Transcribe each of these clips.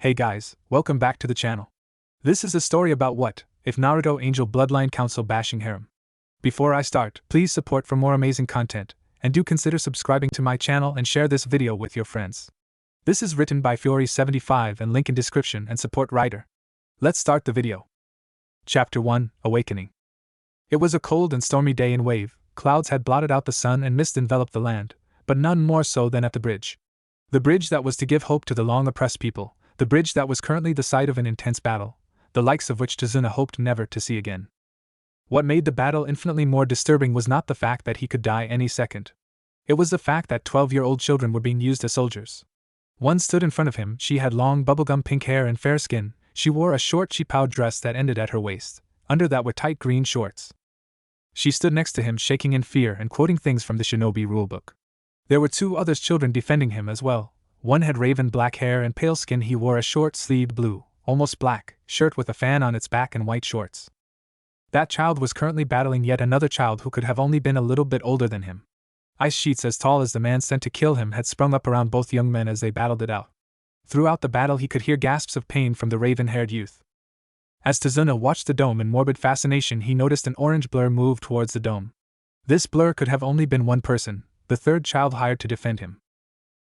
Hey guys, welcome back to the channel. This is a story about what if Naruto Angel Bloodline Council bashing harem. Before I start, please support for more amazing content, and do consider subscribing to my channel and share this video with your friends. This is written by Fury75 and link in description and support writer. Let's start the video. Chapter 1, Awakening. It was a cold and stormy day in Wave. Clouds had blotted out the sun and mist enveloped the land, but none more so than at the bridge. The bridge that was to give hope to the long oppressed people, the bridge that was currently the site of an intense battle, the likes of which Tazuna hoped never to see again. What made the battle infinitely more disturbing was not the fact that he could die any second. It was the fact that 12-year-old children were being used as soldiers. One stood in front of him. She had long bubblegum pink hair and fair skin. She wore a short cheapao dress that ended at her waist. Under that were tight green shorts. She stood next to him, shaking in fear and quoting things from the shinobi rulebook. There were two other children defending him as well. One had raven black hair and pale skin. He wore a short-sleeved blue, almost black, shirt with a fan on its back and white shorts. That child was currently battling yet another child who could have only been a little bit older than him. Ice sheets as tall as the man sent to kill him had sprung up around both young men as they battled it out. Throughout the battle he could hear gasps of pain from the raven-haired youth. As Tazuna watched the dome in morbid fascination, he noticed an orange blur move towards the dome. This blur could have only been one person, the third child hired to defend him.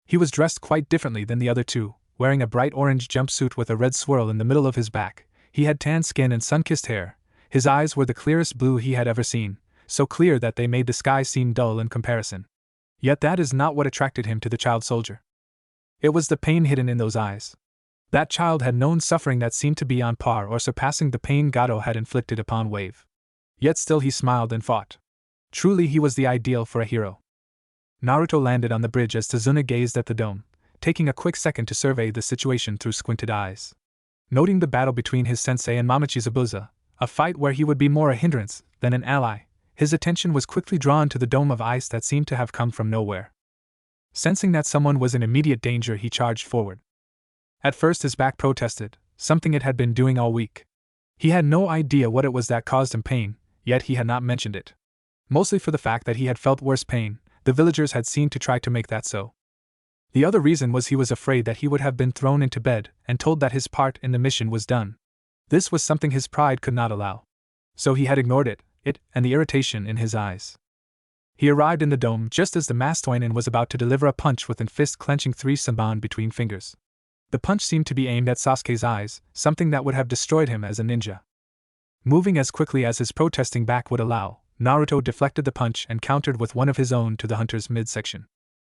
He was dressed quite differently than the other two, wearing a bright orange jumpsuit with a red swirl in the middle of his back. He had tan skin and sun-kissed hair. His eyes were the clearest blue he had ever seen, so clear that they made the sky seem dull in comparison. Yet that is not what attracted him to the child soldier. It was the pain hidden in those eyes. That child had known suffering that seemed to be on par or surpassing the pain Gato had inflicted upon Wave. Yet still he smiled and fought. Truly he was the ideal for a hero. Naruto landed on the bridge as Tazuna gazed at the dome, taking a quick second to survey the situation through squinted eyes. Noting the battle between his sensei and Mamachi Zabuza, a fight where he would be more a hindrance than an ally, his attention was quickly drawn to the dome of ice that seemed to have come from nowhere. Sensing that someone was in immediate danger, he charged forward. At first his back protested, something it had been doing all week. He had no idea what it was that caused him pain, yet he had not mentioned it. Mostly for the fact that he had felt worse pain. The villagers had seemed to try to make that so. The other reason was he was afraid that he would have been thrown into bed and told that his part in the mission was done. This was something his pride could not allow. So he had ignored it and the irritation in his eyes. He arrived in the dome just as the masked Oinin was about to deliver a punch with an fist clenching 3 sanban between fingers. The punch seemed to be aimed at Sasuke's eyes, something that would have destroyed him as a ninja. Moving as quickly as his protesting back would allow, Naruto deflected the punch and countered with one of his own to the hunter's midsection.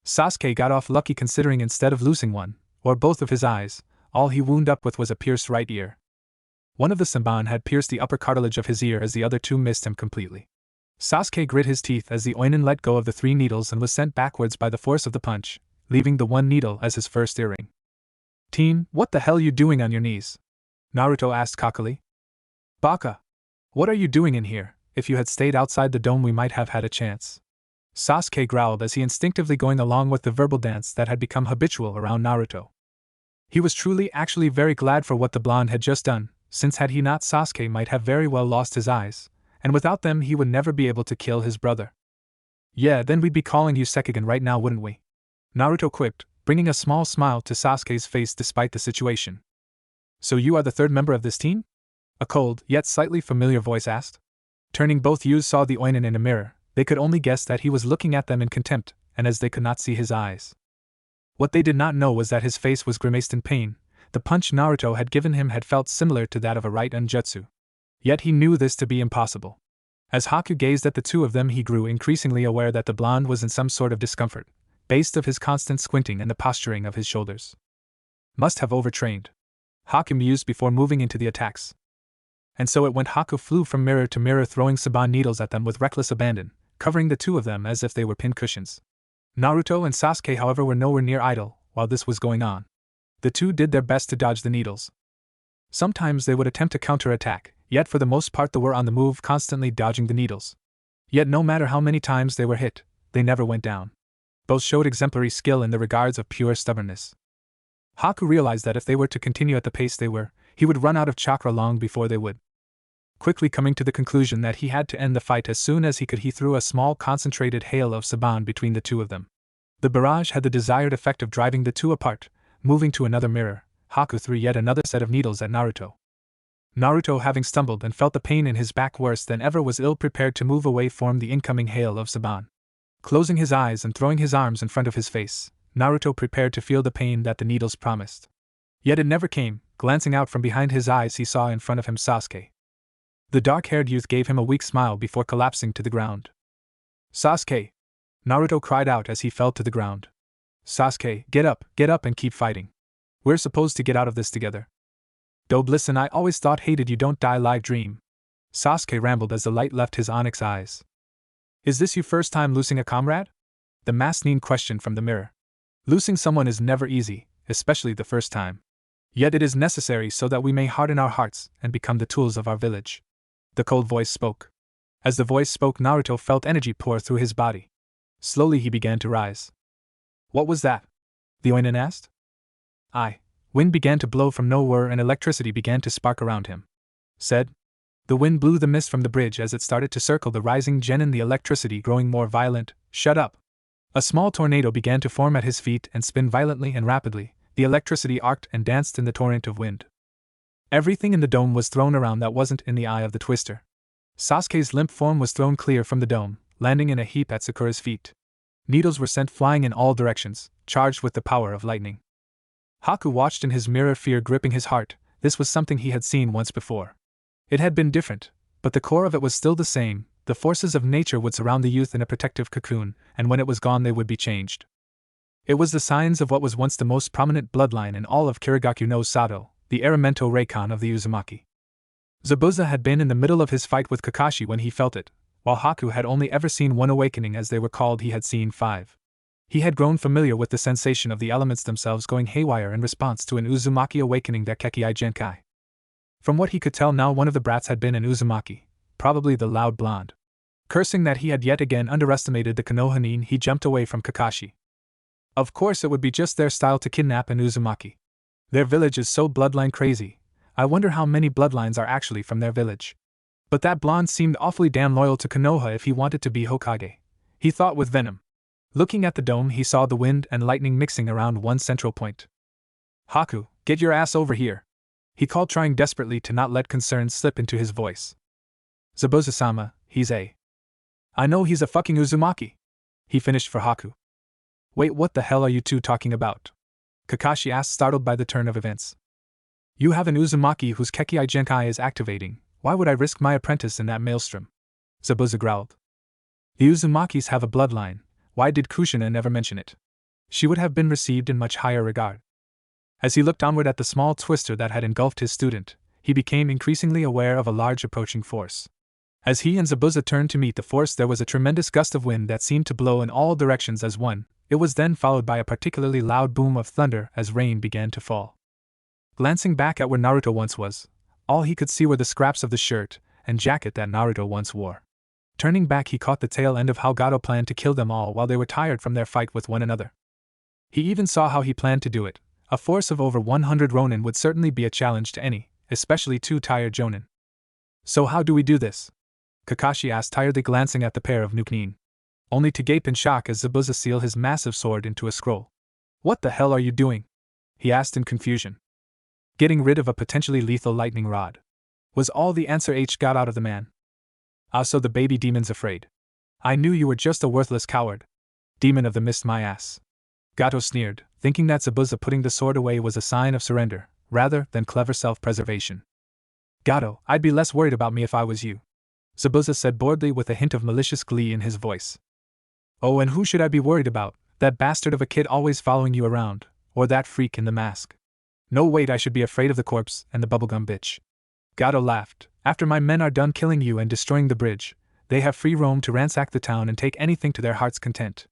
Sasuke got off lucky considering instead of losing one, or both of his eyes, all he wound up with was a pierced right ear. One of the sanban had pierced the upper cartilage of his ear as the other two missed him completely. Sasuke grit his teeth as the Oinin let go of the 3 needles and was sent backwards by the force of the punch, leaving the 1 needle as his first earring. "Teen, what the hell you doing on your knees?" Naruto asked cockily. "Baka! What are you doing in here? If you had stayed outside the dome we might have had a chance." Sasuke growled as he instinctively going along with the verbal dance that had become habitual around Naruto. He was actually very glad for what the blonde had just done, since had he not, Sasuke might have very well lost his eyes, and without them he would never be able to kill his brother. "Yeah, then we'd be calling you Sekigan right now, wouldn't we?" Naruto quipped, bringing a small smile to Sasuke's face despite the situation. "So you are the third member of this team?" A cold, yet slightly familiar voice asked. Turning, both youths saw the Oinin in a mirror. They could only guess that he was looking at them in contempt, and as they could not see his eyes. What they did not know was that his face was grimaced in pain. The punch Naruto had given him had felt similar to that of a right unjutsu. Yet he knew this to be impossible. As Haku gazed at the two of them, he grew increasingly aware that the blonde was in some sort of discomfort, based of his constant squinting and the posturing of his shoulders. Must have overtrained. Haku mused before moving into the attacks. And so it went. Haku flew from mirror to mirror, throwing sanban needles at them with reckless abandon, covering the two of them as if they were pincushions. Naruto and Sasuke, however, were nowhere near idle while this was going on. The two did their best to dodge the needles. Sometimes they would attempt to counterattack, yet for the most part they were on the move, constantly dodging the needles. Yet no matter how many times they were hit, they never went down. Both showed exemplary skill in the regards of pure stubbornness. Haku realized that if they were to continue at the pace they were, he would run out of chakra long before they would. Quickly coming to the conclusion that he had to end the fight as soon as he could, he threw a small concentrated hail of sanban between the two of them. The barrage had the desired effect of driving the two apart, moving to another mirror, Haku threw yet another set of needles at Naruto. Naruto, having stumbled and felt the pain in his back worse than ever, was ill-prepared to move away from the incoming hail of Saban. Closing his eyes and throwing his arms in front of his face, Naruto prepared to feel the pain that the needles promised. Yet it never came. Glancing out from behind his eyes, he saw in front of him Sasuke. The dark-haired youth gave him a weak smile before collapsing to the ground. "Sasuke!" Naruto cried out as he fell to the ground. "Sasuke, get up and keep fighting. We're supposed to get out of this together." "Dobe, listen, I always thought hated you, don't die live dream." Sasuke rambled as the light left his onyx eyes. "Is this your first time losing a comrade?" The masked nin questioned from the mirror. Losing someone is never easy, especially the first time. Yet it is necessary so that we may harden our hearts and become the tools of our village. The cold voice spoke. As the voice spoke, Naruto felt energy pour through his body. Slowly he began to rise. "What was that?" the Oinin asked. Wind began to blow from nowhere and electricity began to spark around him. Said. The wind blew the mist from the bridge as it started to circle the rising genin, the electricity growing more violent. "Shut up!" A small tornado began to form at his feet and spin violently and rapidly. The electricity arced and danced in the torrent of wind. Everything in the dome was thrown around that wasn't in the eye of the twister. Sasuke's limp form was thrown clear from the dome, landing in a heap at Sakura's feet. Needles were sent flying in all directions, charged with the power of lightning. Haku watched in his mirror, fear gripping his heart. This was something he had seen once before. It had been different, but the core of it was still the same. The forces of nature would surround the youth in a protective cocoon, and when it was gone they would be changed. It was the signs of what was once the most prominent bloodline in all of Kirigaku no Sato, the Aramento Reikon of the Uzumaki. Zabuza had been in the middle of his fight with Kakashi when he felt it, while Haku had only ever seen one awakening, as they were called. He had seen 5. He had grown familiar with the sensation of the elements themselves going haywire in response to an Uzumaki awakening, their Kekkai Genkai. From what he could tell now, one of the brats had been an Uzumaki, probably the loud blonde. Cursing that he had yet again underestimated the Konoha nin, he jumped away from Kakashi. Of course it would be just their style to kidnap an Uzumaki. Their village is so bloodline crazy. I wonder how many bloodlines are actually from their village. But that blonde seemed awfully damn loyal to Konoha if he wanted to be Hokage, he thought with venom. Looking at the dome, he saw the wind and lightning mixing around one central point. "Haku, get your ass over here," he called, trying desperately to not let concern slip into his voice. "Zabuza-sama, I know he's a fucking Uzumaki," he finished for Haku. "Wait, what the hell are you two talking about?" Kakashi asked, startled by the turn of events. "You have an Uzumaki whose Kekkai Genkai is activating. Why would I risk my apprentice in that maelstrom?" Zabuza growled. "The Uzumakis have a bloodline. Why did Kushina never mention it? She would have been received in much higher regard." As he looked onward at the small twister that had engulfed his student, he became increasingly aware of a large approaching force. As he and Zabuza turned to meet the force, there was a tremendous gust of wind that seemed to blow in all directions as one. It was then followed by a particularly loud boom of thunder as rain began to fall. Glancing back at where Naruto once was, all he could see were the scraps of the shirt and jacket that Naruto once wore. Turning back, he caught the tail end of how Gato planned to kill them all while they were tired from their fight with one another. He even saw how he planned to do it. A force of over 100 Ronin would certainly be a challenge to any, especially 2 tired Jonin. "So how do we do this?" Kakashi asked, tiredly glancing at the pair of Nukenin, only to gape in shock as Zabuza sealed his massive sword into a scroll. "What the hell are you doing?" he asked in confusion. Getting rid of a potentially lethal lightning rod was all the answer H got out of the man. "Ah, so the baby demon's afraid. I knew you were just a worthless coward. Demon of the mist, my ass." Gato sneered, thinking that Zabuza putting the sword away was a sign of surrender, rather than clever self-preservation. "Gato, I'd be less worried about me if I was you," Zabuza said boredly with a hint of malicious glee in his voice. "Oh, and who should I be worried about? That bastard of a kid always following you around, or that freak in the mask? No, wait, I should be afraid of the corpse and the bubblegum bitch." Gato laughed. "After my men are done killing you and destroying the bridge, they have free roam to ransack the town and take anything to their heart's content.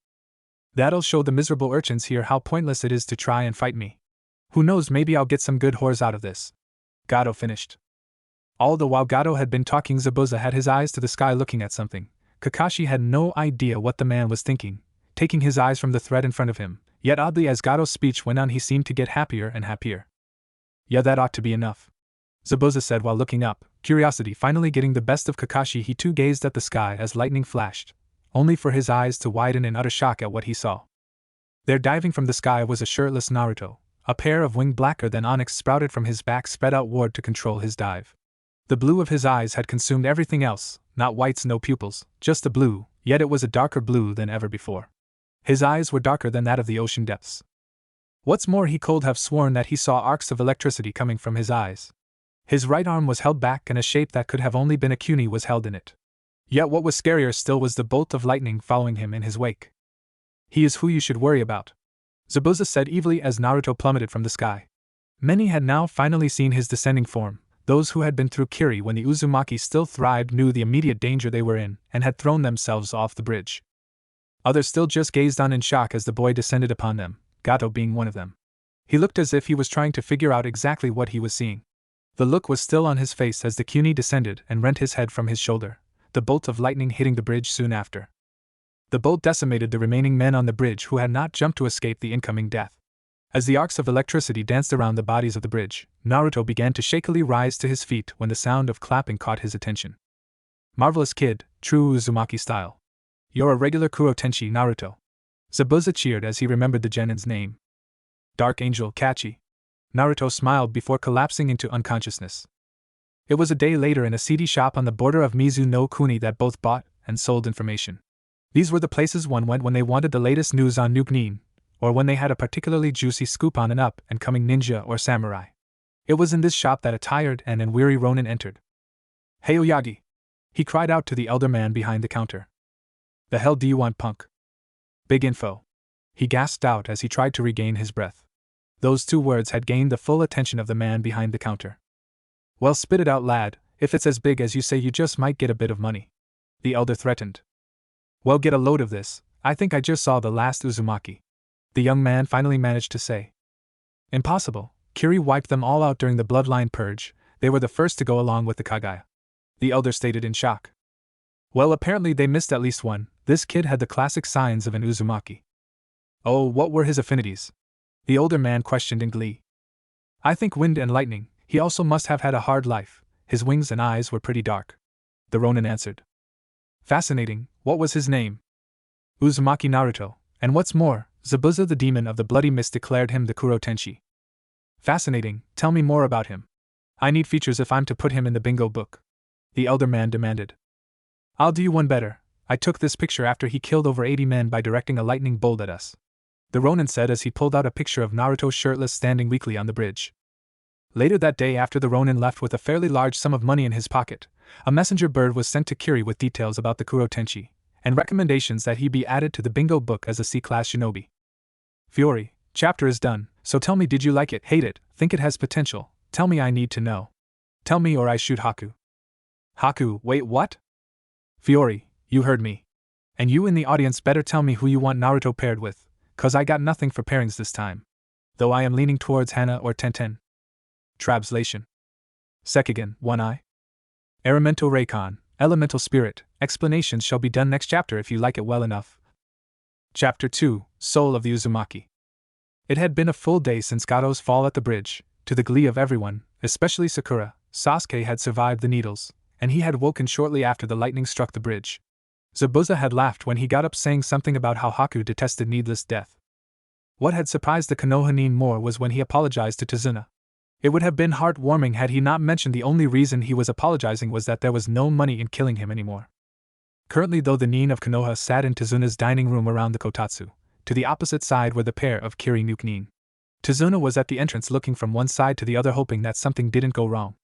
That'll show the miserable urchins here how pointless it is to try and fight me. Who knows, maybe I'll get some good whores out of this." Gato finished. All the while Gato had been talking, Zabuza had his eyes to the sky looking at something. Kakashi had no idea what the man was thinking, taking his eyes from the thread in front of him, yet oddly as Gato's speech went on he seemed to get happier and happier. "Yeah, that ought to be enough," Zabuza said while looking up, curiosity finally getting the best of Kakashi. He too gazed at the sky as lightning flashed, only for his eyes to widen in utter shock at what he saw. There, diving from the sky, was a shirtless Naruto, A pair of wings blacker than onyx sprouted from his back, spread outward to control his dive. The blue of his eyes had consumed everything else, not whites, no pupils, just the blue, yet it was a darker blue than ever before. His eyes were darker than that of the ocean depths. What's more, he could have sworn that he saw arcs of electricity coming from his eyes. His right arm was held back and a shape that could have only been a kuni was held in it. Yet what was scarier still was the bolt of lightning following him in his wake. He is who you should worry about, Zabuza said evilly as Naruto plummeted from the sky. Many had now finally seen his descending form. Those who had been through Kiri when the Uzumaki still thrived knew the immediate danger they were in and had thrown themselves off the bridge. Others still just gazed on in shock as the boy descended upon them, Gato being one of them. He looked as if he was trying to figure out exactly what he was seeing. The look was still on his face as the kuni descended and rent his head from his shoulder, the bolt of lightning hitting the bridge soon after. The bolt decimated the remaining men on the bridge who had not jumped to escape the incoming death. As the arcs of electricity danced around the bodies of the bridge, Naruto began to shakily rise to his feet when the sound of clapping caught his attention. Marvelous kid, true Uzumaki style. You're a regular Kuro Tenshi, Naruto. Zabuza cheered as he remembered the genin's name. Dark Angel, catchy. Naruto smiled before collapsing into unconsciousness. It was a day later in a seedy shop on the border of Mizu no Kuni that both bought and sold information. These were the places one went when they wanted the latest news on Nuke-Nin, or when they had a particularly juicy scoop on an up-and-coming ninja or samurai. It was in this shop that a tired and weary Ronin entered. "Hey Oyagi!" he cried out to the elder man behind the counter. "The hell do you want, punk?" "Big info," he gasped out as he tried to regain his breath. Those two words had gained the full attention of the man behind the counter. "Well, spit it out, lad. If it's as big as you say, you just might get a bit of money," the elder threatened. "Well, get a load of this. I think I just saw the last Uzumaki," the young man finally managed to say. "Impossible. Kiri wiped them all out during the bloodline purge. They were the first to go along with the Kagaya," the elder stated in shock. "Well, apparently they missed at least one. This kid had the classic signs of an Uzumaki." "Oh, what were his affinities?" the older man questioned in glee. "I think wind and lightning. He also must have had a hard life. His wings and eyes were pretty dark," the Ronin answered. "Fascinating. What was his name?" "Uzumaki Naruto, and what's more, Zabuza the demon of the bloody mist declared him the Kuro Tenshi." "Fascinating. Tell me more about him. I need features if I'm to put him in the bingo book," the elder man demanded. "I'll do you one better. I took this picture after he killed over 80 men by directing a lightning bolt at us," the Ronin said as he pulled out a picture of Naruto shirtless standing weakly on the bridge. Later that day, after the Ronin left with a fairly large sum of money in his pocket, a messenger bird was sent to Kiri with details about the Kuro Tenshi, and recommendations that he be added to the bingo book as a C-class shinobi. "Fiori, chapter is done, so tell me, did you like it, hate it, think it has potential? Tell me, I need to know. Tell me or I shoot Haku." "Haku, wait, what?" "Fiori, you heard me. And you in the audience better tell me who you want Naruto paired with, 'cause I got nothing for pairings this time. Though I am leaning towards Hana or Tenten." Translation. Sekigen, One Eye. Elemento Reikon, Elemental Spirit. Explanations shall be done next chapter if you like it well enough. Chapter 2, Soul of the Uzumaki. It had been a full day since Gato's fall at the bridge. To the glee of everyone, especially Sakura, Sasuke had survived the needles, and he had woken shortly after the lightning struck the bridge. Zabuza had laughed when he got up, saying something about how Haku detested needless death. What had surprised the Konoha nin more was when he apologized to Tazuna. It would have been heartwarming had he not mentioned the only reason he was apologizing was that there was no money in killing him anymore. Currently, though, the nin of Konoha sat in Tazuna's dining room around the kotatsu. To the opposite side were the pair of Kiri Nuke-Nin. Tazuna was at the entrance looking from one side to the other, hoping that something didn't go wrong.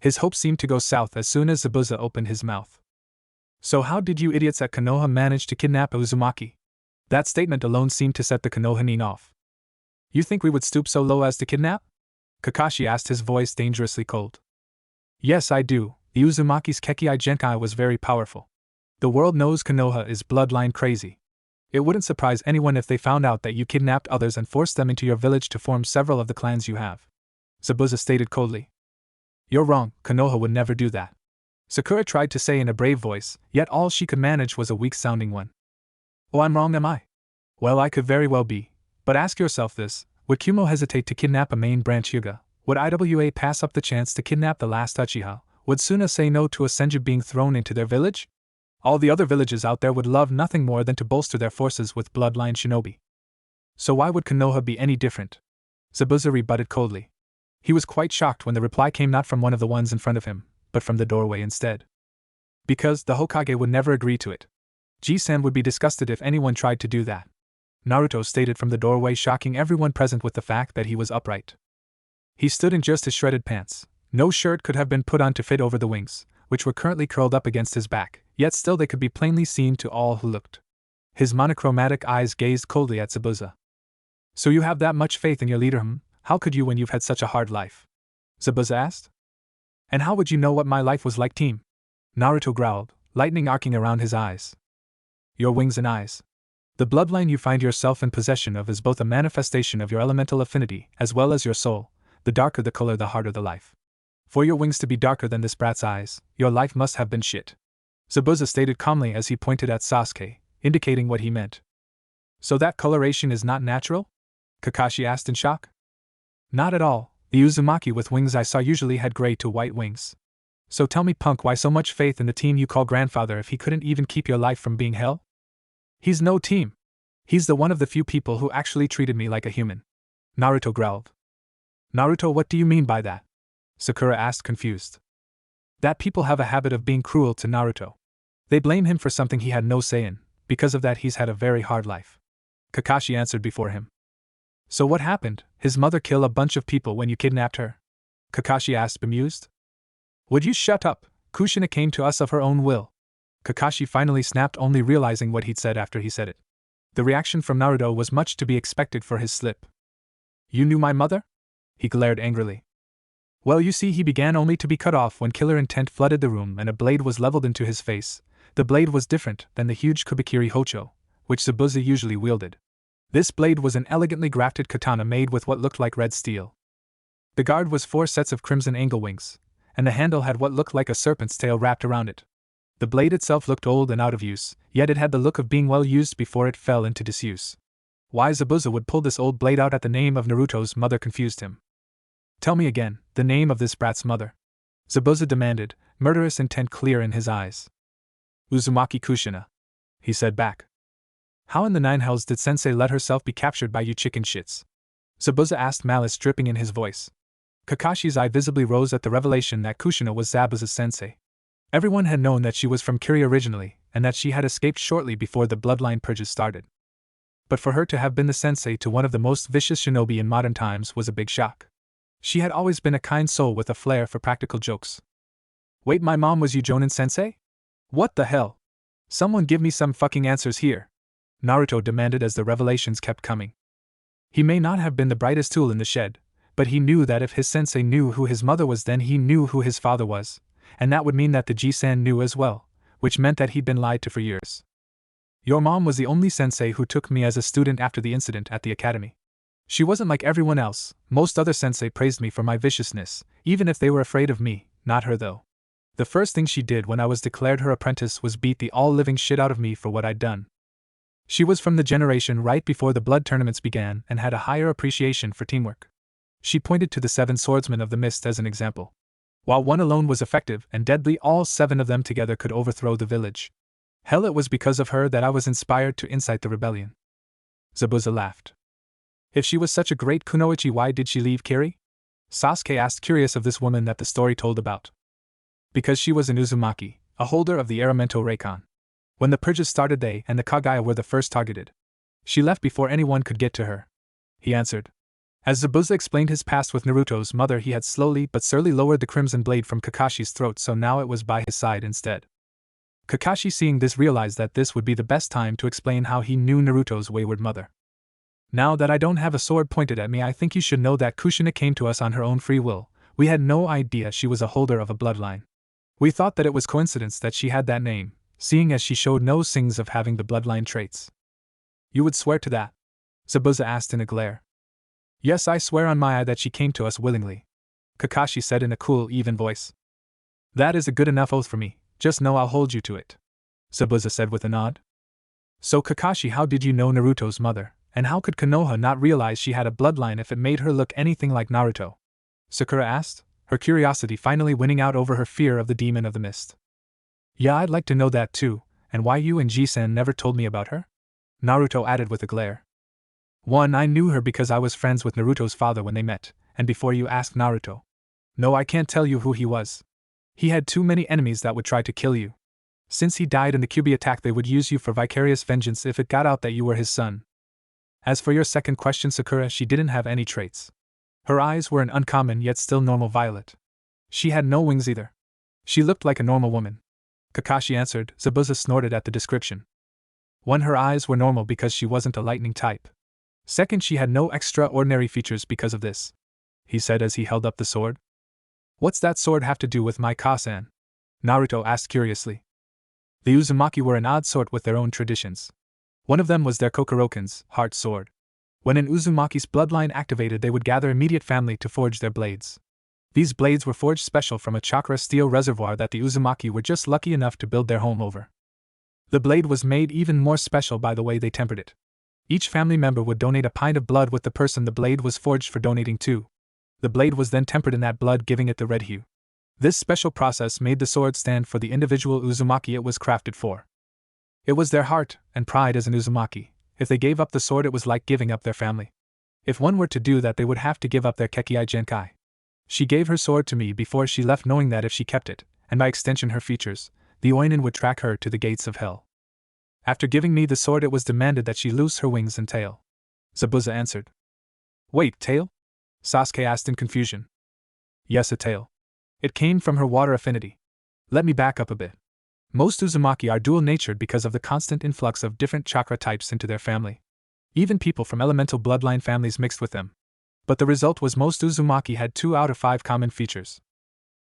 His hopes seemed to go south as soon as Zabuza opened his mouth. "So how did you idiots at Konoha manage to kidnap Uzumaki?" That statement alone seemed to set the Konoha nin off. "You think we would stoop so low as to kidnap?" Kakashi asked, his voice dangerously cold. "Yes, I do. The Uzumaki's Kekkei Genkai was very powerful. The world knows Konoha is bloodline crazy. It wouldn't surprise anyone if they found out that you kidnapped others and forced them into your village to form several of the clans you have," Zabuza stated coldly. "You're wrong, Konoha would never do that," Sakura tried to say in a brave voice, yet all she could manage was a weak-sounding one. "Oh, I'm wrong, am I? Well, I could very well be, but ask yourself this. Would Kumo hesitate to kidnap a main branch Hyuga? Would Iwa pass up the chance to kidnap the last Uchiha? Would Suna say no to a Senju being thrown into their village? All the other villages out there would love nothing more than to bolster their forces with bloodline shinobi. So why would Konoha be any different? Zabuza rebutted coldly. He was quite shocked when the reply came not from one of the ones in front of him, but from the doorway instead. Because the Hokage would never agree to it. Ji-san would be disgusted if anyone tried to do that. Naruto stated from the doorway, shocking everyone present with the fact that he was upright. He stood in just his shredded pants. No shirt could have been put on to fit over the wings, which were currently curled up against his back, yet still they could be plainly seen to all who looked. His monochromatic eyes gazed coldly at Zabuza. So you have that much faith in your leader, How could you when you've had such a hard life? Zabuza asked. And how would you know what my life was like, team? Naruto growled, lightning arcing around his eyes. Your wings and eyes. The bloodline you find yourself in possession of is both a manifestation of your elemental affinity as well as your soul. The darker the color, the harder the life. For your wings to be darker than this brat's eyes, your life must have been shit. Zabuza stated calmly as he pointed at Sasuke, indicating what he meant. So that coloration is not natural? Kakashi asked in shock. Not at all. The Uzumaki with wings I saw usually had gray to white wings. So tell me, punk, why so much faith in the team you call grandfather if he couldn't even keep your life from being hell? He's no team. He's the one of the few people who actually treated me like a human. Naruto growled. Naruto, what do you mean by that? Sakura asked, confused. That people have a habit of being cruel to Naruto. They blame him for something he had no say in. Because of that he's had a very hard life. Kakashi answered before him. So what happened? His mother kill a bunch of people when you kidnapped her? Kakashi asked, bemused. Would you shut up? Kushina came to us of her own will. Kakashi finally snapped, only realizing what he'd said after he said it. The reaction from Naruto was much to be expected for his slip. You knew my mother? He glared angrily. Well, you see, he began only to be cut off when killer intent flooded the room and a blade was leveled into his face. The blade was different than the huge Kubikiri Hocho, which Zabuza usually wielded. This blade was an elegantly grafted katana made with what looked like red steel. The guard was 4 sets of crimson angle wings, and the handle had what looked like a serpent's tail wrapped around it. The blade itself looked old and out of use, yet it had the look of being well used before it fell into disuse. Why Zabuza would pull this old blade out at the name of Naruto's mother confused him. Tell me again, the name of this brat's mother? Zabuza demanded, murderous intent clear in his eyes. Uzumaki Kushina, he said back. How in the 9 hells did sensei let herself be captured by you chicken shits? Zabuza asked, malice dripping in his voice. Kakashi's eye visibly rose at the revelation that Kushina was Zabuza's sensei. Everyone had known that she was from Kiri originally, and that she had escaped shortly before the bloodline purges started. But for her to have been the sensei to one of the most vicious shinobi in modern times was a big shock. She had always been a kind soul with a flair for practical jokes. Wait, my mom was Jonin sensei? What the hell? Someone give me some fucking answers here, Naruto demanded as the revelations kept coming. He may not have been the brightest tool in the shed, but he knew that if his sensei knew who his mother was, then he knew who his father was, and that would mean that the Ji-san knew as well, which meant that he'd been lied to for years. Your mom was the only sensei who took me as a student after the incident at the academy. She wasn't like everyone else. Most other sensei praised me for my viciousness, even if they were afraid of me, not her though. The first thing she did when I was declared her apprentice was beat the all-living shit out of me for what I'd done. She was from the generation right before the blood tournaments began and had a higher appreciation for teamwork. She pointed to the 7 swordsmen of the mist as an example. While one alone was effective and deadly, all 7 of them together could overthrow the village. Hell, it was because of her that I was inspired to incite the rebellion. Zabuza laughed. If she was such a great kunoichi, why did she leave Kiri? Sasuke asked, curious of this woman that the story told about. Because she was an Uzumaki, a holder of the Aramento Reikon. When the purges started, they and the Kagaya were the first targeted. She left before anyone could get to her, he answered. As Zabuza explained his past with Naruto's mother, he had slowly but surely lowered the crimson blade from Kakashi's throat, so now it was by his side instead. Kakashi, seeing this, realized that this would be the best time to explain how he knew Naruto's wayward mother. Now that I don't have a sword pointed at me, I think you should know that Kushina came to us on her own free will. We had no idea she was a holder of a bloodline. We thought that it was coincidence that she had that name, seeing as she showed no signs of having the bloodline traits. You would swear to that? Zabuza asked in a glare. Yes, I swear on my eye that she came to us willingly, Kakashi said in a cool, even voice. That is a good enough oath for me, just know I'll hold you to it, Zabuza said with a nod. So Kakashi, how did you know Naruto's mother, and how could Konoha not realize she had a bloodline if it made her look anything like Naruto? Sakura asked, her curiosity finally winning out over her fear of the demon of the mist. Yeah, I'd like to know that too, and why you and Ji-san never told me about her? Naruto added with a glare. 1. I knew her because I was friends with Naruto's father when they met, and before you asked Naruto. No, I can't tell you who he was. He had too many enemies that would try to kill you. Since he died in the Kyuubi attack, they would use you for vicarious vengeance if it got out that you were his son. As for your second question, Sakura, she didn't have any traits. Her eyes were an uncommon yet still normal violet. She had no wings either. She looked like a normal woman. Kakashi answered. Zabuza snorted at the description. 1. Her eyes were normal because she wasn't a lightning type. 2. She had no extraordinary features because of this, he said as he held up the sword. What's that sword have to do with my Kasan? Naruto asked curiously. The Uzumaki were an odd sort with their own traditions. One of them was their Kokoroken's heart sword. When an Uzumaki's bloodline activated, they would gather immediate family to forge their blades. These blades were forged special from a chakra steel reservoir that the Uzumaki were just lucky enough to build their home over. The blade was made even more special by the way they tempered it. Each family member would donate a pint of blood with the person the blade was forged for donating to. The blade was then tempered in that blood, giving it the red hue. This special process made the sword stand for the individual Uzumaki it was crafted for. It was their heart and pride as an Uzumaki. If they gave up the sword, it was like giving up their family. If one were to do that, they would have to give up their Kekei Genkai. She gave her sword to me before she left, knowing that if she kept it, and by extension her features, the Oinin would track her to the gates of hell. After giving me the sword, it was demanded that she loose her wings and tail. Zabuza answered. Wait, tail? Sasuke asked in confusion. Yes, a tail. It came from her water affinity. Let me back up a bit. Most Uzumaki are dual-natured because of the constant influx of different chakra types into their family. Even people from elemental bloodline families mixed with them. But the result was most Uzumaki had 2 out of 5 common features.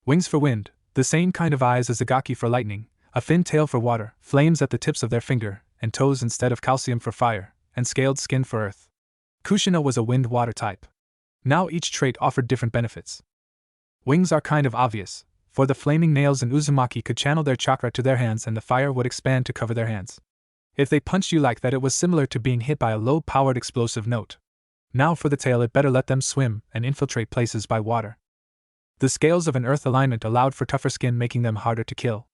Wings for wind, the same kind of eyes as the Gaki for lightning, a fin tail for water, flames at the tips of their finger, and toes instead of calcium for fire, and scaled skin for earth. Kushina was a wind-water type. Now each trait offered different benefits. Wings are kind of obvious, for the flaming nails in Uzumaki could channel their chakra to their hands and the fire would expand to cover their hands. If they punched you like that, it was similar to being hit by a low-powered explosive note. Now for the tail, it better let them swim and infiltrate places by water. The scales of an earth alignment allowed for tougher skin, making them harder to kill.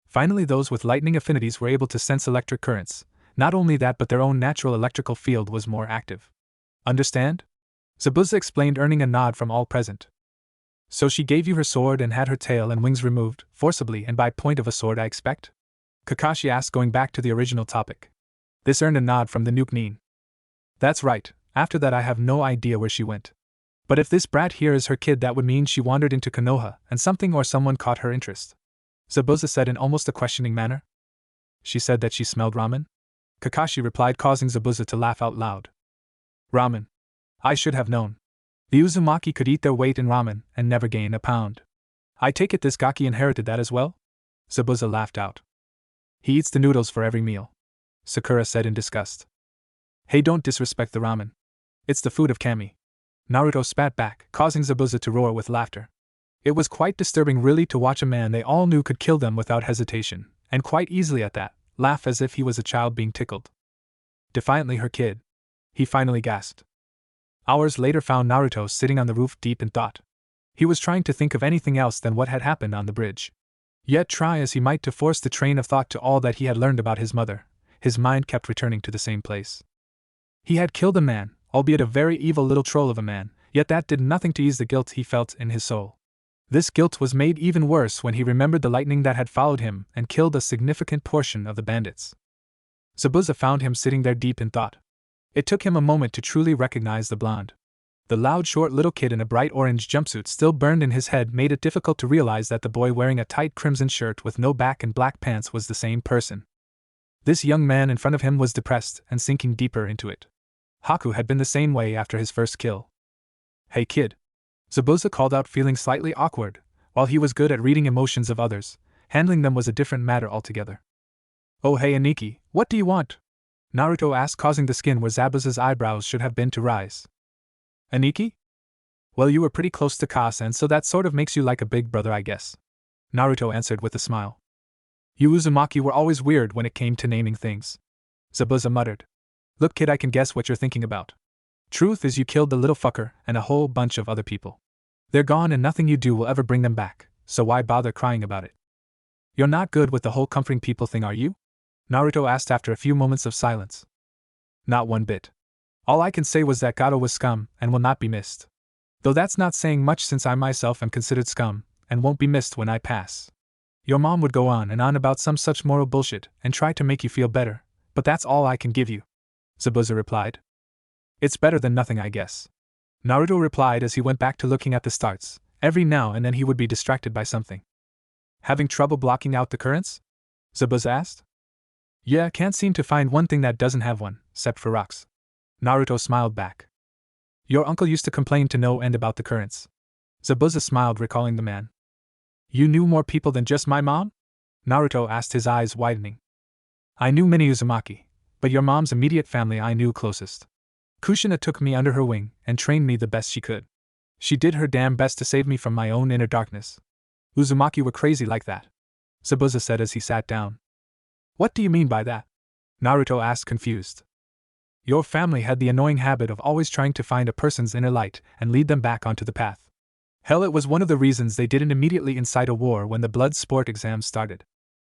Finally, those with lightning affinities were able to sense electric currents. Not only that, but their own natural electrical field was more active. Understand? Zabuza explained, earning a nod from all present. So she gave you her sword and had her tail and wings removed, forcibly and by point of a sword, I expect? Kakashi asked, going back to the original topic. This earned a nod from the Nuke-Nin. That's right, after that I have no idea where she went. But if this brat here is her kid, that would mean she wandered into Konoha and something or someone caught her interest. Zabuza said in almost a questioning manner. She said that she smelled ramen? Kakashi replied, causing Zabuza to laugh out loud. Ramen. I should have known. The Uzumaki could eat their weight in ramen and never gain a pound. I take it this Gaki inherited that as well? Zabuza laughed out. He eats the noodles for every meal, Sakura said in disgust. Hey, don't disrespect the ramen. It's the food of Kami. Naruto spat back, causing Zabuza to roar with laughter. It was quite disturbing really to watch a man they all knew could kill them without hesitation, and quite easily at that, laugh as if he was a child being tickled. Defiantly, her kid. He finally gasped. Hours later found Naruto sitting on the roof deep in thought. He was trying to think of anything else than what had happened on the bridge. Yet try as he might to force the train of thought to all that he had learned about his mother, his mind kept returning to the same place. He had killed a man, albeit a very evil little troll of a man, yet that did nothing to ease the guilt he felt in his soul. This guilt was made even worse when he remembered the lightning that had followed him and killed a significant portion of the bandits. Zabuza found him sitting there deep in thought. It took him a moment to truly recognize the blonde. The loud, short little kid in a bright orange jumpsuit still burned in his head made it difficult to realize that the boy wearing a tight crimson shirt with no back and black pants was the same person. This young man in front of him was depressed and sinking deeper into it. Haku had been the same way after his first kill. Hey kid. Zabuza called out, feeling slightly awkward. While he was good at reading emotions of others, handling them was a different matter altogether. Oh hey Aniki, what do you want? Naruto asked, causing the skin where Zabuza's eyebrows should have been to rise. Aniki? Well, you were pretty close to Kasen, so that sort of makes you like a big brother, I guess. Naruto answered with a smile. You Uzumaki were always weird when it came to naming things. Zabuza muttered. Look kid, I can guess what you're thinking about. Truth is you killed the little fucker and a whole bunch of other people. They're gone and nothing you do will ever bring them back, so why bother crying about it? You're not good with the whole comforting people thing, are you? Naruto asked after a few moments of silence. Not one bit. All I can say was that Gato was scum and will not be missed. Though that's not saying much since I myself am considered scum and won't be missed when I pass. Your mom would go on and on about some such moral bullshit and try to make you feel better, but that's all I can give you," Zabuza replied. "It's better than nothing, I guess," Naruto replied as he went back to looking at the stars. Every now and then he would be distracted by something. "Having trouble blocking out the currents?" Zabuza asked. "Yeah, can't seem to find one thing that doesn't have one, except for rocks." Naruto smiled back. "Your uncle used to complain to no end about the currents." Zabuza smiled, recalling the man. "You knew more people than just my mom?" Naruto asked, his eyes widening. "I knew many Uzumaki, but your mom's immediate family I knew closest. Kushina took me under her wing and trained me the best she could. She did her damn best to save me from my own inner darkness. Uzumaki were crazy like that," Zabuza said as he sat down. "What do you mean by that?" Naruto asked, confused. "Your family had the annoying habit of always trying to find a person's inner light and lead them back onto the path. Hell, it was one of the reasons they didn't immediately incite a war when the blood sport exams started.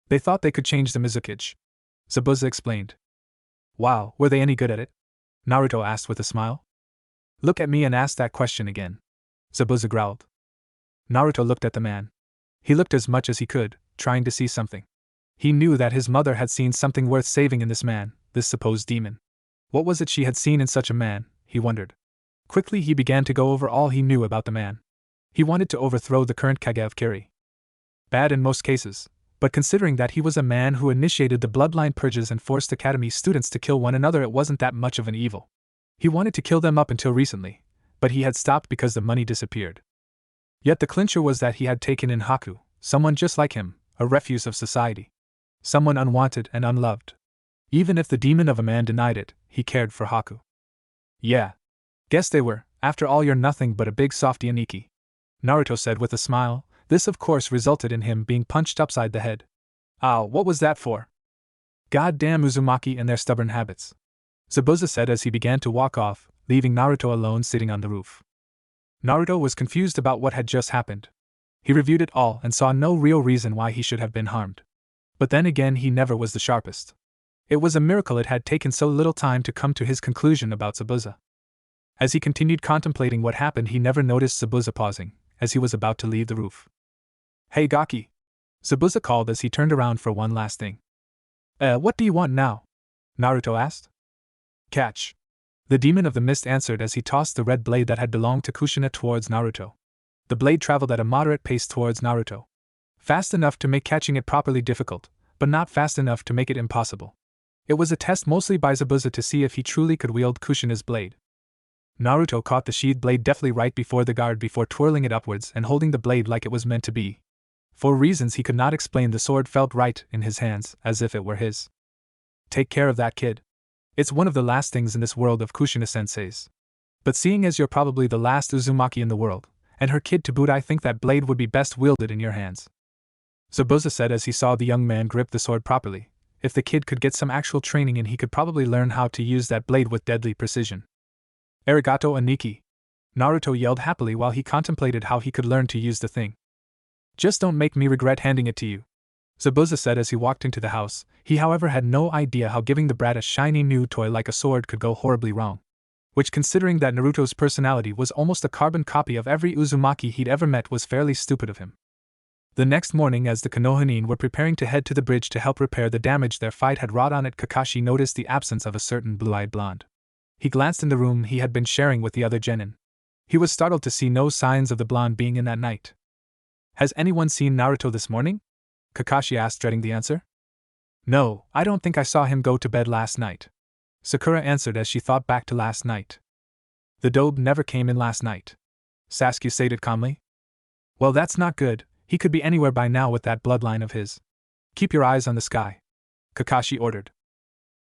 They thought they could change the Mizukage," Zabuza explained. "Wow, were they any good at it?" Naruto asked with a smile. "Look at me and ask that question again," Zabuza growled. Naruto looked at the man. He looked as much as he could, trying to see something. He knew that his mother had seen something worth saving in this man, this supposed demon. What was it she had seen in such a man, he wondered. Quickly he began to go over all he knew about the man. He wanted to overthrow the current Kage of Kiri. Bad in most cases, but considering that he was a man who initiated the bloodline purges and forced academy students to kill one another, it wasn't that much of an evil. He wanted to kill them up until recently, but he had stopped because the money disappeared. Yet the clincher was that he had taken in Haku, someone just like him, a refuse of society. Someone unwanted and unloved. Even if the demon of a man denied it, he cared for Haku. "Yeah. Guess they were, after all you're nothing but a big softy Aniki," Naruto said with a smile. This of course resulted in him being punched upside the head. "Ow, what was that for?" "Goddamn Uzumaki and their stubborn habits," Zabuza said as he began to walk off, leaving Naruto alone sitting on the roof. Naruto was confused about what had just happened. He reviewed it all and saw no real reason why he should have been harmed. But then again, he never was the sharpest. It was a miracle it had taken so little time to come to his conclusion about Zabuza. As he continued contemplating what happened, he never noticed Zabuza pausing, as he was about to leave the roof. "Hey Gaki," Zabuza called as he turned around for one last thing. What do you want now?" Naruto asked. "Catch," the demon of the mist answered as he tossed the red blade that had belonged to Kushina towards Naruto. The blade traveled at a moderate pace towards Naruto. Fast enough to make catching it properly difficult, but not fast enough to make it impossible. It was a test mostly by Zabuza to see if he truly could wield Kushina's blade. Naruto caught the sheathed blade deftly right before the guard before twirling it upwards and holding the blade like it was meant to be. For reasons he could not explain, the sword felt right in his hands, as if it were his. "Take care of that kid. It's one of the last things in this world of Kushina-sensei's. But seeing as you're probably the last Uzumaki in the world, and her kid to boot, I think that blade would be best wielded in your hands," Zabuza said as he saw the young man grip the sword properly. If the kid could get some actual training in, he could probably learn how to use that blade with deadly precision. "Arigato Aniki," Naruto yelled happily while he contemplated how he could learn to use the thing. "Just don't make me regret handing it to you," Zabuza said as he walked into the house. He however had no idea how giving the brat a shiny new toy like a sword could go horribly wrong. Which, considering that Naruto's personality was almost a carbon copy of every Uzumaki he'd ever met, was fairly stupid of him. The next morning, as the Konoha were preparing to head to the bridge to help repair the damage their fight had wrought on it, Kakashi noticed the absence of a certain blue-eyed blonde. He glanced in the room he had been sharing with the other genin. He was startled to see no signs of the blonde being in that night. "Has anyone seen Naruto this morning?" Kakashi asked, dreading the answer. "No, I don't think I saw him go to bed last night," Sakura answered as she thought back to last night. "The dobe never came in last night," Sasuke stated calmly. "Well, that's not good. He could be anywhere by now with that bloodline of his. Keep your eyes on the sky," Kakashi ordered.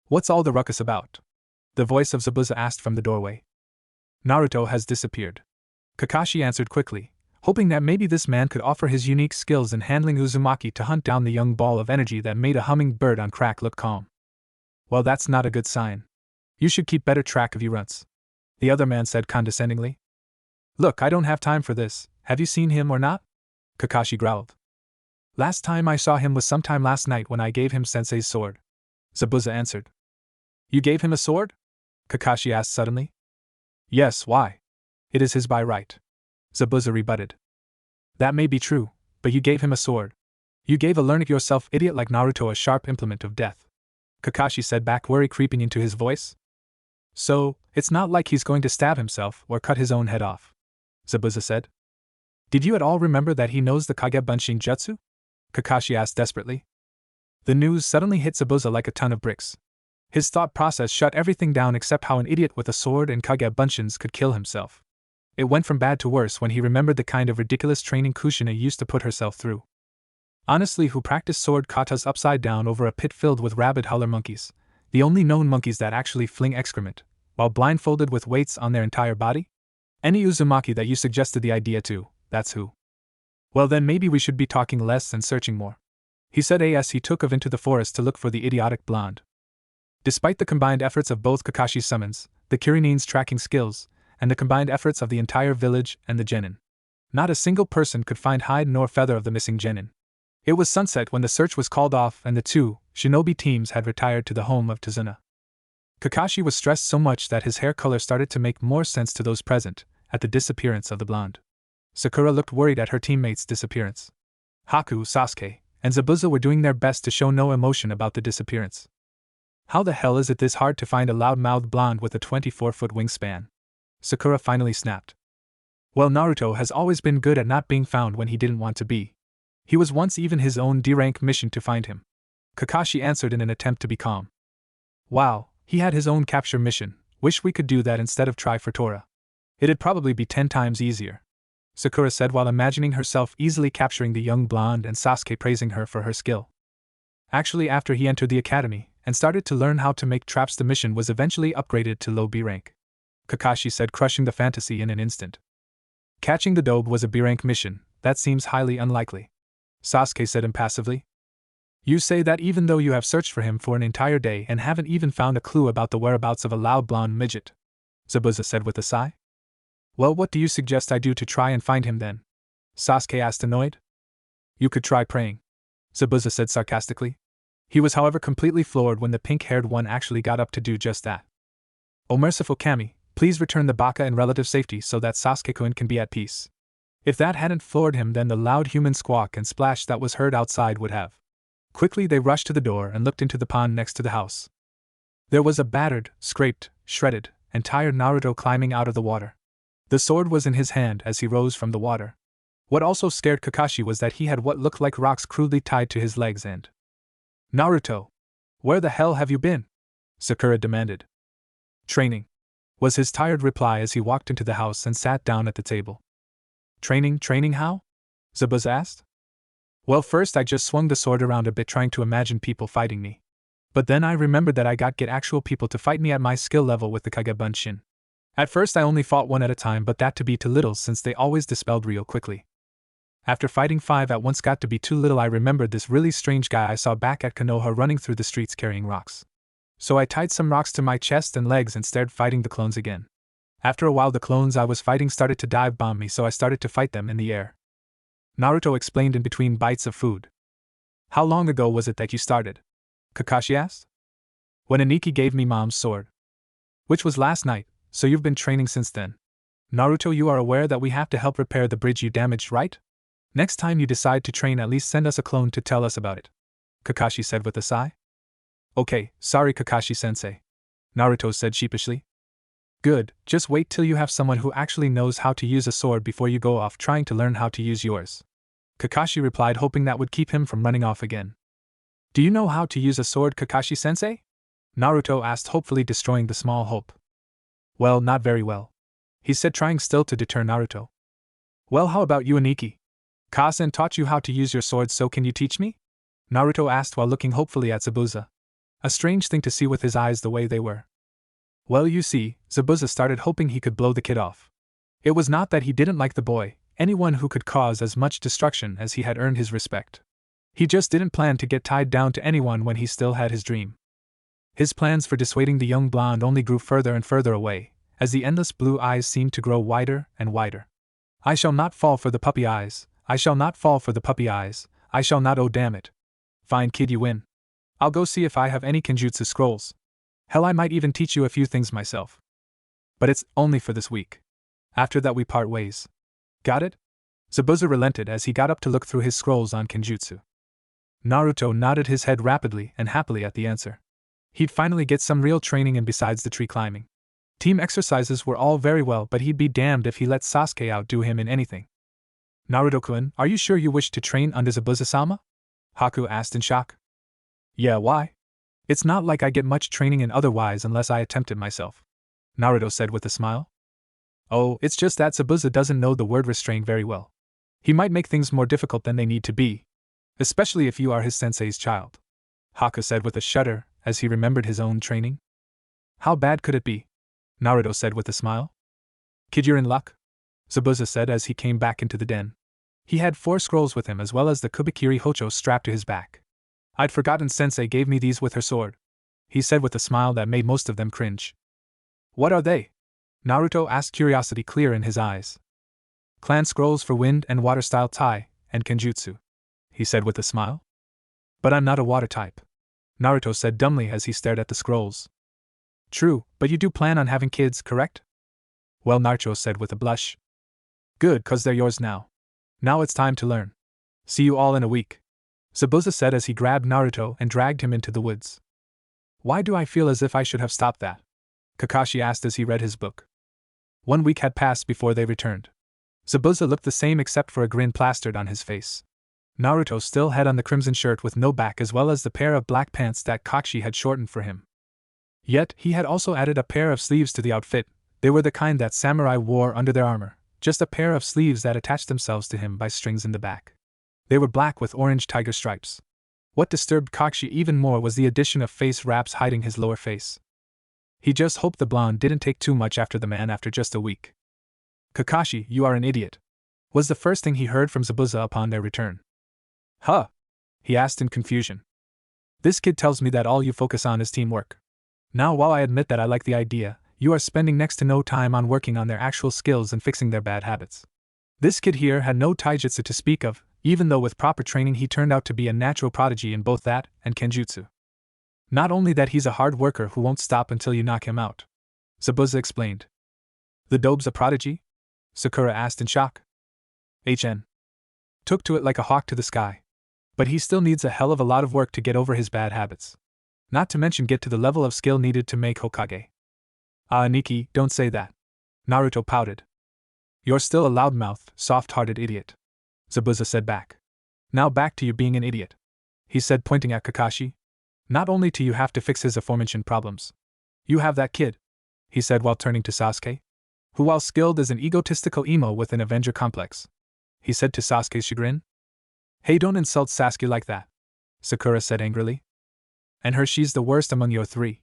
"What's all the ruckus about?" the voice of Zabuza asked from the doorway. "Naruto has disappeared," Kakashi answered quickly, hoping that maybe this man could offer his unique skills in handling Uzumaki to hunt down the young ball of energy that made a humming bird on crack look calm. "Well, that's not a good sign. You should keep better track of your runts," the other man said condescendingly. "Look, I don't have time for this. Have you seen him or not?" Kakashi growled. "Last time I saw him was sometime last night when I gave him Sensei's sword," Zabuza answered. "You gave him a sword?" Kakashi asked suddenly. Yes, why? It is his by right. Zabuza rebutted. That may be true, but you gave him a sword. You gave a learn-it-yourself idiot like Naruto a sharp implement of death. Kakashi said back, worry creeping into his voice. So, it's not like he's going to stab himself or cut his own head off, Zabuza said. Did you at all remember that he knows the Kage Bunshin Jutsu? Kakashi asked desperately. The news suddenly hit Zabuza like a ton of bricks. His thought process shut everything down except how an idiot with a sword and Kage Bunshins could kill himself. It went from bad to worse when he remembered the kind of ridiculous training Kushina used to put herself through. Honestly, who practiced sword katas upside down over a pit filled with rabid howler monkeys, the only known monkeys that actually fling excrement, while blindfolded with weights on their entire body? Any Uzumaki that you suggested the idea to, that's who. Well then maybe we should be talking less and searching more, he said as he took off into the forest to look for the idiotic blonde. Despite the combined efforts of both Kakashi's summons, the Kirinin's tracking skills, and the combined efforts of the entire village and the genin, not a single person could find hide nor feather of the missing genin. It was sunset when the search was called off and the two shinobi teams had retired to the home of Tazuna. Kakashi was stressed so much that his hair color started to make more sense to those present at the disappearance of the blonde. Sakura looked worried at her teammate's disappearance. Haku, Sasuke, and Zabuza were doing their best to show no emotion about the disappearance. How the hell is it this hard to find a loud-mouthed blonde with a 24-foot wingspan? Sakura finally snapped. Well, Naruto has always been good at not being found when he didn't want to be. He was once even his own D-rank mission to find him. Kakashi answered in an attempt to be calm. Wow, he had his own capture mission. Wish we could do that instead of try for Tora. It'd probably be 10 times easier, Sakura said while imagining herself easily capturing the young blonde and Sasuke praising her for her skill. Actually, after he entered the academy and started to learn how to make traps, the mission was eventually upgraded to low B rank, Kakashi said, crushing the fantasy in an instant. Catching the dobe was a B rank mission. That seems highly unlikely, Sasuke said impassively. You say that even though you have searched for him for an entire day and haven't even found a clue about the whereabouts of a loud blonde midget, Zabuza said with a sigh. Well, what do you suggest I do to try and find him then? Sasuke asked, annoyed. You could try praying, Zabuza said sarcastically. He was however completely floored when the pink-haired one actually got up to do just that. Oh merciful Kami, please return the baka in relative safety so that Sasuke-kun can be at peace. If that hadn't floored him, then the loud human squawk and splash that was heard outside would have. Quickly they rushed to the door and looked into the pond next to the house. There was a battered, scraped, shredded, and tired Naruto climbing out of the water. The sword was in his hand as he rose from the water. What also scared Kakashi was that he had what looked like rocks crudely tied to his legs and… Naruto! Where the hell have you been? Sakura demanded. Training, was his tired reply as he walked into the house and sat down at the table. Training how? Zabuza asked. Well, first I just swung the sword around a bit trying to imagine people fighting me. But then I remembered that I get actual people to fight me at my skill level with the Kage Bunshin. At first I only fought one at a time, but that to be too little since they always dispelled real quickly. After fighting 5 at once got to be too little, I remembered this really strange guy I saw back at Konoha running through the streets carrying rocks. So I tied some rocks to my chest and legs and started fighting the clones again. After a while the clones I was fighting started to dive bomb me, so I started to fight them in the air, Naruto explained in between bites of food. How long ago was it that you started? Kakashi asked. When Aniki gave me mom's sword. Which was last night, so you've been training since then. Naruto, you are aware that we have to help repair the bridge you damaged, right? Next time you decide to train, at least send us a clone to tell us about it, Kakashi said with a sigh. Okay, sorry Kakashi-sensei, Naruto said sheepishly. Good, just wait till you have someone who actually knows how to use a sword before you go off trying to learn how to use yours, Kakashi replied, hoping that would keep him from running off again. Do you know how to use a sword, Kakashi-sensei? Naruto asked, hopefully destroying the small hope. Well, not very well, he said, trying still to deter Naruto. Well, how about you, Aniki? Kasen taught you how to use your sword, so can you teach me? Naruto asked while looking hopefully at Zabuza. A strange thing to see with his eyes the way they were. Well, you see, Zabuza started hoping he could blow the kid off. It was not that he didn't like the boy, anyone who could cause as much destruction as he had earned his respect. He just didn't plan to get tied down to anyone when he still had his dream. His plans for dissuading the young blonde only grew further and further away, as the endless blue eyes seemed to grow wider and wider. I shall not fall for the puppy eyes, I shall not fall for the puppy eyes, I shall not, oh damn it. Fine kid, you win. I'll go see if I have any Kenjutsu scrolls. Hell, I might even teach you a few things myself. But it's only for this week. After that we part ways. Got it? Zabuza relented as he got up to look through his scrolls on Kenjutsu. Naruto nodded his head rapidly and happily at the answer. He'd finally get some real training in besides the tree climbing. Team exercises were all very well, but he'd be damned if he let Sasuke outdo him in anything. Naruto-kun, are you sure you wish to train under Zabuza-sama? Haku asked in shock. Yeah, why? It's not like I get much training in otherwise unless I attempt it myself, Naruto said with a smile. Oh, it's just that Zabuza doesn't know the word restrain very well. He might make things more difficult than they need to be, especially if you are his sensei's child, Haku said with a shudder as he remembered his own training. How bad could it be? Naruto said with a smile. Kid, you're in luck, Zabuza said as he came back into the den. He had 4 scrolls with him as well as the Kubikiri Hocho strapped to his back. I'd forgotten Sensei gave me these with her sword, he said with a smile that made most of them cringe. What are they? Naruto asked, curiosity clear in his eyes. Clan scrolls for wind and water style Tai and Kenjutsu, he said with a smile. But I'm not a water type, Naruto said dumbly as he stared at the scrolls. True, but you do plan on having kids, correct? Well, Naruto said with a blush. Good, 'cause they're yours now. Now it's time to learn. See you all in a week, Zabuza said as he grabbed Naruto and dragged him into the woods. Why do I feel as if I should have stopped that? Kakashi asked as he read his book. 1 week had passed before they returned. Zabuza looked the same except for a grin plastered on his face. Naruto still had on the crimson shirt with no back as well as the pair of black pants that Kakashi had shortened for him. Yet, he had also added a pair of sleeves to the outfit. They were the kind that samurai wore under their armor, just a pair of sleeves that attached themselves to him by strings in the back. They were black with orange tiger stripes. What disturbed Kakashi even more was the addition of face wraps hiding his lower face. He just hoped the blonde didn't take too much after the man after just a week. Kakashi, you are an idiot, was the first thing he heard from Zabuza upon their return. Huh? He asked in confusion. This kid tells me that all you focus on is teamwork. Now, while I admit that I like the idea, you are spending next to no time on working on their actual skills and fixing their bad habits. This kid here had no taijutsu to speak of, even though with proper training he turned out to be a natural prodigy in both that and Kenjutsu. Not only that, he's a hard worker who won't stop until you knock him out, Zabuza explained. The Dobe's a prodigy? Sakura asked in shock. HN. Took to it like a hawk to the sky. But he still needs a hell of a lot of work to get over his bad habits. Not to mention get to the level of skill needed to make Hokage. Ah, Nikki, don't say that. Naruto pouted. You're still a loudmouthed, soft-hearted idiot, Zabuza said back. Now back to you being an idiot, he said pointing at Kakashi. Not only do you have to fix his aforementioned problems, you have that kid, he said while turning to Sasuke, who while skilled is an egotistical emo with an Avenger complex, he said to Sasuke's chagrin. Hey, don't insult Sasuke like that, Sakura said angrily. And she's the worst among your 3.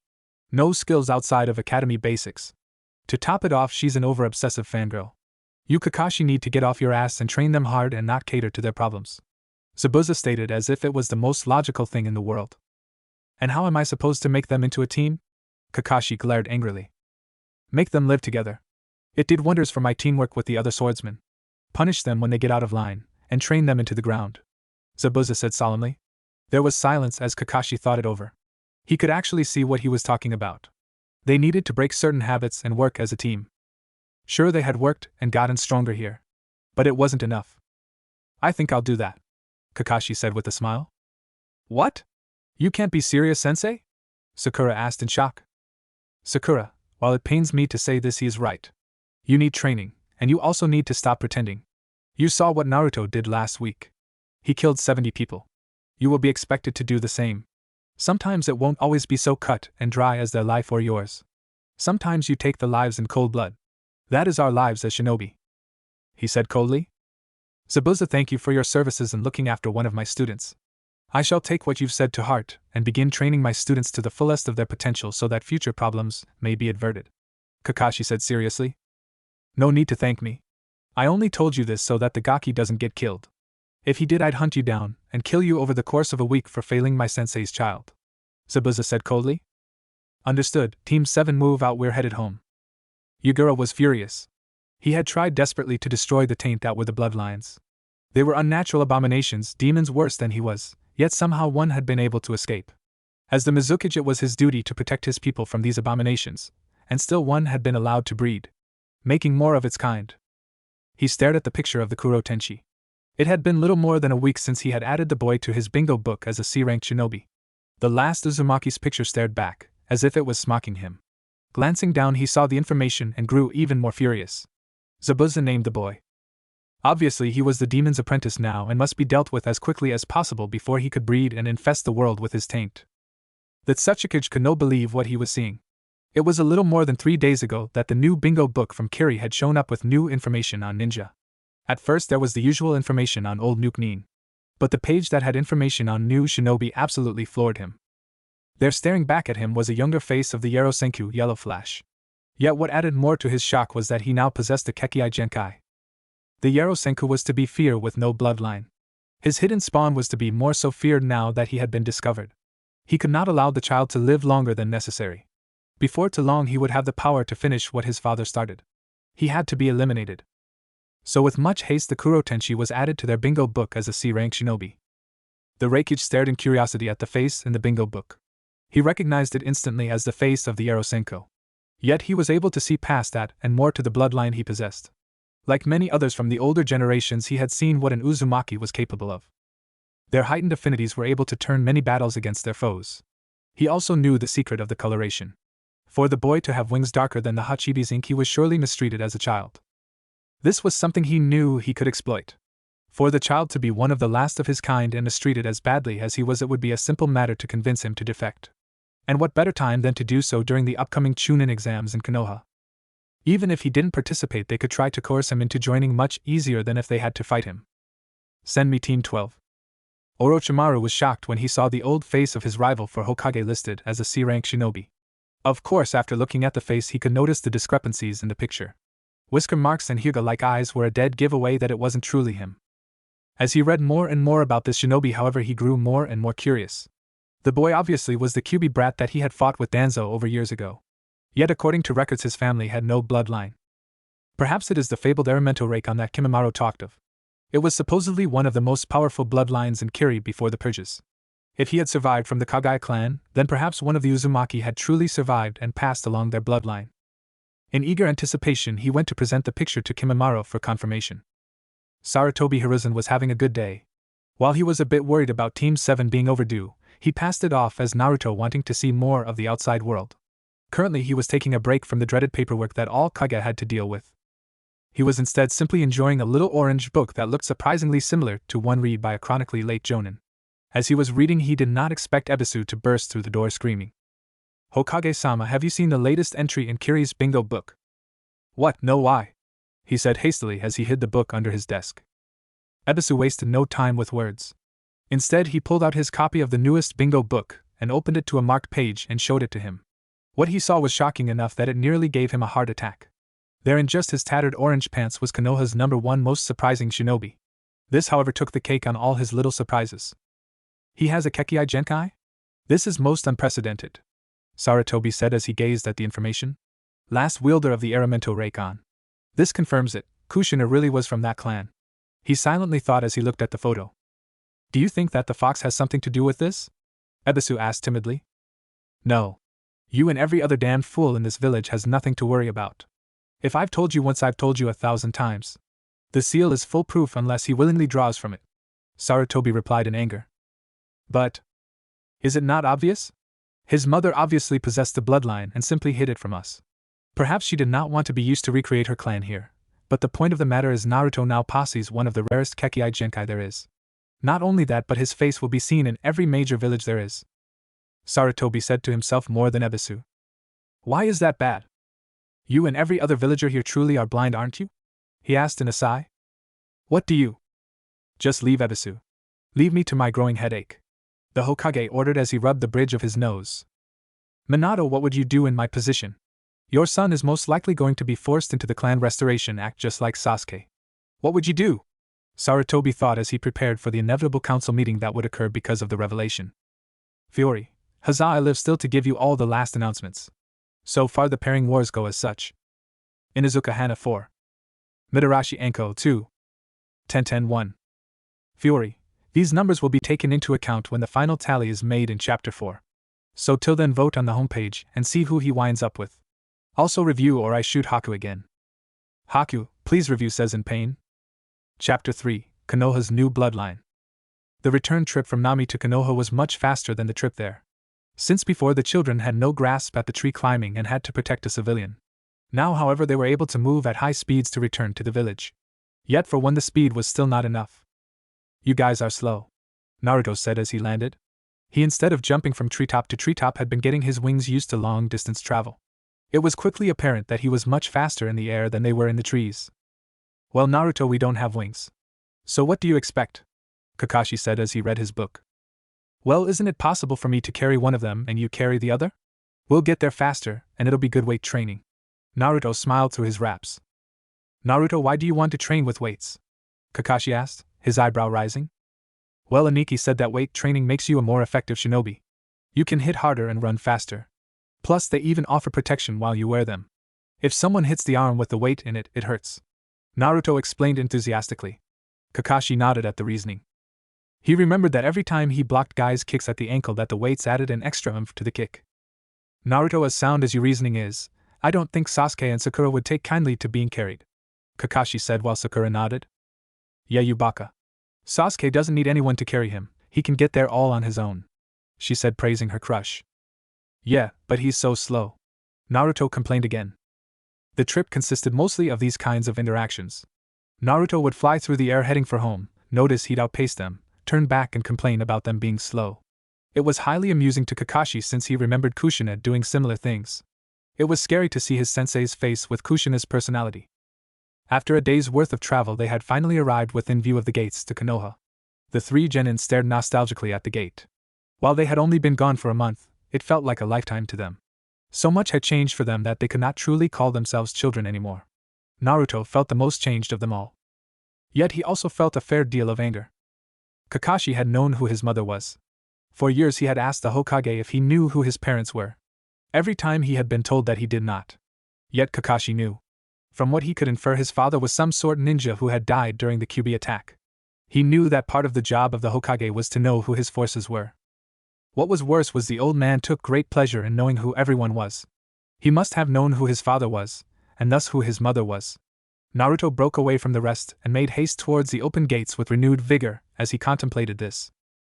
No skills outside of academy basics. To top it off, she's an over-obsessive fangirl. You Kakashi need to get off your ass and train them hard and not cater to their problems, Zabuza stated as if it was the most logical thing in the world. And how am I supposed to make them into a team? Kakashi glared angrily. Make them live together. It did wonders for my teamwork with the other swordsmen. Punish them when they get out of line, and train them into the ground, Zabuza said solemnly. There was silence as Kakashi thought it over. He could actually see what he was talking about. They needed to break certain habits and work as a team. Sure, they had worked and gotten stronger here, but it wasn't enough. I think I'll do that, Kakashi said with a smile. What? You can't be serious, Sensei? Sakura asked in shock. Sakura, while it pains me to say this, he is right. You need training, and you also need to stop pretending. You saw what Naruto did last week. He killed 70 people. You will be expected to do the same. Sometimes it won't always be so cut and dry as their life or yours. Sometimes you take the lives in cold blood. That is our lives as shinobi, he said coldly. Zabuza, thank you for your services in looking after one of my students. I shall take what you've said to heart and begin training my students to the fullest of their potential so that future problems may be averted, Kakashi said seriously. No need to thank me. I only told you this so that the Gaki doesn't get killed. If he did, I'd hunt you down and kill you over the course of a week for failing my sensei's child, Zabuza said coldly. Understood, Team 7 move out, we're headed home. Yugura was furious. He had tried desperately to destroy the taint that were the bloodlines. They were unnatural abominations, demons worse than he was, yet somehow one had been able to escape. As the Mizukage, it was his duty to protect his people from these abominations, and still one had been allowed to breed, making more of its kind. He stared at the picture of the Kuro Tenchi. It had been little more than a week since he had added the boy to his bingo book as a C-ranked shinobi. The last Uzumaki's picture stared back, as if it was mocking him. Glancing down, he saw the information and grew even more furious. Zabuza named the boy. Obviously, he was the demon's apprentice now and must be dealt with as quickly as possible before he could breed and infest the world with his taint. The Tsuchikage could not believe what he was seeing. It was a little more than 3 days ago that the new bingo book from Kiri had shown up with new information on ninja. At first there was the usual information on old Nuke Nin. But the page that had information on new shinobi absolutely floored him. There staring back at him was a younger face of the Yarosenku Yellow Flash. Yet what added more to his shock was that he now possessed a Kekkai Genkai. The Yarosenku was to be feared with no bloodline. His hidden spawn was to be more so feared now that he had been discovered. He could not allow the child to live longer than necessary. Before too long he would have the power to finish what his father started. He had to be eliminated. So with much haste the Kuro Tenchi was added to their bingo book as a C-rank shinobi. The Reikage stared in curiosity at the face in the bingo book. He recognized it instantly as the face of the Yarosenko. Yet he was able to see past that and more to the bloodline he possessed. Like many others from the older generations, he had seen what an Uzumaki was capable of. Their heightened affinities were able to turn many battles against their foes. He also knew the secret of the coloration. For the boy to have wings darker than the Hachibi's ink, he was surely mistreated as a child. This was something he knew he could exploit. For the child to be one of the last of his kind and mistreated as badly as he was, it would be a simple matter to convince him to defect. And what better time than to do so during the upcoming Chunin exams in Konoha? Even if he didn't participate, they could try to coerce him into joining much easier than if they had to fight him. Send me Team 12. Orochimaru was shocked when he saw the old face of his rival for Hokage listed as a C-rank shinobi. Of course, after looking at the face, he could notice the discrepancies in the picture. Whisker marks and Hyuga-like eyes were a dead giveaway that it wasn't truly him. As he read more and more about this shinobi, however, he grew more and more curious. The boy obviously was the Kyuubi brat that he had fought with Danzo over years ago. Yet according to records his family had no bloodline. Perhaps it is the fabled Aramento Reikon that Kimimaro talked of. It was supposedly one of the most powerful bloodlines in Kiri before the purges. If he had survived from the Kagai clan, then perhaps one of the Uzumaki had truly survived and passed along their bloodline. In eager anticipation he went to present the picture to Kimimaro for confirmation. Sarutobi Hiruzen was having a good day. While he was a bit worried about Team 7 being overdue, he passed it off as Naruto wanting to see more of the outside world. Currently he was taking a break from the dreaded paperwork that all Kage had to deal with. He was instead simply enjoying a little orange book that looked surprisingly similar to one read by a chronically late jonin. As he was reading, he did not expect Ebisu to burst through the door screaming. "Hokage-sama, have you seen the latest entry in Kiri's bingo book?" "What? No, why?" he said hastily as he hid the book under his desk. Ebisu wasted no time with words. Instead he pulled out his copy of the newest bingo book and opened it to a marked page and showed it to him. What he saw was shocking enough that it nearly gave him a heart attack. There in just his tattered orange pants was Konoha's #1 most surprising shinobi. This, however, took the cake on all his little surprises. He has a Kekkai Genkai? This is most unprecedented, Sarutobi said as he gazed at the information. Last wielder of the Aramento Reikon. This confirms it, Kushina really was from that clan. He silently thought as he looked at the photo. Do you think that the fox has something to do with this? Ebisu asked timidly. No. You and every other damned fool in this village has nothing to worry about. If I've told you once, I've told you 1,000 times. The seal is full proof unless he willingly draws from it, Sarutobi replied in anger. But is it not obvious? His mother obviously possessed the bloodline and simply hid it from us. Perhaps she did not want to be used to recreate her clan here, but the point of the matter is Naruto now possesses one of the rarest Kekkai Genkai there is. Not only that, but his face will be seen in every major village there is. Sarutobi said to himself more than Ebisu. Why is that bad? You and every other villager here truly are blind, aren't you? He asked in a sigh. What do you? Just leave, Ebisu. Leave me to my growing headache, the Hokage ordered as he rubbed the bridge of his nose. Minato, what would you do in my position? Your son is most likely going to be forced into the clan restoration act just like Sasuke. What would you do? Sarutobi thought as he prepared for the inevitable council meeting that would occur because of the revelation. Fiori, huzzah, I live still to give you all the last announcements. So far the pairing wars go as such. Inuzuka Hana 4. Midarashi Enko 2. 10-10-1. Fiori, these numbers will be taken into account when the final tally is made in Chapter 4. So till then, vote on the homepage and see who he winds up with. Also review or I shoot Haku again. Haku, please review, says in pain. Chapter 3, Konoha's New Bloodline. The return trip from Nami to Konoha was much faster than the trip there. Since before the children had no grasp at the tree climbing and had to protect a civilian. Now, however, they were able to move at high speeds to return to the village. Yet for one the speed was still not enough. You guys are slow, Naruto said as he landed. He, instead of jumping from treetop to treetop, had been getting his wings used to long-distance travel. It was quickly apparent that he was much faster in the air than they were in the trees. Well, Naruto, we don't have wings. So what do you expect? Kakashi said as he read his book. Well, isn't it possible for me to carry one of them and you carry the other? We'll get there faster, and it'll be good weight training. Naruto smiled through his wraps. Naruto, why do you want to train with weights? Kakashi asked, his eyebrow rising. Well, Aniki said that weight training makes you a more effective shinobi. You can hit harder and run faster. Plus, they even offer protection while you wear them. If someone hits the arm with the weight in it, it hurts. Naruto explained enthusiastically. Kakashi nodded at the reasoning. He remembered that every time he blocked guys' kicks at the ankle that the weights added an extra oomph to the kick. Naruto, as sound as your reasoning is, I don't think Sasuke and Sakura would take kindly to being carried, Kakashi said while Sakura nodded. Yeah, you baka. Sasuke doesn't need anyone to carry him, he can get there all on his own, she said, praising her crush. Yeah, but he's so slow, Naruto complained again. The trip consisted mostly of these kinds of interactions. Naruto would fly through the air heading for home, notice he'd outpace them, turn back and complain about them being slow. It was highly amusing to Kakashi since he remembered Kushina doing similar things. It was scary to see his sensei's face with Kushina's personality. After a day's worth of travel, they had finally arrived within view of the gates to Konoha. The three genin stared nostalgically at the gate. While they had only been gone for a month, it felt like a lifetime to them. So much had changed for them that they could not truly call themselves children anymore. Naruto felt the most changed of them all. Yet he also felt a fair deal of anger. Kakashi had known who his mother was. For years he had asked the Hokage if he knew who his parents were. Every time he had been told that he did not. Yet Kakashi knew. From what he could infer, his father was some sort ninja who had died during the Kyuubi attack. He knew that part of the job of the Hokage was to know who his forces were. What was worse was the old man took great pleasure in knowing who everyone was. He must have known who his father was, and thus who his mother was. Naruto broke away from the rest and made haste towards the open gates with renewed vigor as he contemplated this.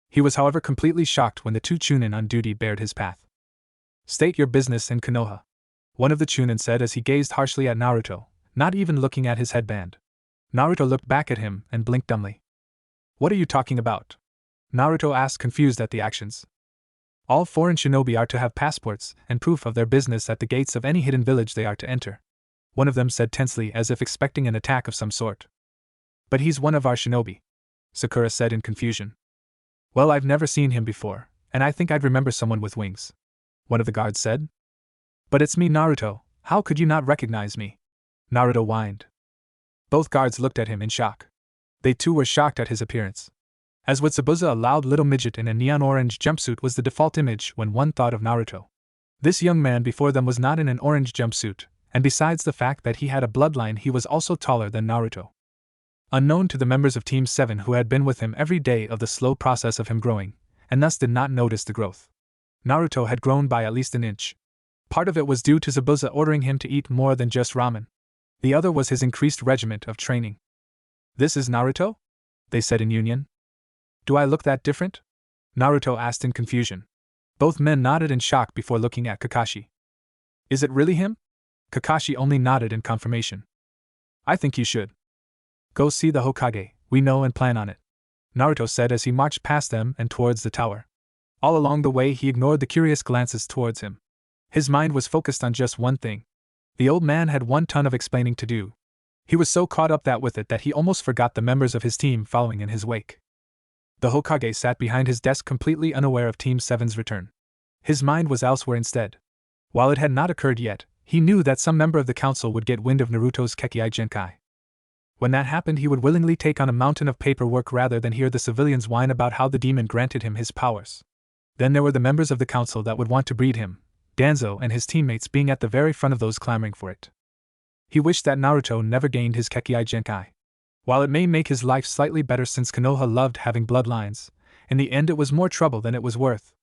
He was, however, completely shocked when the two Chunin on duty barred his path. State your business in Konoha, one of the Chunin said as he gazed harshly at Naruto, not even looking at his headband. Naruto looked back at him and blinked dumbly. What are you talking about? Naruto asked, confused at the actions. All foreign shinobi are to have passports and proof of their business at the gates of any hidden village they are to enter, one of them said tensely as if expecting an attack of some sort. But he's one of our shinobi, Sakura said in confusion. Well, I've never seen him before, and I think I'd remember someone with wings, one of the guards said. But it's me, Naruto, how could you not recognize me? Naruto whined. Both guards looked at him in shock. They too were shocked at his appearance. As with Zabuza, a loud little midget in a neon-orange jumpsuit was the default image when one thought of Naruto. This young man before them was not in an orange jumpsuit, and besides the fact that he had a bloodline, he was also taller than Naruto. Unknown to the members of Team 7 who had been with him every day of the slow process of him growing, and thus did not notice the growth. Naruto had grown by at least an inch. Part of it was due to Zabuza ordering him to eat more than just ramen. The other was his increased regiment of training. This is Naruto? They said in union. Do I look that different? Naruto asked in confusion. Both men nodded in shock before looking at Kakashi. Is it really him? Kakashi only nodded in confirmation. I think you should. Go see the Hokage, we know and plan on it, Naruto said as he marched past them and towards the tower. All along the way he ignored the curious glances towards him. His mind was focused on just one thing. The old man had 1 ton of explaining to do. He was so caught up with it that he almost forgot the members of his team following in his wake. The Hokage sat behind his desk completely unaware of Team 7's return. His mind was elsewhere instead. While it had not occurred yet, he knew that some member of the council would get wind of Naruto's Kekkai Genkai. When that happened, he would willingly take on a mountain of paperwork rather than hear the civilians whine about how the demon granted him his powers. Then there were the members of the council that would want to breed him, Danzo and his teammates being at the very front of those clamoring for it. He wished that Naruto never gained his Kekkai Genkai. While it may make his life slightly better since Konoha loved having bloodlines, in the end it was more trouble than it was worth.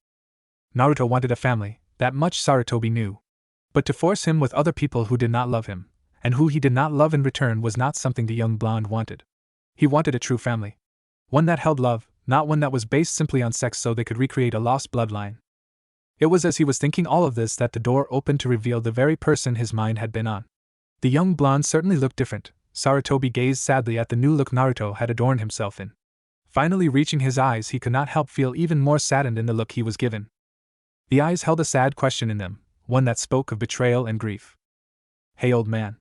Naruto wanted a family, that much Sarutobi knew. But to force him with other people who did not love him, and who he did not love in return, was not something the young blonde wanted. He wanted a true family. One that held love, not one that was based simply on sex so they could recreate a lost bloodline. It was as he was thinking all of this that the door opened to reveal the very person his mind had been on. The young blonde certainly looked different. Sarutobi gazed sadly at the new look Naruto had adorned himself in. Finally reaching his eyes, he could not help feel even more saddened in the look he was given. The eyes held a sad question in them, one that spoke of betrayal and grief. "Hey old man,"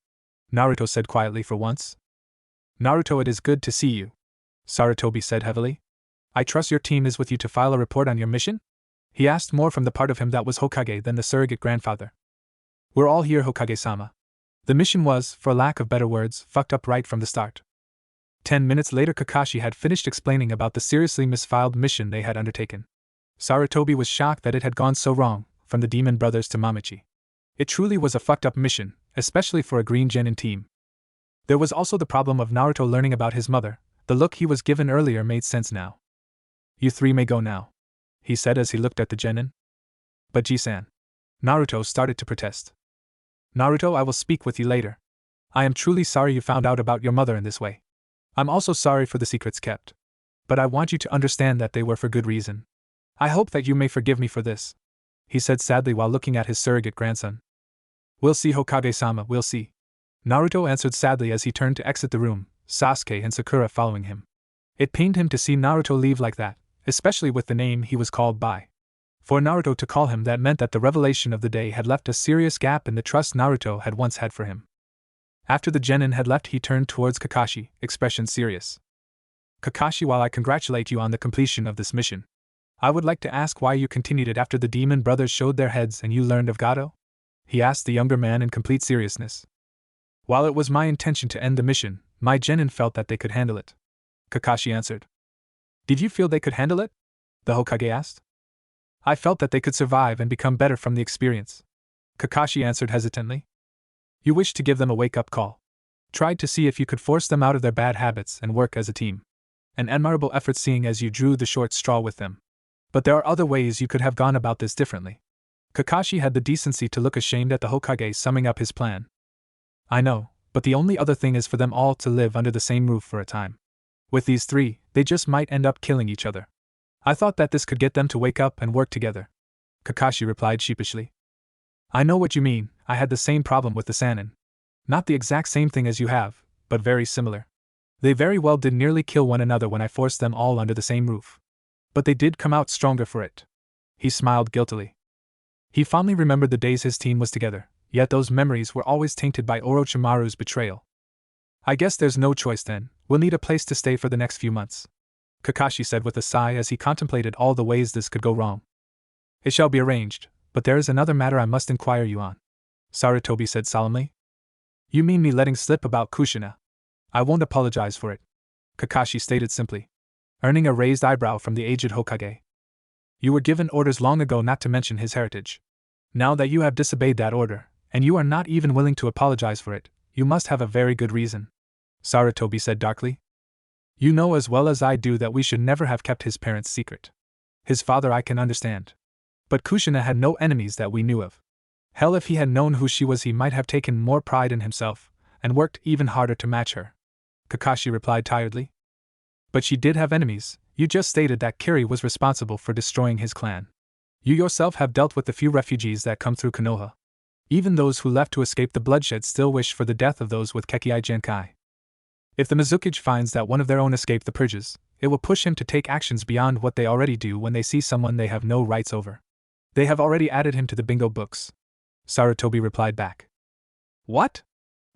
Naruto said quietly for once. "Naruto, it is good to see you," Sarutobi said heavily. "I trust your team is with you to file a report on your mission?" He asked more from the part of him that was Hokage than the surrogate grandfather. "We're all here, Hokage-sama." The mission was, for lack of better words, fucked up right from the start. 10 minutes later, Kakashi had finished explaining about the seriously misfiled mission they had undertaken. Sarutobi was shocked that it had gone so wrong, from the Demon Brothers to Mamichi. It truly was a fucked up mission, especially for a Green Genin team. There was also the problem of Naruto learning about his mother. The look he was given earlier made sense now. "You three may go now," he said as he looked at the genin. "But Ji-san," Naruto started to protest. "Naruto, I will speak with you later. I am truly sorry you found out about your mother in this way. I'm also sorry for the secrets kept. But I want you to understand that they were for good reason. I hope that you may forgive me for this," he said sadly while looking at his surrogate grandson. "We'll see, Hokage-sama, we'll see," Naruto answered sadly as he turned to exit the room, Sasuke and Sakura following him. It pained him to see Naruto leave like that, especially with the name he was called by. For Naruto to call him that meant that the revelation of the day had left a serious gap in the trust Naruto had once had for him. After the genin had left, he turned towards Kakashi, expression serious. "Kakashi, while I congratulate you on the completion of this mission, I would like to ask why you continued it after the Demon Brothers showed their heads and you learned of Gato?" he asked the younger man in complete seriousness. "While it was my intention to end the mission, my genin felt that they could handle it," Kakashi answered. "Did you feel they could handle it?" the Hokage asked. "I felt that they could survive and become better from the experience," Kakashi answered hesitantly. "You wished to give them a wake-up call. Tried to see if you could force them out of their bad habits and work as a team. An admirable effort seeing as you drew the short straw with them. But there are other ways you could have gone about this differently." Kakashi had the decency to look ashamed at the Hokage summing up his plan. "I know, but the only other thing is for them all to live under the same roof for a time. With these three, they just might end up killing each other. I thought that this could get them to wake up and work together," Kakashi replied sheepishly. "I know what you mean, I had the same problem with the Sannin. Not the exact same thing as you have, but very similar. They very well did nearly kill one another when I forced them all under the same roof. But they did come out stronger for it." He smiled guiltily. He fondly remembered the days his team was together, yet those memories were always tainted by Orochimaru's betrayal. "I guess there's no choice then, we'll need a place to stay for the next few months," Kakashi said with a sigh as he contemplated all the ways this could go wrong. "It shall be arranged, but there is another matter I must inquire you on," Sarutobi said solemnly. "You mean me letting slip about Kushina? I won't apologize for it," Kakashi stated simply, earning a raised eyebrow from the aged Hokage. "You were given orders long ago not to mention his heritage. Now that you have disobeyed that order, and you are not even willing to apologize for it, you must have a very good reason," Sarutobi said darkly. "You know as well as I do that we should never have kept his parents' secret. His father I can understand. But Kushina had no enemies that we knew of. Hell, if he had known who she was, he might have taken more pride in himself, and worked even harder to match her," Kakashi replied tiredly. "But she did have enemies. You just stated that Kiri was responsible for destroying his clan. You yourself have dealt with the few refugees that come through Konoha. Even those who left to escape the bloodshed still wish for the death of those with Kekkai Genkai. If the Mizukage finds that one of their own escaped the purges, it will push him to take actions beyond what they already do when they see someone they have no rights over. They have already added him to the bingo books," Sarutobi replied back. "What?"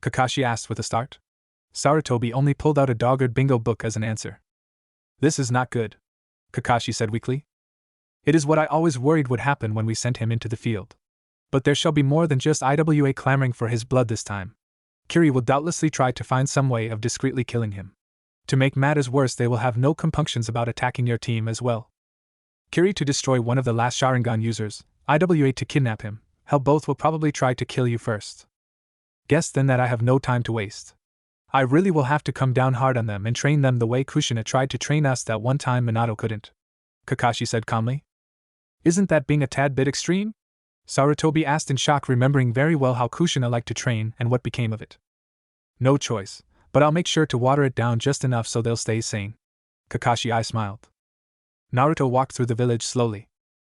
Kakashi asked with a start. Sarutobi only pulled out a dog-eared bingo book as an answer. "This is not good," Kakashi said weakly. "It is what I always worried would happen when we sent him into the field. But there shall be more than just IWA clamoring for his blood this time. Kiri will doubtlessly try to find some way of discreetly killing him. To make matters worse, they will have no compunctions about attacking your team as well. Kiri to destroy one of the last Sharingan users, IWA to kidnap him, hell, both will probably try to kill you first. Guess then that I have no time to waste. I really will have to come down hard on them and train them the way Kushina tried to train us that one time Minato couldn't," Kakashi said calmly. Isn't that being a tad bit extreme? Sarutobi asked in shock, remembering very well how Kushina liked to train and what became of it. No choice, but I'll make sure to water it down just enough so they'll stay sane. Kakashi smiled. Naruto walked through the village slowly.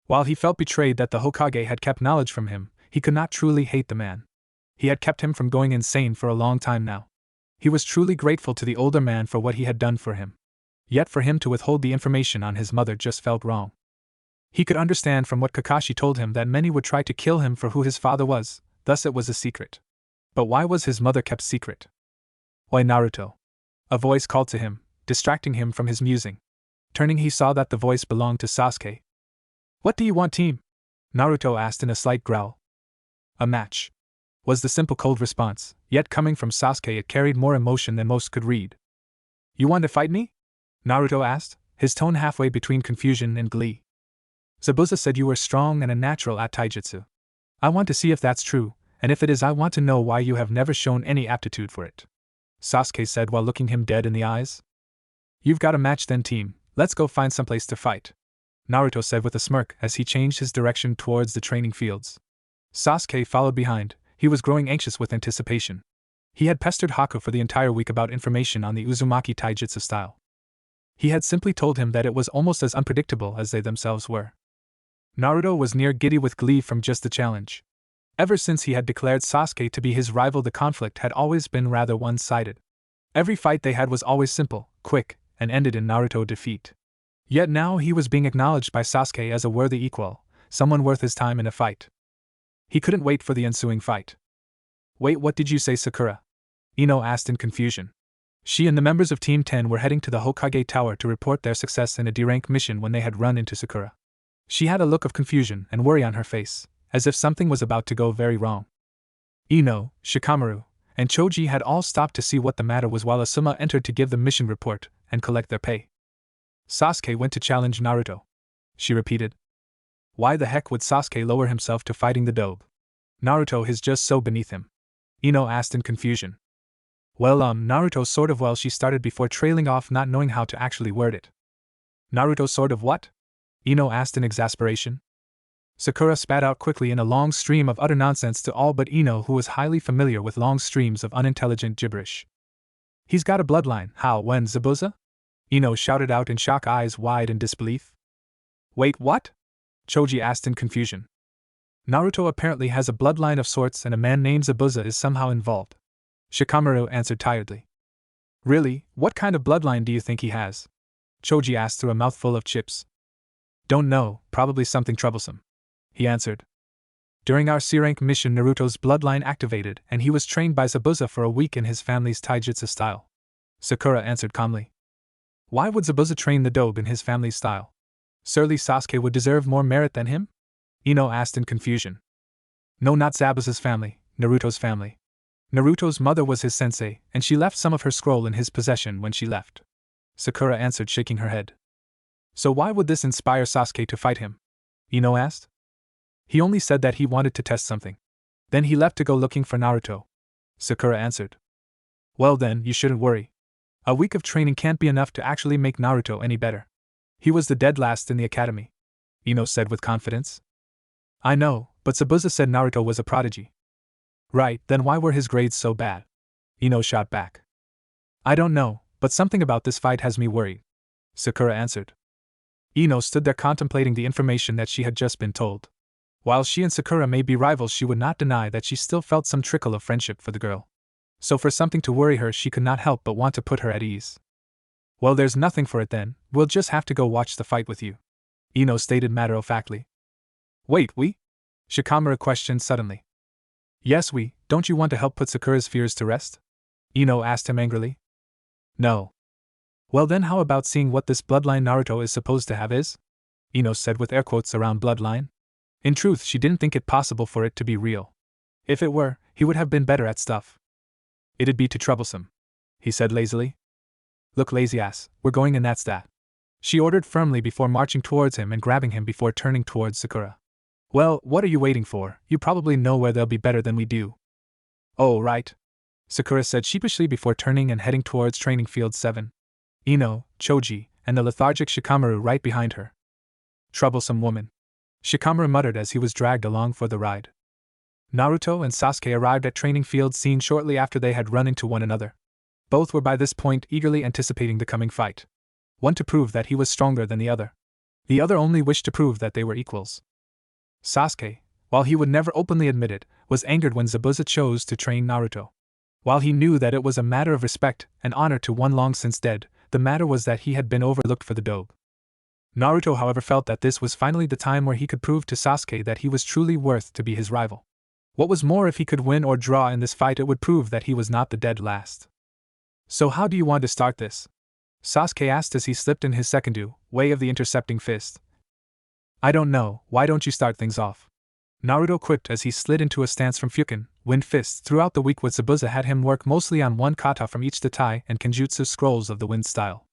While he felt betrayed that the Hokage had kept knowledge from him, he could not truly hate the man. He had kept him from going insane for a long time now. He was truly grateful to the older man for what he had done for him. Yet for him to withhold the information on his mother just felt wrong. He could understand from what Kakashi told him that many would try to kill him for who his father was, thus it was a secret. But why was his mother kept secret? Why, Naruto? A voice called to him, distracting him from his musing. Turning, he saw that the voice belonged to Sasuke. What do you want, team? Naruto asked in a slight growl. A match, was the simple cold response, yet coming from Sasuke it carried more emotion than most could read. You want to fight me? Naruto asked, his tone halfway between confusion and glee. Zabuza said you were strong and a natural at taijutsu. I want to see if that's true, and if it is I want to know why you have never shown any aptitude for it. Sasuke said while looking him dead in the eyes. You've got a match then, team, let's go find someplace to fight. Naruto said with a smirk as he changed his direction towards the training fields. Sasuke followed behind. He was growing anxious with anticipation. He had pestered Haku for the entire week about information on the Uzumaki taijutsu style. He had simply told him that it was almost as unpredictable as they themselves were. Naruto was near giddy with glee from just the challenge. Ever since he had declared Sasuke to be his rival, the conflict had always been rather one-sided. Every fight they had was always simple, quick, and ended in Naruto defeat. Yet now he was being acknowledged by Sasuke as a worthy equal, someone worth his time in a fight. He couldn't wait for the ensuing fight. Wait, what did you say, Sakura? Ino asked in confusion. She and the members of Team 10 were heading to the Hokage Tower to report their success in a D-rank mission when they had run into Sakura. She had a look of confusion and worry on her face, as if something was about to go very wrong. Ino, Shikamaru, and Choji had all stopped to see what the matter was while Asuma entered to give the mission report and collect their pay. Sasuke went to challenge Naruto. She repeated. Why the heck would Sasuke lower himself to fighting the dobe? Naruto is just so beneath him. Ino asked in confusion. Well, Naruto sort of, well, she started before trailing off, not knowing how to actually word it. Naruto sort of what? Ino asked in exasperation. Sakura spat out quickly in a long stream of utter nonsense to all but Ino, who was highly familiar with long streams of unintelligent gibberish. He's got a bloodline. How, when, Zabuza? Ino shouted out in shock, eyes wide in disbelief. Wait, what? Choji asked in confusion. Naruto apparently has a bloodline of sorts, and a man named Zabuza is somehow involved. Shikamaru answered tiredly. Really, what kind of bloodline do you think he has? Choji asked through a mouthful of chips. Don't know, probably something troublesome. He answered. During our C-rank mission, Naruto's bloodline activated, and he was trained by Zabuza for a week in his family's taijutsu style. Sakura answered calmly. Why would Zabuza train the dobe in his family's style? Surely Sasuke would deserve more merit than him? Ino asked in confusion. No, not Zabuza's family, Naruto's family. Naruto's mother was his sensei, and she left some of her scroll in his possession when she left. Sakura answered, shaking her head. So why would this inspire Sasuke to fight him? Ino asked. He only said that he wanted to test something. Then he left to go looking for Naruto. Sakura answered. Well then, you shouldn't worry. A week of training can't be enough to actually make Naruto any better. He was the dead last in the academy, Ino said with confidence. I know, but Zabuza said Naruto was a prodigy. Right, then why were his grades so bad? Ino shot back. I don't know, but something about this fight has me worried, Sakura answered. Ino stood there contemplating the information that she had just been told. While she and Sakura may be rivals, she would not deny that she still felt some trickle of friendship for the girl. So for something to worry her, she could not help but want to put her at ease. Well, there's nothing for it then, we'll just have to go watch the fight with you, Ino stated matter-of-factly. Wait, we? Shikamaru questioned suddenly. Yes, we. Don't you want to help put Sakura's fears to rest? Ino asked him angrily. No. Well then, how about seeing what this bloodline Naruto is supposed to have is? Ino said with air quotes around bloodline. In truth, she didn't think it possible for it to be real. If it were, he would have been better at stuff. It'd be too troublesome, he said lazily. Look, lazy ass, we're going and that's that, she ordered firmly before marching towards him and grabbing him before turning towards Sakura. Well, what are you waiting for? You probably know where they'll be better than we do. Oh, right, Sakura said sheepishly before turning and heading towards Training Field 7. Ino, Choji, and the lethargic Shikamaru right behind her. Troublesome woman, Shikamaru muttered as he was dragged along for the ride. Naruto and Sasuke arrived at training field scene shortly after they had run into one another. Both were by this point eagerly anticipating the coming fight. One to prove that he was stronger than the other. The other only wished to prove that they were equals. Sasuke, while he would never openly admit it, was angered when Zabuza chose to train Naruto. While he knew that it was a matter of respect and honor to one long since dead, the matter was that he had been overlooked for the dobe. Naruto, however, felt that this was finally the time where he could prove to Sasuke that he was truly worth to be his rival. What was more, if he could win or draw in this fight, it would prove that he was not the dead last. So how do you want to start this? Sasuke asked as he slipped in his second way of the intercepting fist. I don't know, why don't you start things off? Naruto quipped as he slid into a stance from Fukin, wind fists. Throughout the week with Zabuza had him work mostly on one kata from each datai and kenjutsu scrolls of the wind style.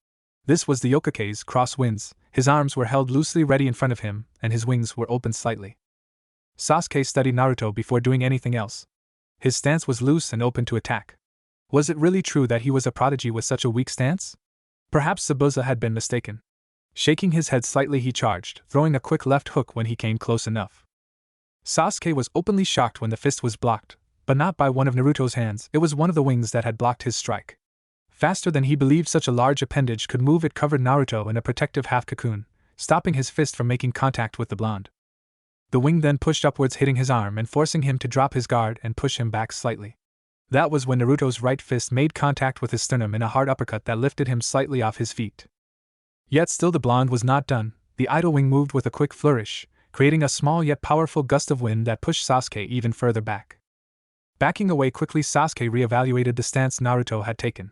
This was the Yokage's cross winds. His arms were held loosely ready in front of him, and his wings were opened slightly. Sasuke studied Naruto before doing anything else. His stance was loose and open to attack. Was it really true that he was a prodigy with such a weak stance? Perhaps Zabuza had been mistaken. Shaking his head slightly, he charged, throwing a quick left hook when he came close enough. Sasuke was openly shocked when the fist was blocked, but not by one of Naruto's hands. It was one of the wings that had blocked his strike. Faster than he believed such a large appendage could move, it covered Naruto in a protective half-cocoon, stopping his fist from making contact with the blonde. The wing then pushed upwards, hitting his arm and forcing him to drop his guard and push him back slightly. That was when Naruto's right fist made contact with his sternum in a hard uppercut that lifted him slightly off his feet. Yet still the blonde was not done. The idle wing moved with a quick flourish, creating a small yet powerful gust of wind that pushed Sasuke even further back. Backing away quickly, Sasuke reevaluated the stance Naruto had taken.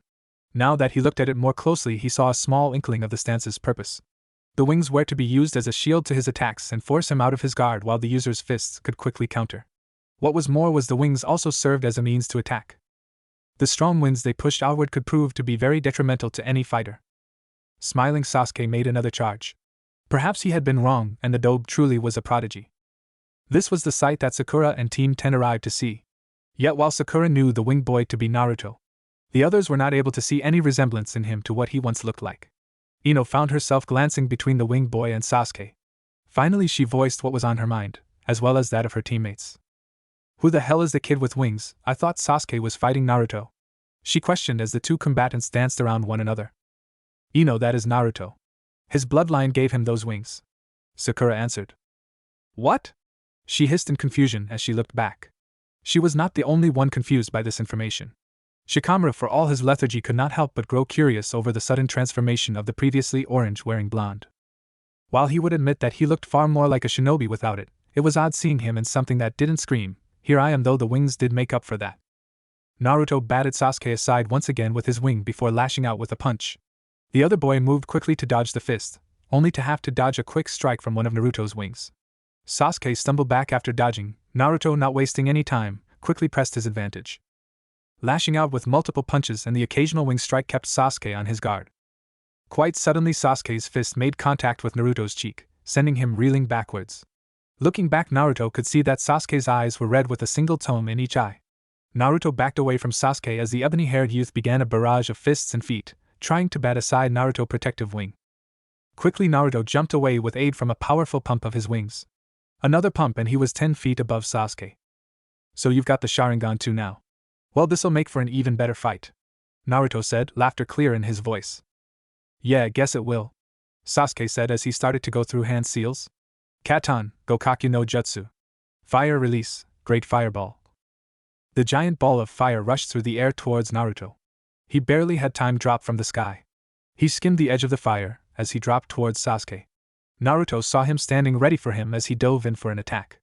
Now that he looked at it more closely, he saw a small inkling of the stance's purpose. The wings were to be used as a shield to his attacks and force him out of his guard while the user's fists could quickly counter. What was more was the wings also served as a means to attack. The strong winds they pushed outward could prove to be very detrimental to any fighter. Smiling, Sasuke made another charge. Perhaps he had been wrong, and the dobe truly was a prodigy. This was the sight that Sakura and Team 10 arrived to see. Yet while Sakura knew the winged boy to be Naruto, the others were not able to see any resemblance in him to what he once looked like. Ino found herself glancing between the winged boy and Sasuke. Finally she voiced what was on her mind, as well as that of her teammates. Who the hell is the kid with wings? I thought Sasuke was fighting Naruto. She questioned as the two combatants danced around one another. Ino, that is Naruto. His bloodline gave him those wings. Sakura answered. What? She hissed in confusion as she looked back. She was not the only one confused by this information. Shikamaru, for all his lethargy, could not help but grow curious over the sudden transformation of the previously orange-wearing blonde. While he would admit that he looked far more like a shinobi without it, it was odd seeing him in something that didn't scream, "Here I am," though the wings did make up for that. Naruto batted Sasuke aside once again with his wing before lashing out with a punch. The other boy moved quickly to dodge the fist, only to have to dodge a quick strike from one of Naruto's wings. Sasuke stumbled back after dodging. Naruto, not wasting any time, quickly pressed his advantage. Lashing out with multiple punches and the occasional wing strike kept Sasuke on his guard. Quite suddenly, Sasuke's fist made contact with Naruto's cheek, sending him reeling backwards. Looking back, Naruto could see that Sasuke's eyes were red with a single tome in each eye. Naruto backed away from Sasuke as the ebony-haired youth began a barrage of fists and feet, trying to bat aside Naruto's protective wing. Quickly, Naruto jumped away with aid from a powerful pump of his wings. Another pump and he was 10 feet above Sasuke. So you've got the Sharingan too now. Well, this'll make for an even better fight, Naruto said, laughter clear in his voice. Yeah, guess it will, Sasuke said as he started to go through hand seals. Katan, Gokakyu no Jutsu. Fire release, Great Fireball. The giant ball of fire rushed through the air towards Naruto. He barely had time to drop from the sky. He skimmed the edge of the fire as he dropped towards Sasuke. Naruto saw him standing ready for him as he dove in for an attack.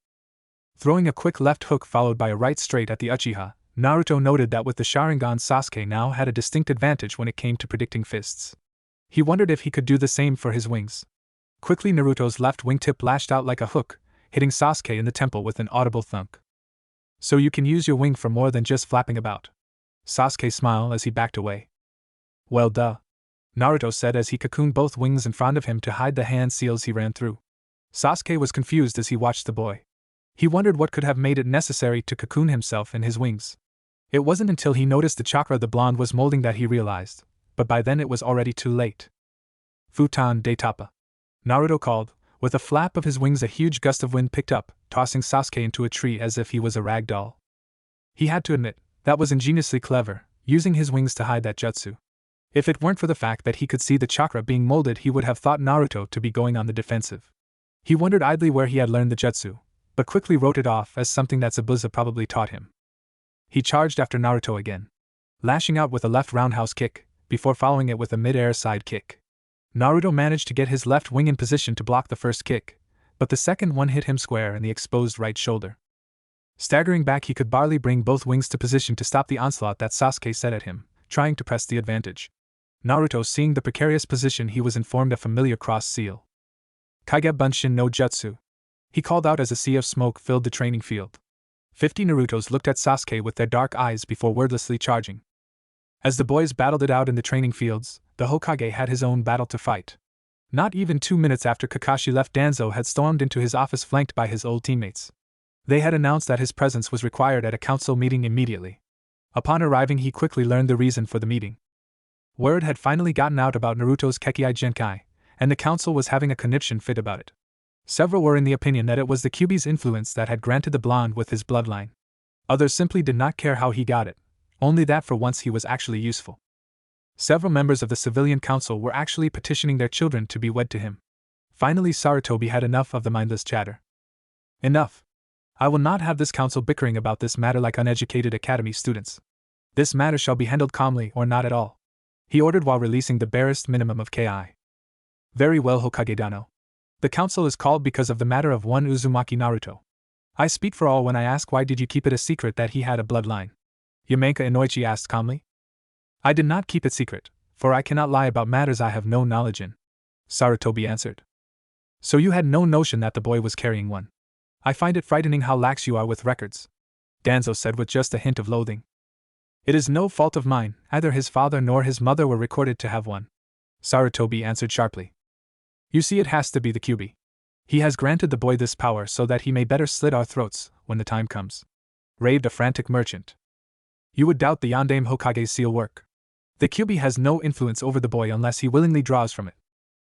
Throwing a quick left hook followed by a right straight at the Uchiha, Naruto noted that with the Sharingan, Sasuke now had a distinct advantage when it came to predicting fists. He wondered if he could do the same for his wings. Quickly, Naruto's left wingtip lashed out like a hook, hitting Sasuke in the temple with an audible thunk. So you can use your wing for more than just flapping about, Sasuke smiled as he backed away. Well, duh, Naruto said as he cocooned both wings in front of him to hide the hand seals he ran through. Sasuke was confused as he watched the boy. He wondered what could have made it necessary to cocoon himself in his wings. It wasn't until he noticed the chakra the blonde was molding that he realized, but by then it was already too late. Futon de Tapa, Naruto called, With a flap of his wings, a huge gust of wind picked up, tossing Sasuke into a tree as if he was a rag doll. He had to admit, that was ingeniously clever, using his wings to hide that jutsu. If it weren't for the fact that he could see the chakra being molded, he would have thought Naruto to be going on the defensive. He wondered idly where he had learned the jutsu, but quickly wrote it off as something that Zabuza probably taught him. He charged after Naruto again, lashing out with a left roundhouse kick, before following it with a mid-air side kick. Naruto managed to get his left wing in position to block the first kick, but the second one hit him square in the exposed right shoulder. Staggering back, he could barely bring both wings to position to stop the onslaught that Sasuke set at him, trying to press the advantage. Naruto, seeing the precarious position, he was informed a familiar cross seal. Kage Bunshin no Jutsu, he called out as a sea of smoke filled the training field. 50 Narutos looked at Sasuke with their dark eyes before wordlessly charging. As the boys battled it out in the training fields, the Hokage had his own battle to fight. Not even 2 minutes after Kakashi left, Danzo had stormed into his office flanked by his old teammates. They had announced that his presence was required at a council meeting immediately. Upon arriving, he quickly learned the reason for the meeting. Word had finally gotten out about Naruto's Kekkai Genkai, and the council was having a conniption fit about it. Several were in the opinion that it was the Kyuubi's influence that had granted the blonde with his bloodline. Others simply did not care how he got it, only that for once he was actually useful. Several members of the civilian council were actually petitioning their children to be wed to him. Finally, Sarutobi had enough of the mindless chatter. Enough. I will not have this council bickering about this matter like uneducated academy students. This matter shall be handled calmly or not at all, he ordered while releasing the barest minimum of ki. Very well, Hokage Dano. The council is called because of the matter of one Uzumaki Naruto. I speak for all when I ask, why did you keep it a secret that he had a bloodline? Yamenka Inoichi asked calmly. I did not keep it secret, for I cannot lie about matters I have no knowledge in, Sarutobi answered. So you had no notion that the boy was carrying one? I find it frightening how lax you are with records, Danzo said with just a hint of loathing. It is no fault of mine, either his father nor his mother were recorded to have one, Sarutobi answered sharply. You see, it has to be the Kyuubi. He has granted the boy this power so that he may better slit our throats when the time comes, raved a frantic merchant. You would doubt the Yondaime Hokage's seal work. The Kyuubi has no influence over the boy unless he willingly draws from it.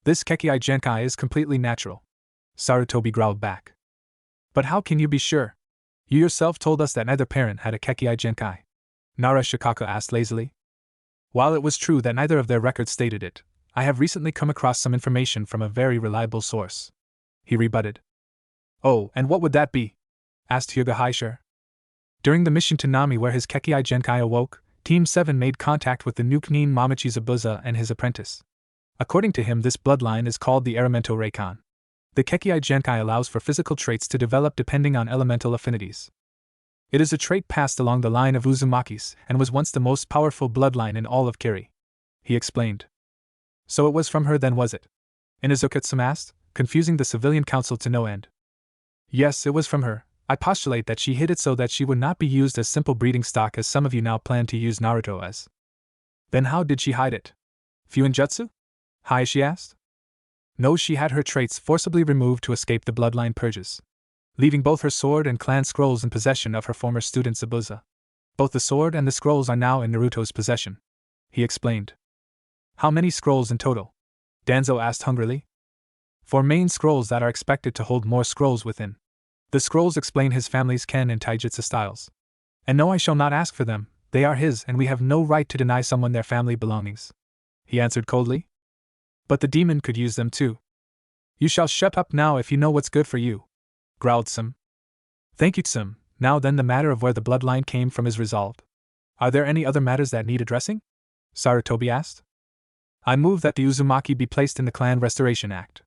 This Kekkai Genkai is completely natural, Sarutobi growled back. But how can you be sure? You yourself told us that neither parent had a Kekkai Genkai, Nara Shikaka asked lazily. While it was true that neither of their records stated it, I have recently come across some information from a very reliable source, he rebutted. Oh, and what would that be? Asked Hyuga Haishir. During the mission to Nami where his Kekkai Genkai awoke, Team 7 made contact with the Nukenin Mamachi Zabuza and his apprentice. According to him, this bloodline is called the Elemento Reikan. The Kekkai Genkai allows for physical traits to develop depending on elemental affinities. It is a trait passed along the line of Uzumakis and was once the most powerful bloodline in all of Kiri, he explained. So it was from her then, was it? Inazuka-sama asked, confusing the civilian council to no end. Yes, it was from her. I postulate that she hid it so that she would not be used as simple breeding stock as some of you now plan to use Naruto as. Then how did she hide it? Fuinjutsu? Hayashi asked. No, she had her traits forcibly removed to escape the bloodline purges, leaving both her sword and clan scrolls in possession of her former student Zabuza. Both the sword and the scrolls are now in Naruto's possession, he explained. How many scrolls in total? Danzo asked hungrily. 4 main scrolls that are expected to hold more scrolls within. The scrolls explain his family's ken and taijutsu styles. And no, I shall not ask for them, they are his and we have no right to deny someone their family belongings, he answered coldly. But the demon could use them too. You shall shut up now if you know what's good for you, growled Sim. Thank you, Sim. Now then, the matter of where the bloodline came from is resolved. Are there any other matters that need addressing? Sarutobi asked. I move that the Uzumaki be placed in the Clan Restoration Act.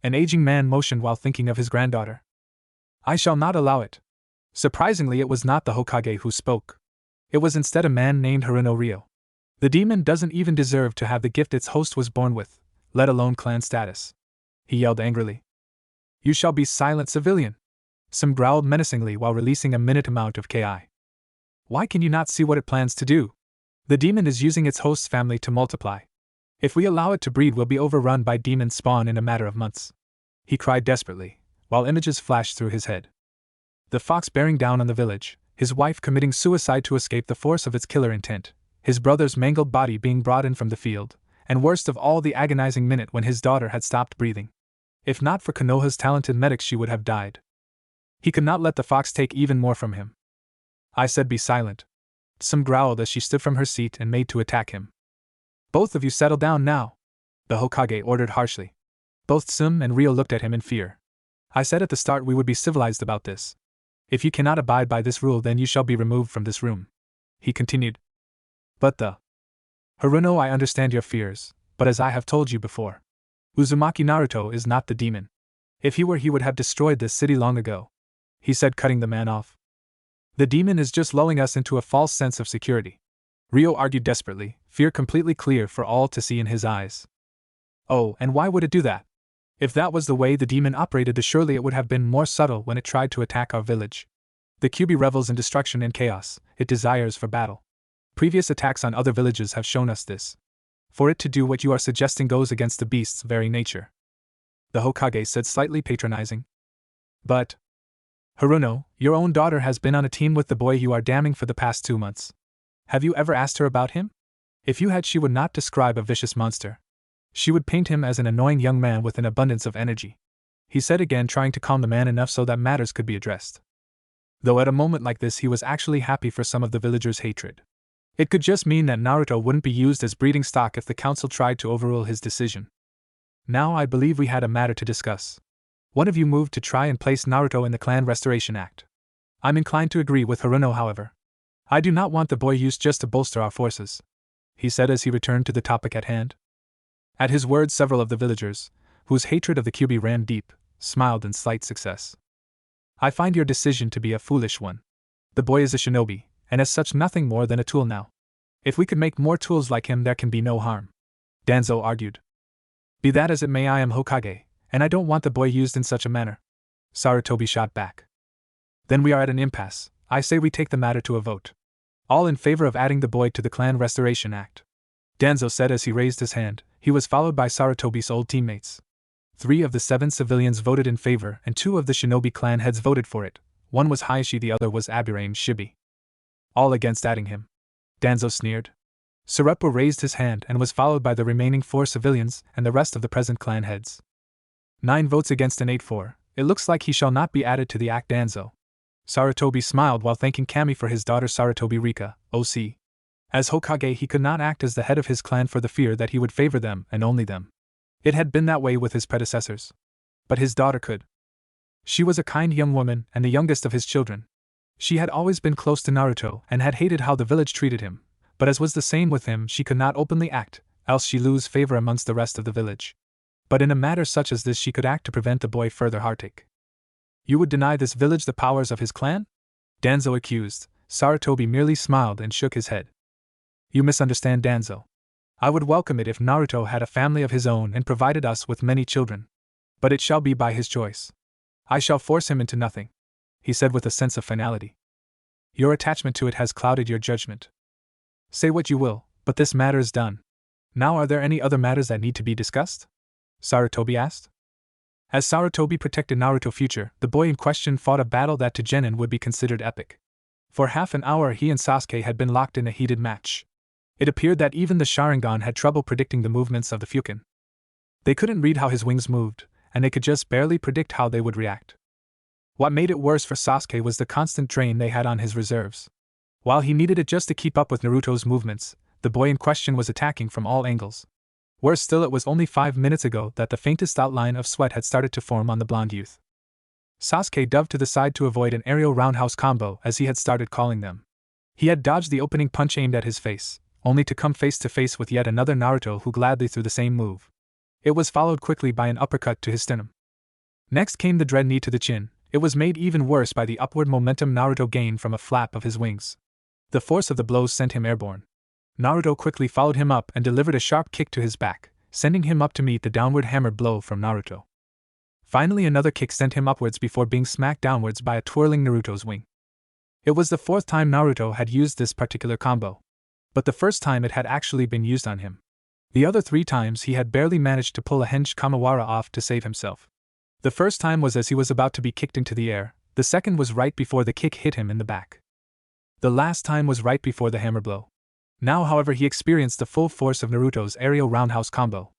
An aging man motioned while thinking of his granddaughter. I shall not allow it. Surprisingly, it was not the Hokage who spoke. It was instead a man named Haruno Ryo. The demon doesn't even deserve to have the gift its host was born with, let alone clan status, he yelled angrily. You shall be silent, civilian, Sim growled menacingly while releasing a minute amount of ki. Why can you not see what it plans to do? The demon is using its host's family to multiply. If we allow it to breed, we'll be overrun by demon spawn in a matter of months, he cried desperately, while images flashed through his head. The fox bearing down on the village, his wife committing suicide to escape the force of its killer intent, his brother's mangled body being brought in from the field, and worst of all, the agonizing minute when his daughter had stopped breathing. If not for Konoha's talented medics, she would have died. He could not let the fox take even more from him. I said, "Be silent." Some growled as she stood from her seat and made to attack him. "Both of you settle down now," the Hokage ordered harshly. Both Sum and Ryo looked at him in fear. "I said at the start we would be civilized about this. If you cannot abide by this rule, then you shall be removed from this room," he continued. "But the Haruno, I understand your fears, but as I have told you before, Uzumaki Naruto is not the demon. If he were, he would have destroyed this city long ago," he said, cutting the man off. "The demon is just lulling us into a false sense of security," Ryo argued desperately, fear completely clear for all to see in his eyes. "Oh, and why would it do that? If that was the way the demon operated, then surely it would have been more subtle when it tried to attack our village. The Kyuubi revels in destruction and chaos, it desires for battle. Previous attacks on other villages have shown us this. For it to do what you are suggesting goes against the beast's very nature," the Hokage said, slightly patronizing. "But Haruno, your own daughter has been on a team with the boy you are damning for the past 2 months. Have you ever asked her about him? If you had, she would not describe a vicious monster. She would paint him as an annoying young man with an abundance of energy," he said again, trying to calm the man enough so that matters could be addressed. Though at a moment like this he was actually happy for some of the villagers' hatred. It could just mean that Naruto wouldn't be used as breeding stock if the council tried to overrule his decision. "Now I believe we had a matter to discuss. One of you moved to try and place Naruto in the Clan Restoration Act. I'm inclined to agree with Haruno, however. I do not want the boy used just to bolster our forces," he said as he returned to the topic at hand. At his words, several of the villagers, whose hatred of the Kyuubi ran deep, smiled in slight success. "I find your decision to be a foolish one. The boy is a shinobi, and as such nothing more than a tool now. If we could make more tools like him, there can be no harm," Danzo argued. "Be that as it may, I am Hokage, and I don't want the boy used in such a manner," Sarutobi shot back. "Then we are at an impasse. I say we take the matter to a vote. All in favor of adding the boy to the Clan Restoration Act," Danzo said as he raised his hand. He was followed by Sarutobi's old teammates. 3 of the 7 civilians voted in favor, and 2 of the shinobi clan heads voted for it. One was Hayashi, the other was Aburain Shibi. "All against adding him," Danzo sneered. Sarupo raised his hand and was followed by the remaining 4 civilians and the rest of the present clan heads. 9 votes against and 8 for. "It looks like he shall not be added to the act, Danzo." Sarutobi smiled while thanking Kami for his daughter Sarutobi Rika, OC. As Hokage, he could not act as the head of his clan for the fear that he would favor them and only them. It had been that way with his predecessors. But his daughter could. She was a kind young woman and the youngest of his children. She had always been close to Naruto and had hated how the village treated him, but as was the same with him, she could not openly act, else she lose favor amongst the rest of the village. But in a matter such as this she could act to prevent the boy further heartache. "You would deny this village the powers of his clan?" Danzo accused. Sarutobi merely smiled and shook his head. "You misunderstand, Danzo. I would welcome it if Naruto had a family of his own and provided us with many children. But it shall be by his choice. I shall force him into nothing," he said with a sense of finality. "Your attachment to it has clouded your judgment. Say what you will, but this matter is done. Now, are there any other matters that need to be discussed?" Sarutobi asked. As Sarutobi protected Naruto's future, the boy in question fought a battle that to Genin would be considered epic. For half an hour he and Sasuke had been locked in a heated match. It appeared that even the Sharingan had trouble predicting the movements of the Fukin. They couldn't read how his wings moved, and they could just barely predict how they would react. What made it worse for Sasuke was the constant drain they had on his reserves. While he needed it just to keep up with Naruto's movements, the boy in question was attacking from all angles. Worse still, it was only 5 minutes ago that the faintest outline of sweat had started to form on the blonde youth. Sasuke dove to the side to avoid an aerial roundhouse combo, as he had started calling them. He had dodged the opening punch aimed at his face, only to come face to face with yet another Naruto who gladly threw the same move. It was followed quickly by an uppercut to his sternum. Next came the dread knee to the chin. It was made even worse by the upward momentum Naruto gained from a flap of his wings. The force of the blows sent him airborne. Naruto quickly followed him up and delivered a sharp kick to his back, sending him up to meet the downward hammered blow from Naruto. Finally, another kick sent him upwards before being smacked downwards by a twirling Naruto's wing. It was the 4th time Naruto had used this particular combo, but the first time it had actually been used on him. The other 3 times he had barely managed to pull a henge Kamawara off to save himself. The first time was as he was about to be kicked into the air, the second was right before the kick hit him in the back. The last time was right before the hammer blow. Now, however, he experienced the full force of Naruto's aerial roundhouse combo.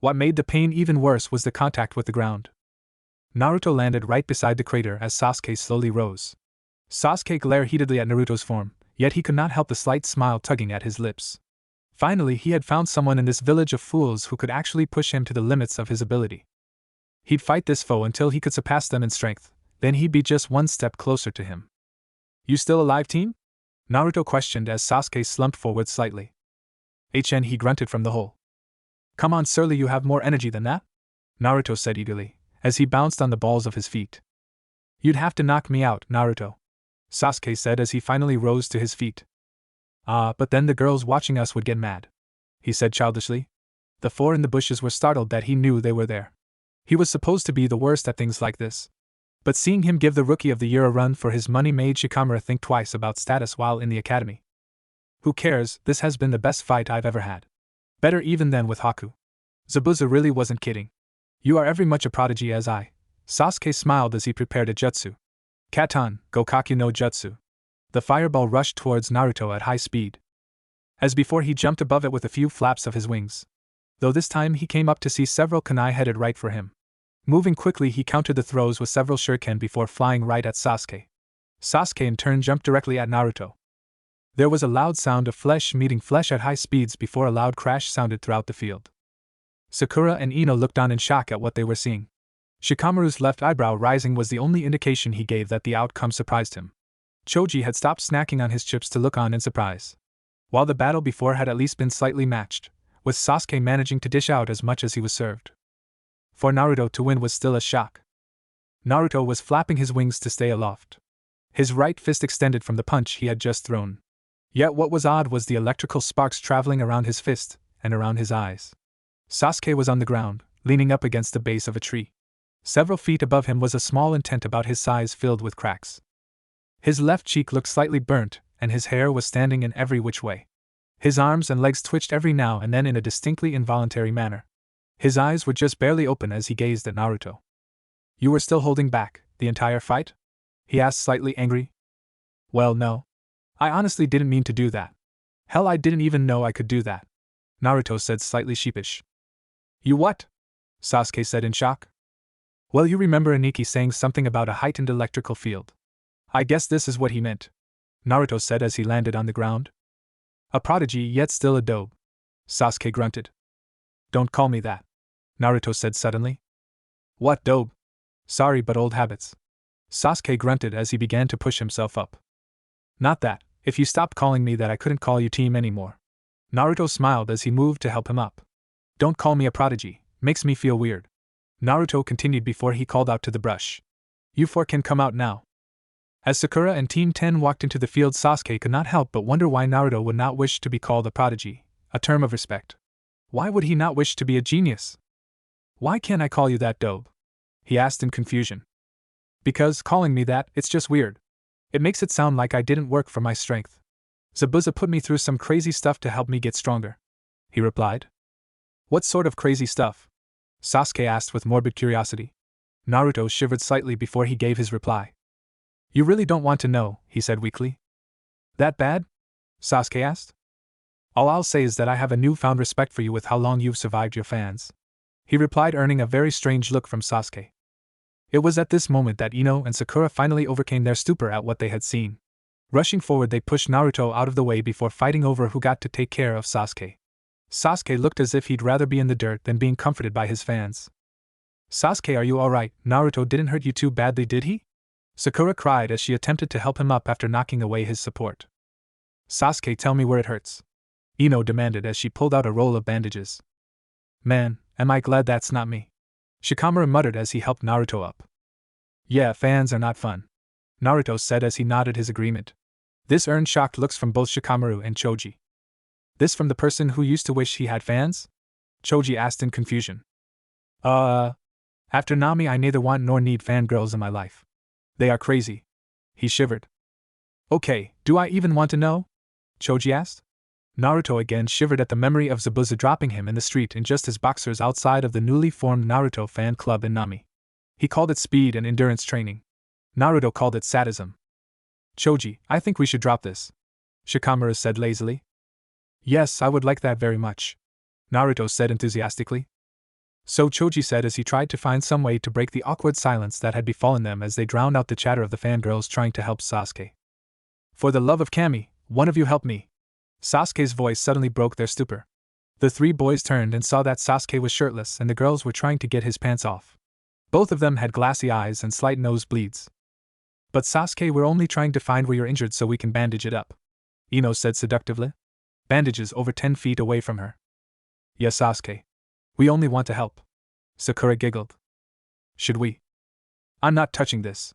What made the pain even worse was the contact with the ground. Naruto landed right beside the crater as Sasuke slowly rose. Sasuke glared heatedly at Naruto's form, yet he could not help the slight smile tugging at his lips. Finally, he had found someone in this village of fools who could actually push him to the limits of his ability. He'd fight this foe until he could surpass them in strength, then he'd be just one step closer to him. You still alive, team? Naruto questioned as Sasuke slumped forward slightly. He grunted from the hole. Come on, surely you have more energy than that? Naruto said eagerly, as he bounced on the balls of his feet. You'd have to knock me out, Naruto, Sasuke said as he finally rose to his feet. But then the girls watching us would get mad, he said childishly. The four in the bushes were startled that he knew they were there. He was supposed to be the worst at things like this. But seeing him give the Rookie of the Year a run for his money made Shikamaru think twice about status while in the academy. Who cares, this has been the best fight I've ever had. Better even than with Haku. Zabuza really wasn't kidding. You are every much a prodigy as I. Sasuke smiled as he prepared a jutsu. Katan, Gokakyu no Jutsu. The fireball rushed towards Naruto at high speed. As before, he jumped above it with a few flaps of his wings. Though this time he came up to see several kunai headed right for him. Moving quickly, he countered the throws with several shuriken before flying right at Sasuke. Sasuke in turn jumped directly at Naruto. There was a loud sound of flesh meeting flesh at high speeds before a loud crash sounded throughout the field. Sakura and Ino looked on in shock at what they were seeing. Shikamaru's left eyebrow rising was the only indication he gave that the outcome surprised him. Choji had stopped snacking on his chips to look on in surprise. While the battle before had at least been slightly matched, with Sasuke managing to dish out as much as he was served. For Naruto to win was still a shock. Naruto was flapping his wings to stay aloft. His right fist extended from the punch he had just thrown. Yet what was odd was the electrical sparks traveling around his fist and around his eyes. Sasuke was on the ground, leaning up against the base of a tree. Several feet above him was a small intent about his size filled with cracks. His left cheek looked slightly burnt, and his hair was standing in every which way. His arms and legs twitched every now and then in a distinctly involuntary manner. His eyes were just barely open as he gazed at Naruto. You were still holding back, the entire fight? He asked, slightly angry. Well, no. I honestly didn't mean to do that. Hell, I didn't even know I could do that, Naruto said, slightly sheepish. You what? Sasuke said in shock. Well, you remember Aniki saying something about a heightened electrical field. I guess this is what he meant, Naruto said as he landed on the ground. A prodigy, yet still a dope, Sasuke grunted. Don't call me that, Naruto said suddenly. What dope? Sorry, but old habits, Sasuke grunted as he began to push himself up. Not that, if you stopped calling me that I couldn't call you team anymore. Naruto smiled as he moved to help him up. Don't call me a prodigy, makes me feel weird, Naruto continued before he called out to the brush. You four can come out now. As Sakura and Team 10 walked into the field, Sasuke could not help but wonder why Naruto would not wish to be called a prodigy, a term of respect. Why would he not wish to be a genius? Why can't I call you that, dope? He asked in confusion. Because, calling me that, it's just weird. It makes it sound like I didn't work for my strength. Zabuza put me through some crazy stuff to help me get stronger, he replied. What sort of crazy stuff? Sasuke asked with morbid curiosity. Naruto shivered slightly before he gave his reply. You really don't want to know, he said weakly. That bad? Sasuke asked. All I'll say is that I have a newfound respect for you with how long you've survived your fans, he replied, earning a very strange look from Sasuke. It was at this moment that Ino and Sakura finally overcame their stupor at what they had seen. Rushing forward, they pushed Naruto out of the way before fighting over who got to take care of Sasuke. Sasuke looked as if he'd rather be in the dirt than being comforted by his fans. Sasuke, are you alright? Naruto didn't hurt you too badly, did he? Sakura cried as she attempted to help him up after knocking away his support. Sasuke, tell me where it hurts, Ino demanded as she pulled out a roll of bandages. Man, am I glad that's not me, Shikamaru muttered as he helped Naruto up. Yeah, fans are not fun, Naruto said as he nodded his agreement. This earned shocked looks from both Shikamaru and Choji. This from the person who used to wish he had fans? Choji asked in confusion. After Nami, I neither want nor need fangirls in my life. They are crazy. He shivered. Okay, do I even want to know? Choji asked. Naruto again shivered at the memory of Zabuza dropping him in the street in just his boxers outside of the newly formed Naruto fan club in Nami. He called it speed and endurance training. Naruto called it sadism. Choji, I think we should drop this, Shikamaru said lazily. Yes, I would like that very much, Naruto said enthusiastically. So Choji said as he tried to find some way to break the awkward silence that had befallen them as they drowned out the chatter of the fangirls trying to help Sasuke. For the love of Kami, one of you help me. Sasuke's voice suddenly broke their stupor. The three boys turned and saw that Sasuke was shirtless and the girls were trying to get his pants off. Both of them had glassy eyes and slight nosebleeds. But Sasuke, we're only trying to find where you're injured so we can bandage it up, Ino said seductively. Bandages over 10 feet away from her. Yes, Sasuke. We only want to help. Sakura giggled. Should we? I'm not touching this,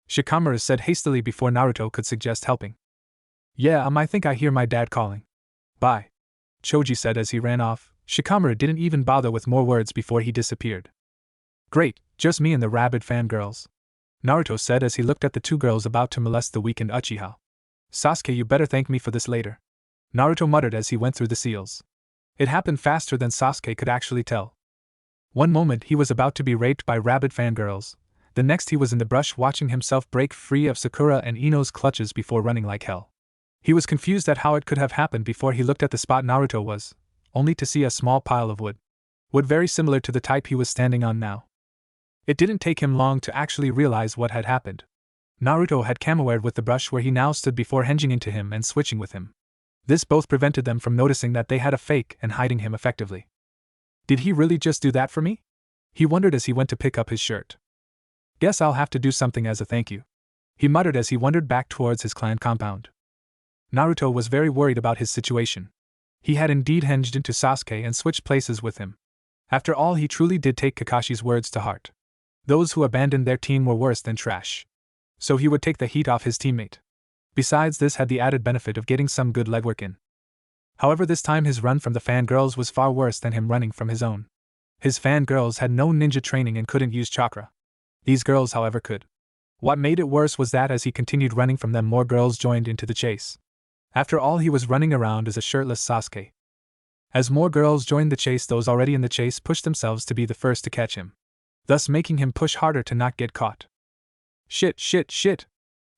Shikamaru said hastily before Naruto could suggest helping. Yeah, I think I hear my dad calling. Bye, Choji said as he ran off. Shikamaru didn't even bother with more words before he disappeared. Great, just me and the rabid fangirls, Naruto said as he looked at the two girls about to molest the weakened Uchiha. Sasuke, you better thank me for this later, Naruto muttered as he went through the seals. It happened faster than Sasuke could actually tell. One moment he was about to be raped by rabid fangirls, the next he was in the brush watching himself break free of Sakura and Ino's clutches before running like hell. He was confused at how it could have happened before he looked at the spot Naruto was, only to see a small pile of wood. Wood very similar to the type he was standing on now. It didn't take him long to actually realize what had happened. Naruto had camouflaged with the brush where he now stood before hinging into him and switching with him. This both prevented them from noticing that they had a fake and hiding him effectively. Did he really just do that for me? He wondered as he went to pick up his shirt. Guess I'll have to do something as a thank you, he muttered as he wandered back towards his clan compound. Naruto was very worried about his situation. He had indeed hinged into Sasuke and switched places with him. After all, he truly did take Kakashi's words to heart. Those who abandoned their team were worse than trash. So he would take the heat off his teammate. Besides, this had the added benefit of getting some good legwork in. However, this time his run from the fangirls was far worse than him running from his own. His fangirls had no ninja training and couldn't use chakra. These girls, however, could. What made it worse was that as he continued running from them, more girls joined into the chase. After all, he was running around as a shirtless Sasuke. As more girls joined the chase, those already in the chase pushed themselves to be the first to catch him, thus making him push harder to not get caught. Shit.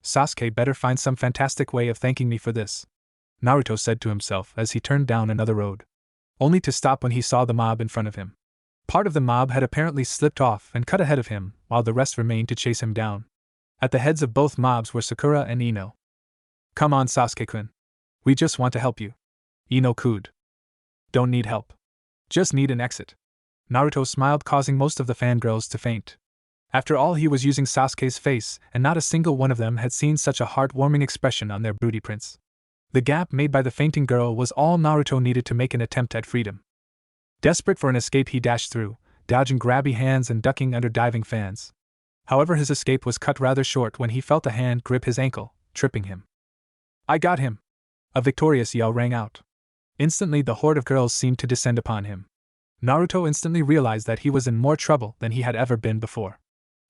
Sasuke better find some fantastic way of thanking me for this, Naruto said to himself as he turned down another road, only to stop when he saw the mob in front of him. Part of the mob had apparently slipped off and cut ahead of him, while the rest remained to chase him down. At the heads of both mobs were Sakura and Ino. Come on, Sasuke-kun. We just want to help you, Ino cooed. Don't need help. Just need an exit. Naruto smiled, causing most of the fangirls to faint. After all, he was using Sasuke's face, and not a single one of them had seen such a heartwarming expression on their broody prints. The gap made by the fainting girl was all Naruto needed to make an attempt at freedom. Desperate for an escape, he dashed through, dodging grabby hands and ducking under diving fans. However, his escape was cut rather short when he felt a hand grip his ankle, tripping him. I got him! A victorious yell rang out. Instantly, the horde of girls seemed to descend upon him. Naruto instantly realized that he was in more trouble than he had ever been before.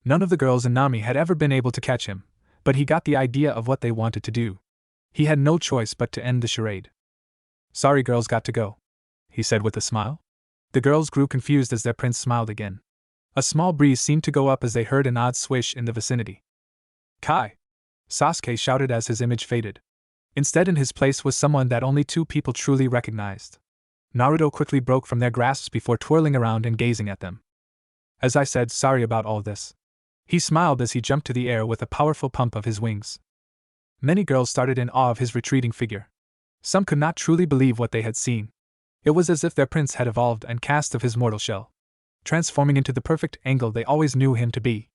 None of the girls in Nami had ever been able to catch him, but he got the idea of what they wanted to do. He had no choice but to end the charade. Sorry, girls, got to go, he said with a smile. The girls grew confused as their prince smiled again. A small breeze seemed to go up as they heard an odd swish in the vicinity. Kai! Sasuke shouted as his image faded. Instead, in his place was someone that only two people truly recognized. Naruto quickly broke from their grasps before twirling around and gazing at them. As I said, sorry about all this. He smiled as he jumped to the air with a powerful pump of his wings. Many girls started in awe of his retreating figure. Some could not truly believe what they had seen. It was as if their prince had evolved and cast of his mortal shell, transforming into the perfect angle they always knew him to be.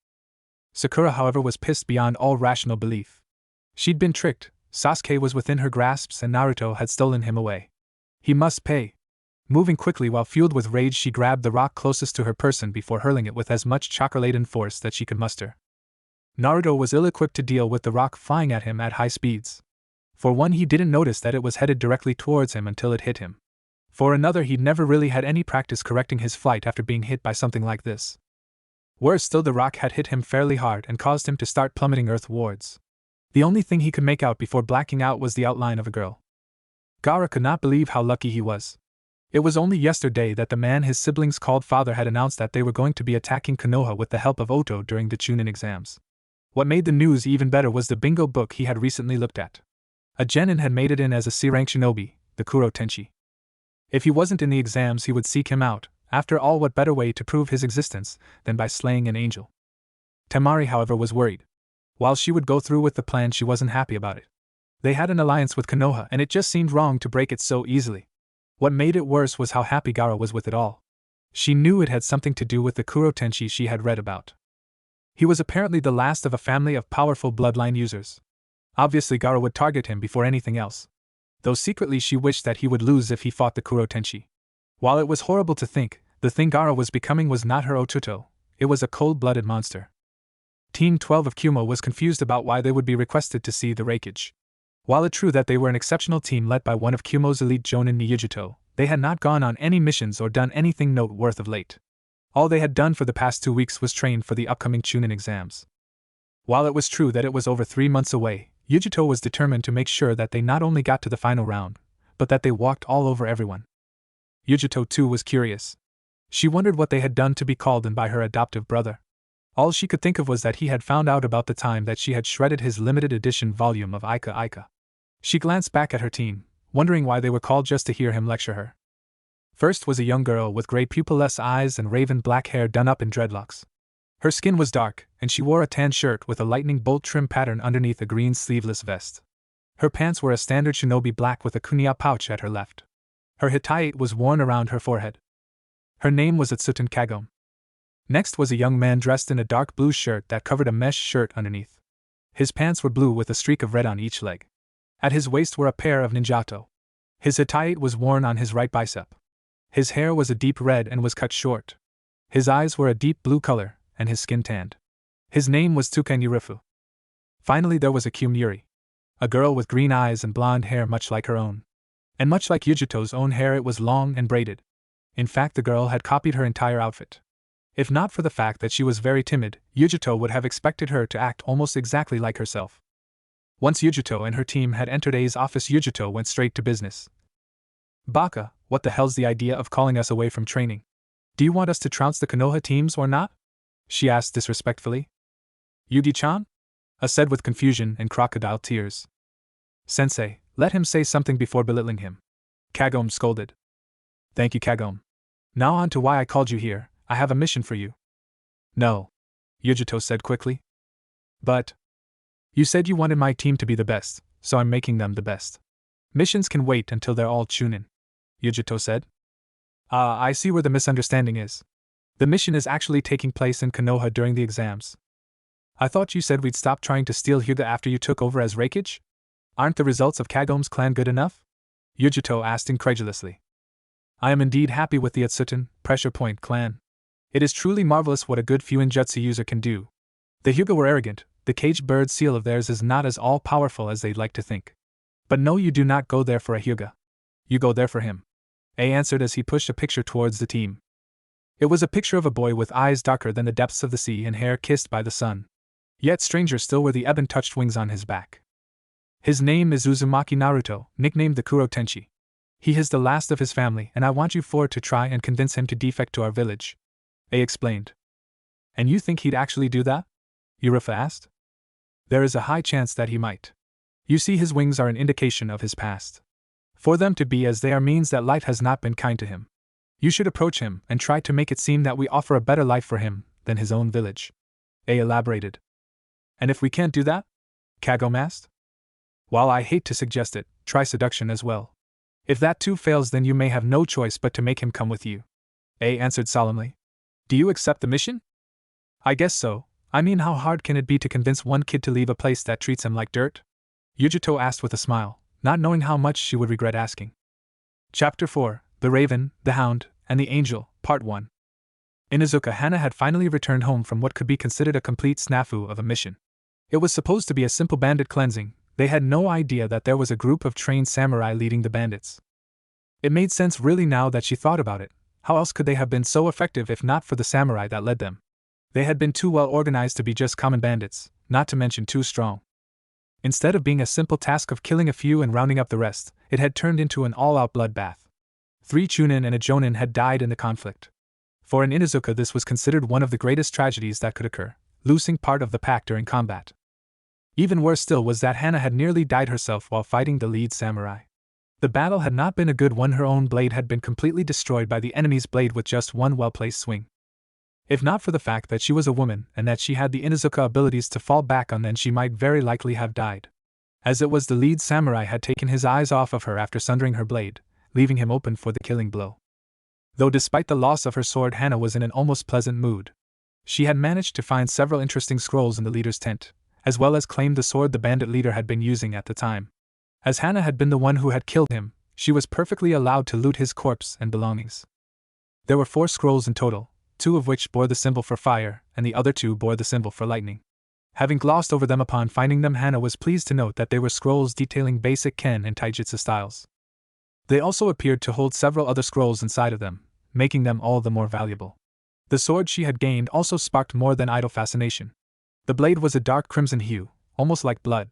Sakura, however, was pissed beyond all rational belief. She'd been tricked. Sasuke was within her grasps and Naruto had stolen him away. He must pay. Moving quickly while fueled with rage, she grabbed the rock closest to her person before hurling it with as much chakra-laden force that she could muster. Naruto was ill-equipped to deal with the rock flying at him at high speeds. For one, he didn't notice that it was headed directly towards him until it hit him. For another, he'd never really had any practice correcting his flight after being hit by something like this. Worse still, the rock had hit him fairly hard and caused him to start plummeting earthwards. The only thing he could make out before blacking out was the outline of a girl. Gaara could not believe how lucky he was. It was only yesterday that the man his siblings called father had announced that they were going to be attacking Konoha with the help of Oto during the Chunin exams. What made the news even better was the bingo book he had recently looked at. A genin had made it in as a C-rank shinobi, the Kuro Tenshi. If he wasn't in the exams, he would seek him out, After all, what better way to prove his existence than by slaying an angel? Temari, however, was worried. While she would go through with the plan, she wasn't happy about it. They had an alliance with Konoha, and it just seemed wrong to break it so easily. What made it worse was how happy Gaara was with it all. She knew it had something to do with the Kuro Tenshi she had read about. He was apparently the last of a family of powerful bloodline users. Obviously, Gaara would target him before anything else. Though secretly she wished that he would lose if he fought the Kuro Tenshi. While it was horrible to think, the thing Gaara was becoming was not her Ototo, it was a cold-blooded monster. Team 12 of Kumo was confused about why they would be requested to see the Reikage. While it's true that they were an exceptional team led by one of Kumo's elite Jonin Niyujuto, they had not gone on any missions or done anything noteworthy of late. All they had done for the past 2 weeks was train for the upcoming Chunin exams. While it was true that it was over 3 months away, Yujuto was determined to make sure that they not only got to the final round, but that they walked all over everyone. Yujuto too was curious. She wondered what they had done to be called in by her adoptive brother. All she could think of was that he had found out about the time that she had shredded his limited edition volume of Ika Ika. She glanced back at her team, wondering why they were called just to hear him lecture her. First was a young girl with gray pupilless eyes and raven black hair done up in dreadlocks. Her skin was dark, and she wore a tan shirt with a lightning bolt trim pattern underneath a green sleeveless vest. Her pants were a standard shinobi black with a kunia pouch at her left. Her hitaite was worn around her forehead. Her name was Atsuten Kagome. Next was a young man dressed in a dark blue shirt that covered a mesh shirt underneath. His pants were blue with a streak of red on each leg. At his waist were a pair of ninjato. His hitaite was worn on his right bicep. His hair was a deep red and was cut short. His eyes were a deep blue color, and his skin tanned. His name was Tuken Yurifu. Finally there was a Kyum Yuri. A girl with green eyes and blonde hair much like her own. And much like Yujuto's own hair, it was long and braided. In fact, the girl had copied her entire outfit. If not for the fact that she was very timid, Yujuto would have expected her to act almost exactly like herself. Once Yujuto and her team had entered A's office, Yujuto went straight to business. Baka, what the hell's the idea of calling us away from training? Do you want us to trounce the Konoha teams or not? She asked disrespectfully. Yugi-chan? A said with confusion and crocodile tears. Sensei, let him say something before belittling him. Kagome scolded. Thank you, Kagome. Now on to why I called you here. I have a mission for you. No. Yujuto said quickly. But you said you wanted my team to be the best, so I'm making them the best. Missions can wait until they're all Chunin, Yujuto said. I see where the misunderstanding is. The mission is actually taking place in Konoha during the exams. I thought you said we'd stop trying to steal Hyuga after you took over as Reikage? Aren't the results of Kagome's clan good enough? Yujuto asked incredulously. I am indeed happy with the Atsuten Pressure Point clan. It is truly marvelous what a good Fuinjutsu user can do. The Hyuga were arrogant, the caged bird seal of theirs is not as all-powerful as they'd like to think. But no, you do not go there for a Hyuga. You go there for him. A answered as he pushed a picture towards the team. It was a picture of a boy with eyes darker than the depths of the sea and hair kissed by the sun. Yet stranger still were the ebon-touched wings on his back. His name is Uzumaki Naruto, nicknamed the Kuro Tenshi. He is the last of his family, and I want you four to try and convince him to defect to our village. A explained. And you think he'd actually do that? Urifa asked. There is a high chance that he might. You see, his wings are an indication of his past. For them to be as they are means that life has not been kind to him. You should approach him and try to make it seem that we offer a better life for him than his own village. A elaborated. And if we can't do that? Kagome asked. While I hate to suggest it, try seduction as well. If that too fails, then you may have no choice but to make him come with you. A answered solemnly. Do you accept the mission? I guess so. I mean, how hard can it be to convince one kid to leave a place that treats him like dirt? Yujuto asked with a smile, not knowing how much she would regret asking. Chapter 4, The Raven, the Hound, and the Angel, Part 1. In Izuka, Hana had finally returned home from what could be considered a complete snafu of a mission. It was supposed to be a simple bandit cleansing. They had no idea that there was a group of trained samurai leading the bandits. It made sense really now that she thought about it. How else could they have been so effective if not for the samurai that led them? They had been too well organized to be just common bandits, not to mention too strong. Instead of being a simple task of killing a few and rounding up the rest, it had turned into an all-out bloodbath. 3 Chunin and a Jonin had died in the conflict. For in Inuzuka this was considered one of the greatest tragedies that could occur, losing part of the pack during combat. Even worse still was that Hana had nearly died herself while fighting the lead samurai. The battle had not been a good one. Her own blade had been completely destroyed by the enemy's blade with just one well-placed swing. If not for the fact that she was a woman and that she had the Inuzuka abilities to fall back on, then she might very likely have died. As it was, the lead samurai had taken his eyes off of her after sundering her blade, leaving him open for the killing blow. Though despite the loss of her sword, Hana was in an almost pleasant mood. She had managed to find several interesting scrolls in the leader's tent, as well as claimed the sword the bandit leader had been using at the time. As Hana had been the one who had killed him, she was perfectly allowed to loot his corpse and belongings. There were 4 scrolls in total, 2 of which bore the symbol for fire, and the other 2 bore the symbol for lightning. Having glossed over them upon finding them, Hana was pleased to note that they were scrolls detailing basic ken and taijutsu styles. They also appeared to hold several other scrolls inside of them, making them all the more valuable. The sword she had gained also sparked more than idle fascination. The blade was a dark crimson hue, almost like blood.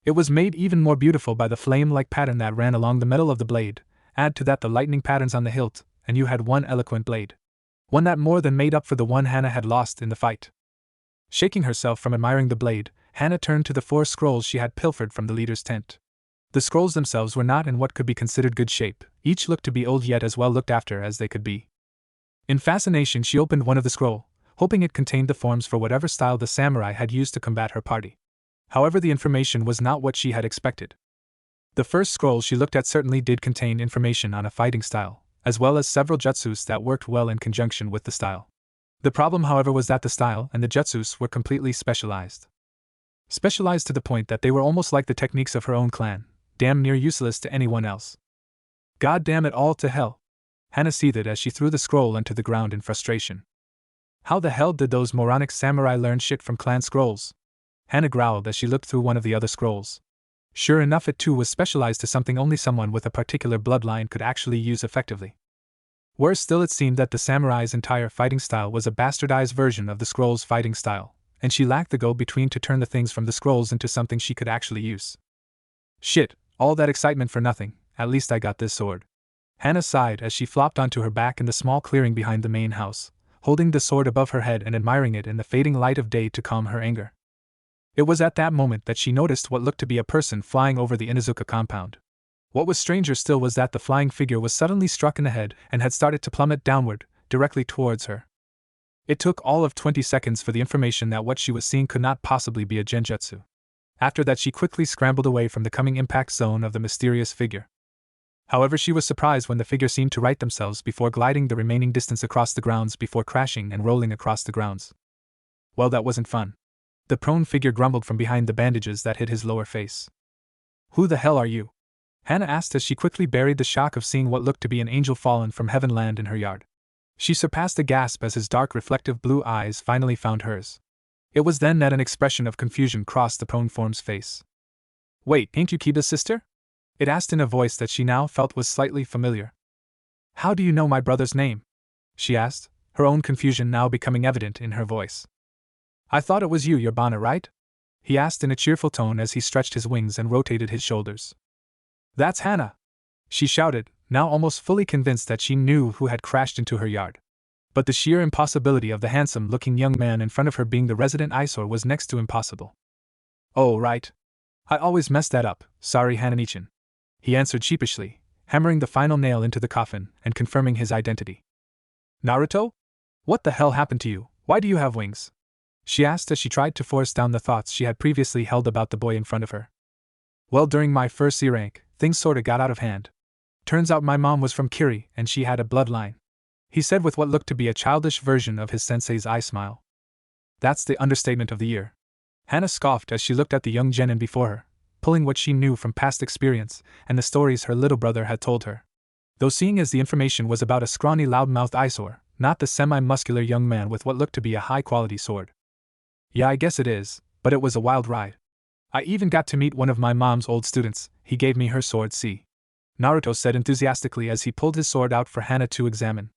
It was made even more beautiful by the flame-like pattern that ran along the metal of the blade. Add to that the lightning patterns on the hilt, and you had one eloquent blade. One that more than made up for the one Hana had lost in the fight. Shaking herself from admiring the blade, Hana turned to the 4 scrolls she had pilfered from the leader's tent. The scrolls themselves were not in what could be considered good shape. Each looked to be old, yet as well looked after as they could be. In fascination, she opened one of the scroll, hoping it contained the forms for whatever style the samurai had used to combat her party. However, the information was not what she had expected. The first scroll she looked at certainly did contain information on a fighting style, as well as several jutsus that worked well in conjunction with the style. The problem, however, was that the style and the jutsus were completely specialized. Specialized to the point that they were almost like the techniques of her own clan, damn near useless to anyone else. God damn it all to hell! Hana seethed as she threw the scroll onto the ground in frustration. How the hell did those moronic samurai learn shit from clan scrolls? Hana growled as she looked through one of the other scrolls. Sure enough, it too was specialized to something only someone with a particular bloodline could actually use effectively. Worse still, it seemed that the samurai's entire fighting style was a bastardized version of the scroll's fighting style, and she lacked the go-between to turn the things from the scrolls into something she could actually use. Shit, all that excitement for nothing. At least I got this sword. Hana sighed as she flopped onto her back in the small clearing behind the main house, holding the sword above her head and admiring it in the fading light of day to calm her anger. It was at that moment that she noticed what looked to be a person flying over the Inuzuka compound. What was stranger still was that the flying figure was suddenly struck in the head and had started to plummet downward, directly towards her. It took all of 20 seconds for the information that what she was seeing could not possibly be a genjutsu. After that, she quickly scrambled away from the coming impact zone of the mysterious figure. However, she was surprised when the figure seemed to right themselves before gliding the remaining distance across the grounds before crashing and rolling across the grounds. Well, that wasn't fun. The prone figure grumbled from behind the bandages that hid his lower face. Who the hell are you? Hana asked as she quickly buried the shock of seeing what looked to be an angel fallen from heaven land in her yard. She surpassed a gasp as his dark reflective blue eyes finally found hers. It was then that an expression of confusion crossed the prone form's face. Wait, ain't you Kiba's sister? It asked in a voice that she now felt was slightly familiar. How do you know my brother's name? She asked, her own confusion now becoming evident in her voice. I thought it was you, Yabana, right? He asked in a cheerful tone as he stretched his wings and rotated his shoulders. That's Hana! She shouted, now almost fully convinced that she knew who had crashed into her yard. But the sheer impossibility of the handsome-looking young man in front of her being the resident eyesore was next to impossible. Oh, right. I always mess that up, sorry Hananichan. He answered sheepishly, hammering the final nail into the coffin and confirming his identity. Naruto? What the hell happened to you? Why do you have wings? She asked as she tried to force down the thoughts she had previously held about the boy in front of her. Well, during my first C rank, things sorta got out of hand. Turns out my mom was from Kiri and she had a bloodline. He said with what looked to be a childish version of his sensei's eye smile. That's the understatement of the year. Hana scoffed as she looked at the young genin before her, pulling what she knew from past experience and the stories her little brother had told her. Though seeing as the information was about a scrawny loudmouthed eyesore, not the semi-muscular young man with what looked to be a high-quality sword. Yeah, I guess it is, but it was a wild ride. I even got to meet one of my mom's old students. He gave me her sword, see? Naruto said enthusiastically as he pulled his sword out for Hana to examine.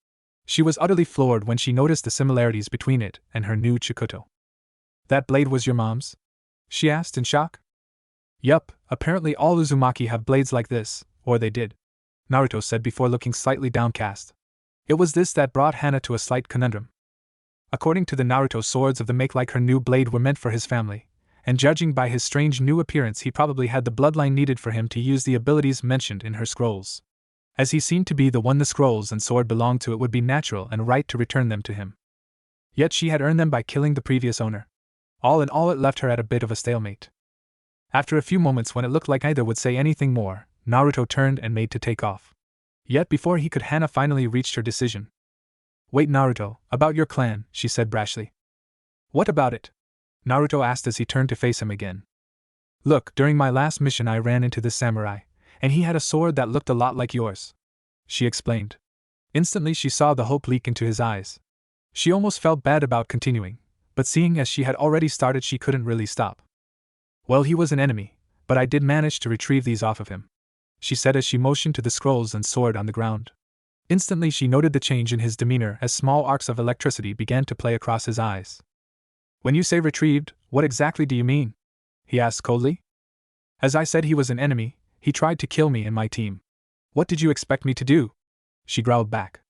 She was utterly floored when she noticed the similarities between it and her new Chikuto. That blade was your mom's? She asked in shock. Yup, apparently all Uzumaki have blades like this, or they did, Naruto said before looking slightly downcast. It was this that brought Hana to a slight conundrum. According to the Naruto, swords of the make like her new blade were meant for his family, and judging by his strange new appearance he probably had the bloodline needed for him to use the abilities mentioned in her scrolls. As he seemed to be the one the scrolls and sword belonged to, it would be natural and right to return them to him. Yet she had earned them by killing the previous owner. All in all, it left her at a bit of a stalemate. After a few moments, when it looked like neither would say anything more, Naruto turned and made to take off. Yet before he could, Hana finally reached her decision. "Wait, Naruto, about your clan," she said brashly. "What about it?" Naruto asked as he turned to face him again. "Look, during my last mission I ran into this samurai, and he had a sword that looked a lot like yours," she explained. Instantly she saw the hope leak into his eyes. She almost felt bad about continuing, but seeing as she had already started she couldn't really stop. "Well, he was an enemy, but I did manage to retrieve these off of him," she said as she motioned to the scrolls and sword on the ground. Instantly she noted the change in his demeanor as small arcs of electricity began to play across his eyes. "When you say retrieved, what exactly do you mean?" he asked coldly. "As I said, he was an enemy. He tried to kill me and my team. What did you expect me to do?" she growled back.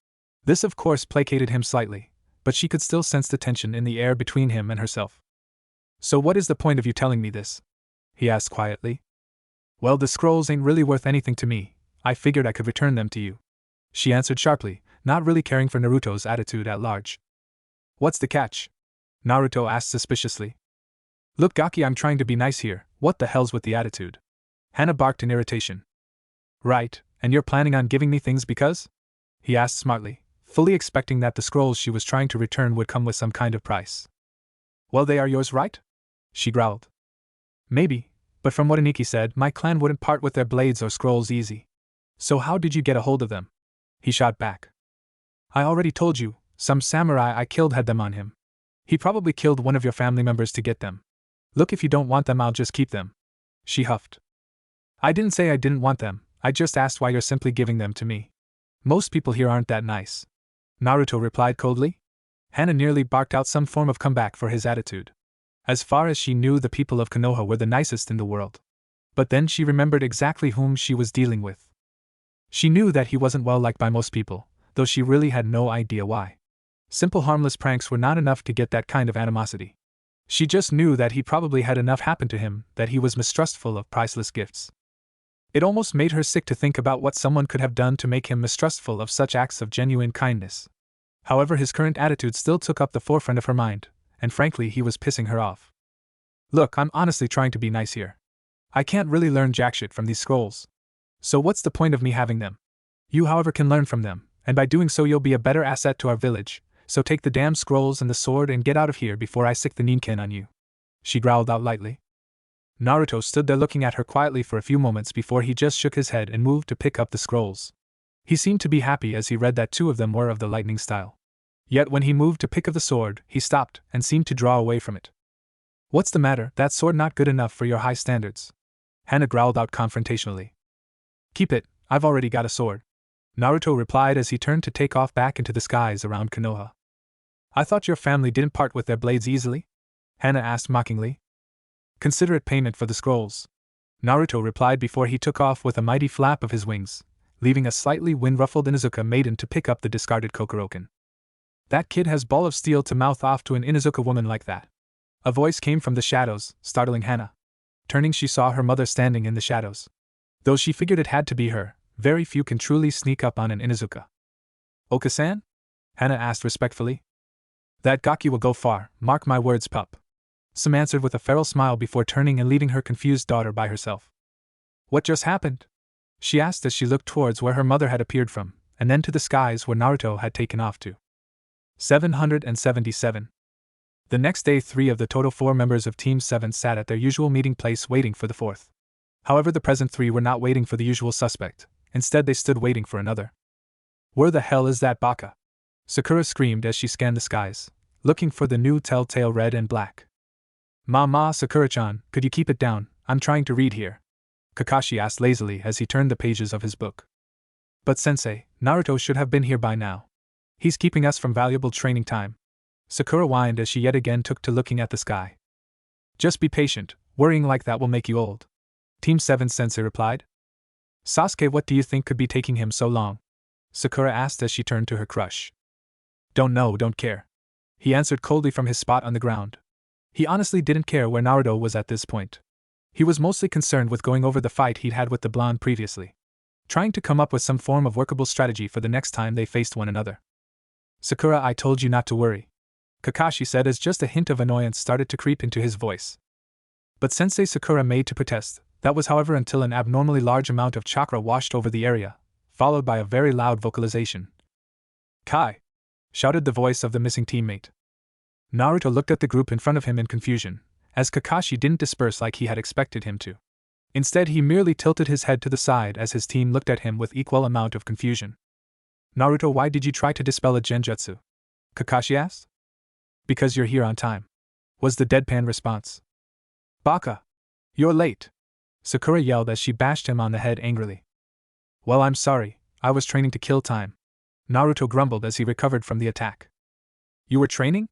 This of course placated him slightly, but she could still sense the tension in the air between him and herself. "So what is the point of you telling me this?" he asked quietly. "Well, the scrolls ain't really worth anything to me. I figured I could return them to you," she answered sharply, not really caring for Naruto's attitude at large. "What's the catch?" Naruto asked suspiciously. "Look, Gaki, I'm trying to be nice here. What the hell's with the attitude?" Hana barked in irritation. "Right, and you're planning on giving me things because?" he asked smartly, fully expecting that the scrolls she was trying to return would come with some kind of price. "Well, they are yours, right?" she growled. "Maybe, but from what Aniki said, my clan wouldn't part with their blades or scrolls easy. So how did you get a hold of them?" he shot back. "I already told you, some samurai I killed had them on him. He probably killed one of your family members to get them. Look, if you don't want them, I'll just keep them," she huffed. "I didn't say I didn't want them, I just asked why you're simply giving them to me. Most people here aren't that nice," Naruto replied coldly. Hana nearly barked out some form of comeback for his attitude. As far as she knew, the people of Konoha were the nicest in the world. But then she remembered exactly whom she was dealing with. She knew that he wasn't well liked by most people, though she really had no idea why. Simple harmless pranks were not enough to get that kind of animosity. She just knew that he probably had enough happen to him that he was mistrustful of priceless gifts. It almost made her sick to think about what someone could have done to make him mistrustful of such acts of genuine kindness. However, his current attitude still took up the forefront of her mind, and frankly he was pissing her off. "Look, I'm honestly trying to be nice here. I can't really learn jack shit from these scrolls. So what's the point of me having them? You, however, can learn from them, and by doing so you'll be a better asset to our village. So take the damn scrolls and the sword and get out of here before I sick the ninken on you," she growled out lightly. Naruto stood there looking at her quietly for a few moments before he just shook his head and moved to pick up the scrolls. He seemed to be happy as he read that 2 of them were of the lightning style. Yet when he moved to pick up the sword, he stopped and seemed to draw away from it. "What's the matter? That sword not good enough for your high standards?" Hana growled out confrontationally. "Keep it, I've already got a sword," Naruto replied as he turned to take off back into the skies around Konoha. "I thought your family didn't part with their blades easily?" Hana asked mockingly. "Consider it payment for the scrolls," Naruto replied before he took off with a mighty flap of his wings, leaving a slightly wind-ruffled Inuzuka maiden to pick up the discarded Kokoroken. "That kid has ball of steel to mouth off to an Inuzuka woman like that." A voice came from the shadows, startling Hana. Turning, she saw her mother standing in the shadows. Though she figured it had to be her, very few can truly sneak up on an Inuzuka. "Oka-san?" Hana asked respectfully. "That Gaki will go far, mark my words, pup," Sam answered with a feral smile before turning and leaving her confused daughter by herself. "What just happened?" she asked as she looked towards where her mother had appeared from, and then to the skies where Naruto had taken off to. 777. The next day, 3 of the total 4 members of Team 7 sat at their usual meeting place waiting for the 4th. However, the present 3 were not waiting for the usual suspect, instead they stood waiting for another. "Where the hell is that baka?" Sakura screamed as she scanned the skies, looking for the new telltale red and black. Ma, Sakura-chan, could you keep it down? I'm trying to read here," Kakashi asked lazily as he turned the pages of his book. "But sensei, Naruto should have been here by now. He's keeping us from valuable training time," Sakura whined as she yet again took to looking at the sky. "Just be patient, worrying like that will make you old," Team 7 sensei replied. "Sasuke, what do you think could be taking him so long?" Sakura asked as she turned to her crush. "Don't know, don't care," he answered coldly from his spot on the ground. He honestly didn't care where Naruto was at this point. He was mostly concerned with going over the fight he'd had with the blonde previously, trying to come up with some form of workable strategy for the next time they faced one another. Sakura, I told you not to worry, Kakashi said as just a hint of annoyance started to creep into his voice. But Sensei Sakura made to protest. That was, however, until an abnormally large amount of chakra washed over the area, followed by a very loud vocalization. Kai! Shouted the voice of the missing teammate. Naruto looked at the group in front of him in confusion, as Kakashi didn't disperse like he had expected him to. Instead, he merely tilted his head to the side as his team looked at him with equal amount of confusion. Naruto, why did you try to dispel a genjutsu? Kakashi asked. Because you're here on time, was the deadpan response. Baka! You're late! Sakura yelled as she bashed him on the head angrily. Well, I'm sorry, I was training to kill time, Naruto grumbled as he recovered from the attack. You were training?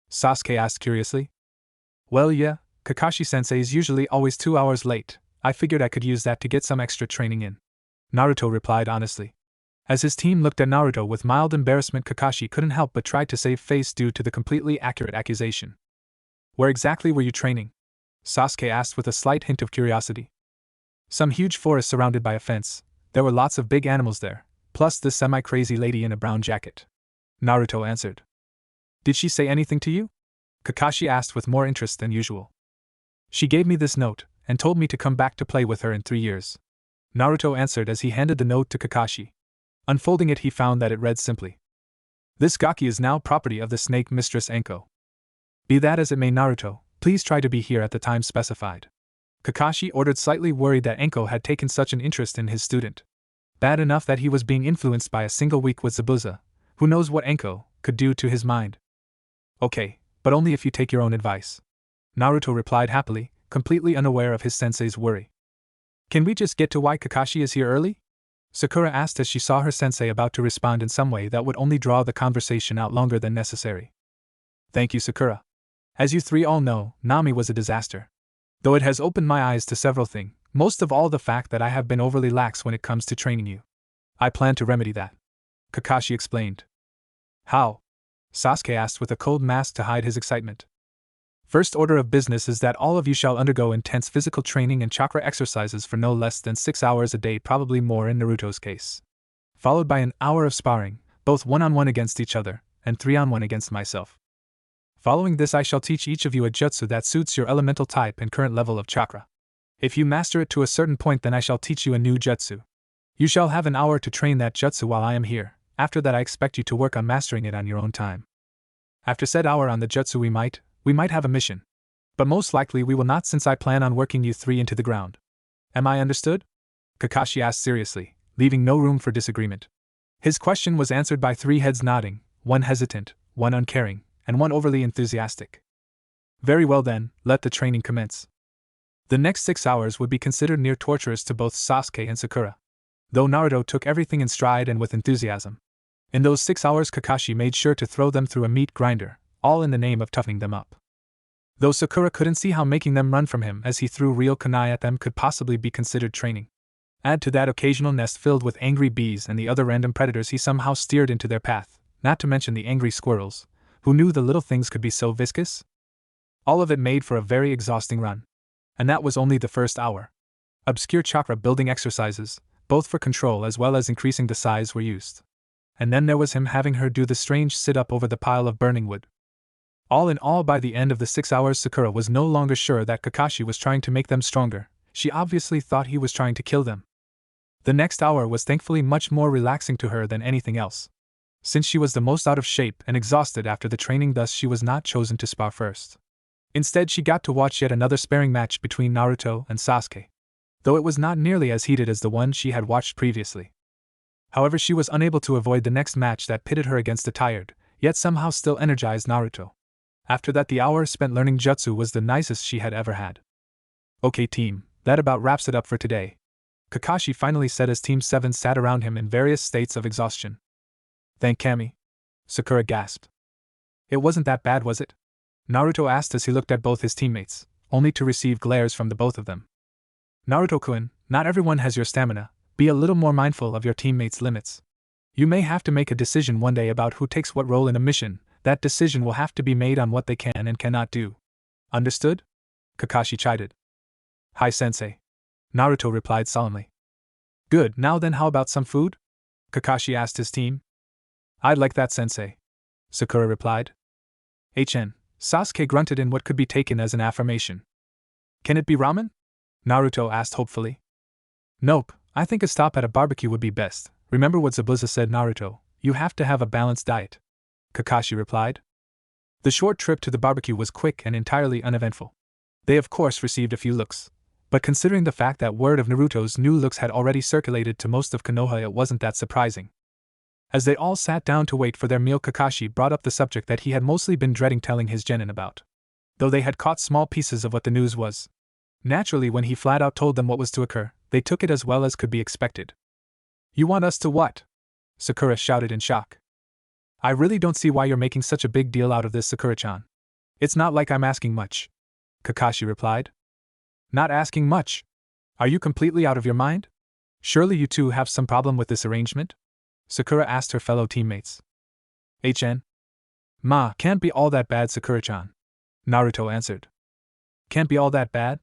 Sasuke asked curiously. Well, yeah, Kakashi-sensei is usually always 2 hours late. I figured I could use that to get some extra training in, Naruto replied honestly. As his team looked at Naruto with mild embarrassment, Kakashi couldn't help but try to save face due to the completely accurate accusation. Where exactly were you training? Sasuke asked with a slight hint of curiosity. Some huge forest surrounded by a fence. There were lots of big animals there, plus this semi-crazy lady in a brown jacket, Naruto answered. Did she say anything to you? Kakashi asked with more interest than usual. She gave me this note, and told me to come back to play with her in 3 years, Naruto answered as he handed the note to Kakashi. Unfolding it, he found that it read simply. This gaki is now property of the snake mistress Enko. Be that as it may, Naruto, please try to be here at the time specified, Kakashi ordered, slightly worried that Enko had taken such an interest in his student. Bad enough that he was being influenced by a single week with Zabuza. Who knows what Enko could do to his mind? Okay, but only if you take your own advice, Naruto replied happily, completely unaware of his sensei's worry. Can we just get to why Kakashi is here early? Sakura asked as she saw her sensei about to respond in some way that would only draw the conversation out longer than necessary. Thank you, Sakura. As you 3 all know, Nami was a disaster. Though it has opened my eyes to several things, most of all the fact that I have been overly lax when it comes to training you. I plan to remedy that, Kakashi explained. How? Sasuke asked with a cold mask to hide his excitement. First order of business is that all of you shall undergo intense physical training and chakra exercises for no less than 6 hours a day, probably more in Naruto's case. Followed by an hour of sparring, both 1-on-1 against each other, and 3-on-1 against myself. Following this, I shall teach each of you a jutsu that suits your elemental type and current level of chakra. If you master it to a certain point, then I shall teach you a new jutsu. You shall have an hour to train that jutsu while I am here. After that, I expect you to work on mastering it on your own time. After said hour on the jutsu, we might have a mission. But most likely we will not, since I plan on working you 3 into the ground. Am I understood? Kakashi asked seriously, leaving no room for disagreement. His question was answered by 3 heads nodding, 1 hesitant, 1 uncaring, and 1 overly enthusiastic. Very well then, let the training commence. The next 6 hours would be considered near torturous to both Sasuke and Sakura, though Naruto took everything in stride and with enthusiasm. In those 6 hours, Kakashi made sure to throw them through a meat grinder, all in the name of toughening them up. Though Sakura couldn't see how making them run from him as he threw real kunai at them could possibly be considered training. Add to that occasional nest filled with angry bees and the other random predators he somehow steered into their path, not to mention the angry squirrels, who knew the little things could be so viscous. All of it made for a very exhausting run. And that was only the first hour. Obscure chakra building exercises, both for control as well as increasing the size, were used. And then there was him having her do the strange sit-up over the pile of burning wood. All in all, by the end of the 6 hours, Sakura was no longer sure that Kakashi was trying to make them stronger. She obviously thought he was trying to kill them. The next hour was thankfully much more relaxing to her than anything else, since she was the most out of shape and exhausted after the training. Thus she was not chosen to spar first. Instead, she got to watch yet another sparring match between Naruto and Sasuke, though it was not nearly as heated as the one she had watched previously. However, she was unable to avoid the next match that pitted her against a tired, yet somehow still energized Naruto. After that, the hour spent learning jutsu was the nicest she had ever had. Okay team, that about wraps it up for today, Kakashi finally said as Team 7 sat around him in various states of exhaustion. Thank Kami, Sakura gasped. It wasn't that bad, was it? Naruto asked as he looked at both his teammates, only to receive glares from the both of them. Naruto-kun, not everyone has your stamina. Be a little more mindful of your teammates' limits. You may have to make a decision one day about who takes what role in a mission. That decision will have to be made on what they can and cannot do. Understood? Kakashi chided. Hi, sensei. Naruto replied solemnly. Good, now then how about some food? Kakashi asked his team. I'd like that, sensei. Sakura replied. Sasuke grunted in what could be taken as an affirmation. Can it be ramen? Naruto asked hopefully. Nope, I think a stop at a barbecue would be best. Remember what Zabuza said, Naruto, you have to have a balanced diet. Kakashi replied. The short trip to the barbecue was quick and entirely uneventful. They of course received a few looks, but considering the fact that word of Naruto's new looks had already circulated to most of Konoha, it wasn't that surprising. As they all sat down to wait for their meal, Kakashi brought up the subject that he had mostly been dreading telling his genin about. Though they had caught small pieces of what the news was. Naturally, when he flat out told them what was to occur, they took it as well as could be expected. You want us to what? Sakura shouted in shock. I really don't see why you're making such a big deal out of this, Sakura-chan. It's not like I'm asking much. Kakashi replied. Not asking much? Are you completely out of your mind? Surely you two have some problem with this arrangement? Sakura asked her fellow teammates. Can't be all that bad, Sakura-chan. Naruto answered. Can't be all that bad?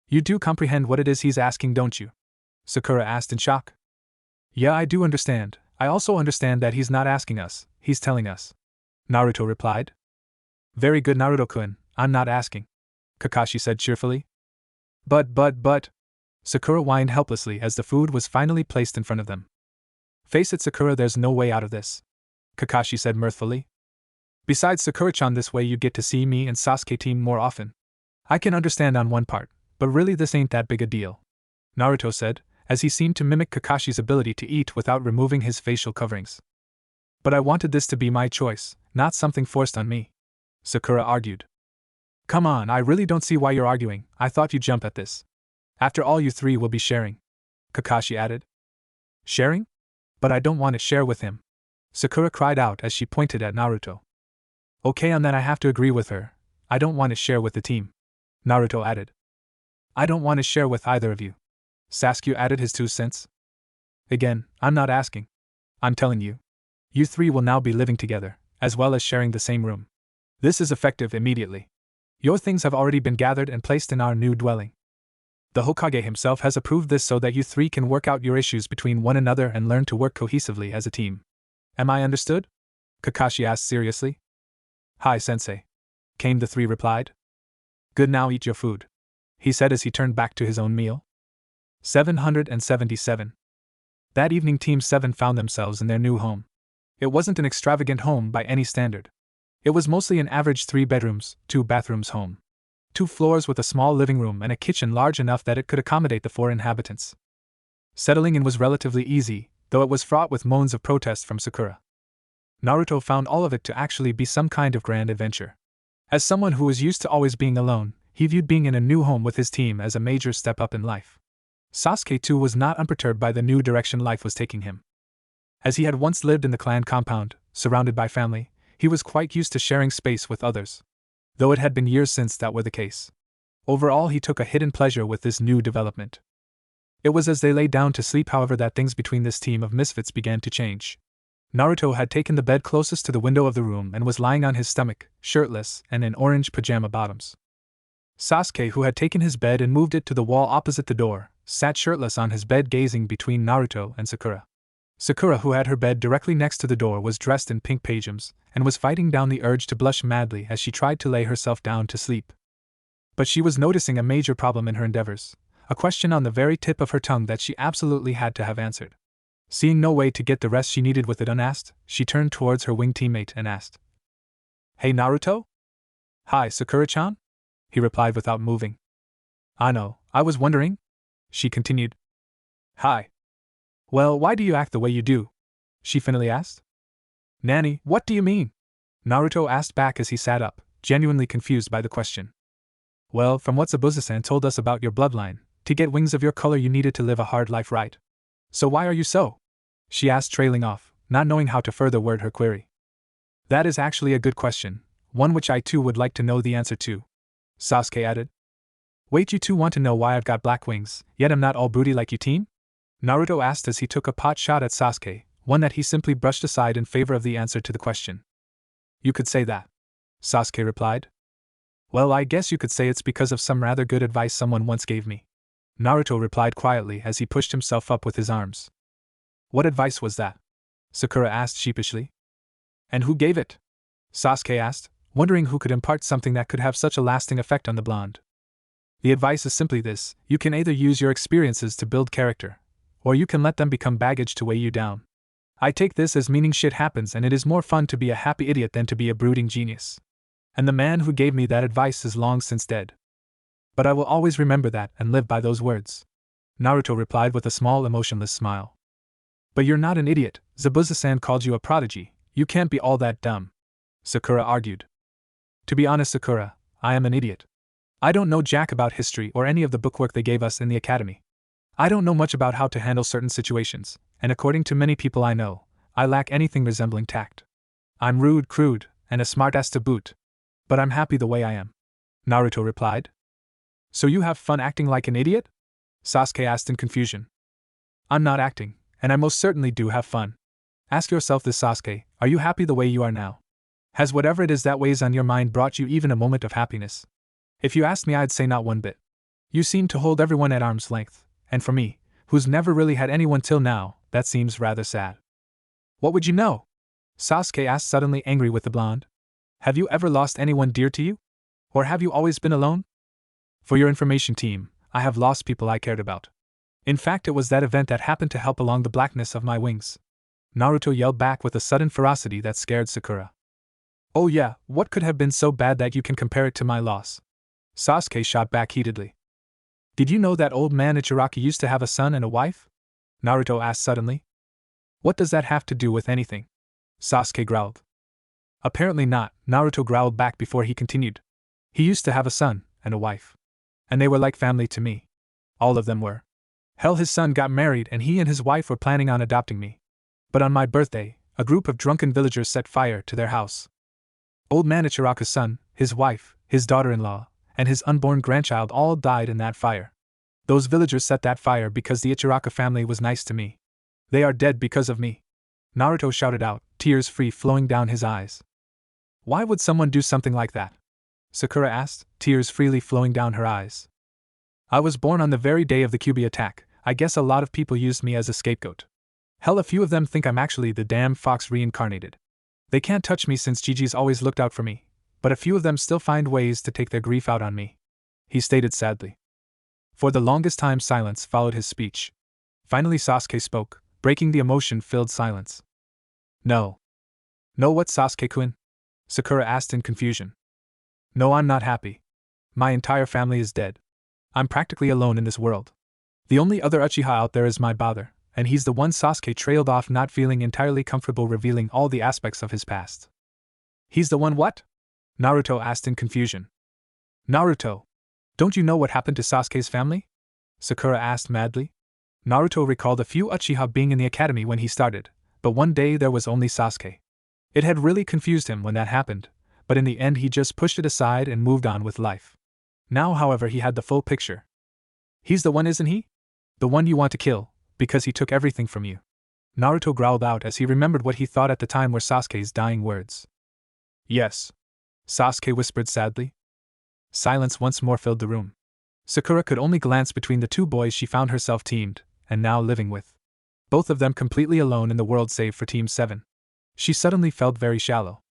You do comprehend what it is he's asking, don't you? Sakura asked in shock. Yeah, I do understand. I also understand that he's not asking us, he's telling us. Naruto replied. Very good, Naruto-kun, I'm not asking. Kakashi said cheerfully. But. Sakura whined helplessly as the food was finally placed in front of them. Face it, Sakura, there's no way out of this. Kakashi said mirthfully. Besides, Sakura-chan, this way you get to see me and Sasuke team more often. I can understand on one part, but really this ain't that big a deal. Naruto said, as he seemed to mimic Kakashi's ability to eat without removing his facial coverings. But I wanted this to be my choice, not something forced on me. Sakura argued. Come on, I really don't see why you're arguing, I thought you'd jump at this. After all, you three will be sharing. Kakashi added. Sharing? But I don't want to share with him. Sakura cried out as she pointed at Naruto. Okay, on that I have to agree with her. I don't want to share with the team. Naruto added. I don't want to share with either of you. Sasuke added his 2 cents. Again, I'm not asking. I'm telling you. You three will now be living together, as well as sharing the same room. This is effective immediately. Your things have already been gathered and placed in our new dwelling. The Hokage himself has approved this so that you three can work out your issues between one another and learn to work cohesively as a team. Am I understood? Kakashi asked seriously. Hi, sensei. Came the three replied. Good, now eat your food, he said as he turned back to his own meal. 777. That evening, Team 7 found themselves in their new home. It wasn't an extravagant home by any standard. It was mostly an average 3 bedrooms, 2 bathrooms home. 2 floors with a small living room and a kitchen large enough that it could accommodate the 4 inhabitants. Settling in was relatively easy, though it was fraught with moans of protest from Sakura. Naruto found all of it to actually be some kind of grand adventure. As someone who was used to always being alone, he viewed being in a new home with his team as a major step up in life. Sasuke too was not unperturbed by the new direction life was taking him. As he had once lived in the clan compound, surrounded by family, he was quite used to sharing space with others. Though it had been years since that were the case. Overall, he took a hidden pleasure with this new development. It was as they lay down to sleep, however, that things between this team of misfits began to change. Naruto had taken the bed closest to the window of the room and was lying on his stomach, shirtless and in orange pajama bottoms. Sasuke, who had taken his bed and moved it to the wall opposite the door, sat shirtless on his bed gazing between Naruto and Sakura. Sakura, who had her bed directly next to the door, was dressed in pink pajamas and was fighting down the urge to blush madly as she tried to lay herself down to sleep. But she was noticing a major problem in her endeavors, a question on the very tip of her tongue that she absolutely had to have answered. Seeing no way to get the rest she needed with it unasked, she turned towards her wing teammate and asked, Hey Naruto? Hi, Sakura-chan? He replied without moving. I know, I was wondering? She continued. Hi. Well, why do you act the way you do? She finally asked. Nanny, what do you mean? Naruto asked back as he sat up, genuinely confused by the question. Well, from what Zabuza-san told us about your bloodline, to get wings of your color you needed to live a hard life, right? So why are you so? She asked, trailing off, not knowing how to further word her query. That is actually a good question, one which I too would like to know the answer to. Sasuke added. Wait, you two want to know why I've got black wings, yet I'm not all broody like you team? Naruto asked as he took a pot shot at Sasuke, one that he simply brushed aside in favor of the answer to the question. You could say that, Sasuke replied. Well, I guess you could say it's because of some rather good advice someone once gave me. Naruto replied quietly as he pushed himself up with his arms. What advice was that? Sakura asked sheepishly. And who gave it? Sasuke asked, wondering who could impart something that could have such a lasting effect on the blonde. The advice is simply this: you can either use your experiences to build character, or you can let them become baggage to weigh you down. I take this as meaning shit happens and it is more fun to be a happy idiot than to be a brooding genius. And the man who gave me that advice is long since dead. But I will always remember that and live by those words. Naruto replied with a small emotionless smile. But you're not an idiot, Zabuza-san called you a prodigy, you can't be all that dumb. Sakura argued. To be honest, Sakura, I am an idiot. I don't know jack about history or any of the bookwork they gave us in the academy. I don't know much about how to handle certain situations, and according to many people I know, I lack anything resembling tact. I'm rude, crude, and a smartass to boot. But I'm happy the way I am. Naruto replied. So you have fun acting like an idiot? Sasuke asked in confusion. I'm not acting, and I most certainly do have fun. Ask yourself this, Sasuke, are you happy the way you are now? Has whatever it is that weighs on your mind brought you even a moment of happiness? If you asked me, I'd say not one bit. You seem to hold everyone at arm's length, and for me, who's never really had anyone till now, that seems rather sad. What would you know? Sasuke asked, suddenly angry with the blonde. Have you ever lost anyone dear to you? Or have you always been alone? For your information, team, I have lost people I cared about. In fact, it was that event that happened to help along the blackness of my wings. Naruto yelled back with a sudden ferocity that scared Sakura. Oh yeah, what could have been so bad that you can compare it to my loss? Sasuke shot back heatedly. Did you know that old man Ichiraki used to have a son and a wife? Naruto asked suddenly. What does that have to do with anything? Sasuke growled. Apparently not, Naruto growled back before he continued. He used to have a son and a wife. And they were like family to me. All of them were. Hell, his son got married and he and his wife were planning on adopting me. But on my birthday, a group of drunken villagers set fire to their house. Old man Ichiraka's son, his wife, his daughter-in-law, and his unborn grandchild all died in that fire. Those villagers set that fire because the Ichiraka family was nice to me. They are dead because of me. Naruto shouted out, tears free flowing down his eyes. Why would someone do something like that? Sakura asked, tears freely flowing down her eyes. I was born on the very day of the Kyuubi attack. I guess a lot of people used me as a scapegoat. Hell, a few of them think I'm actually the damn fox reincarnated. They can't touch me since Gigi's always looked out for me, but a few of them still find ways to take their grief out on me. He stated sadly. For the longest time silence followed his speech. Finally Sasuke spoke, breaking the emotion-filled silence. No. No, what, Sasuke-kun? Sakura asked in confusion. No, I'm not happy. My entire family is dead. I'm practically alone in this world. The only other Uchiha out there is my father, and he's the one. Sasuke trailed off, not feeling entirely comfortable revealing all the aspects of his past. He's the one what? Naruto asked in confusion. Naruto. Don't you know what happened to Sasuke's family? Sakura asked madly. Naruto recalled a few Uchiha being in the academy when he started, but one day there was only Sasuke. It had really confused him when that happened, but in the end he just pushed it aside and moved on with life. Now, however, he had the full picture. He's the one, isn't he? The one you want to kill, because he took everything from you. Naruto growled out as he remembered what he thought at the time were Sasuke's dying words. Yes. Sasuke whispered sadly. Silence once more filled the room. Sakura could only glance between the two boys she found herself teamed, and now living with. Both of them completely alone in the world save for Team 7. She suddenly felt very shallow.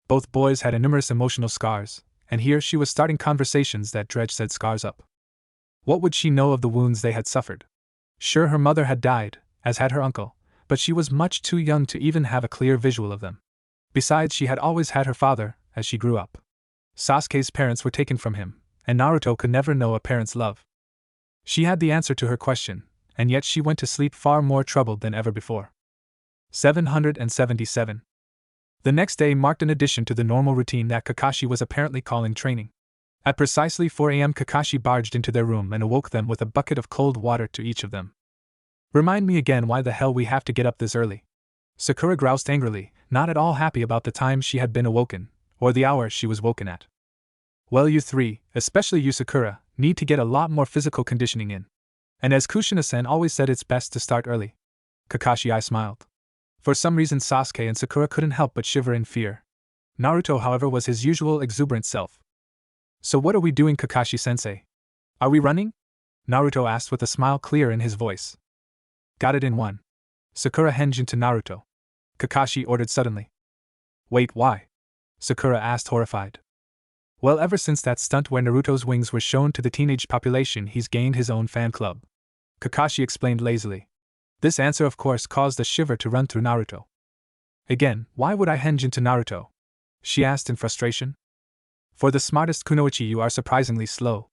Both boys had numerous emotional scars, and here she was starting conversations that dredged said scars up. What would she know of the wounds they had suffered? Sure, her mother had died, as had her uncle, but she was much too young to even have a clear visual of them. Besides, she had always had her father, as she grew up. Sasuke's parents were taken from him, and Naruto could never know a parent's love. She had the answer to her question, and yet she went to sleep far more troubled than ever before. 777. The next day marked an addition to the normal routine that Kakashi was apparently calling training. At precisely 4 a.m. Kakashi barged into their room and awoke them with a bucket of cold water to each of them. Remind me again why the hell we have to get up this early. Sakura groused angrily, not at all happy about the time she had been awoken, or the hour she was woken at. Well, you three, especially you Sakura, need to get a lot more physical conditioning in. And as Kushina-sen always said, it's best to start early. Kakashi smiled. For some reason Sasuke and Sakura couldn't help but shiver in fear. Naruto, however, was his usual exuberant self. So what are we doing, Kakashi-sensei? Are we running? Naruto asked with a smile clear in his voice. Got it in one. Sakura henged into Naruto. Kakashi ordered suddenly. Wait, why? Sakura asked horrified. Well, ever since that stunt where Naruto's wings were shown to the teenage population, he's gained his own fan club. Kakashi explained lazily. This answer of course caused a shiver to run through Naruto. Again, why would I henge into Naruto? She asked in frustration. For the smartest kunoichi you are surprisingly slow,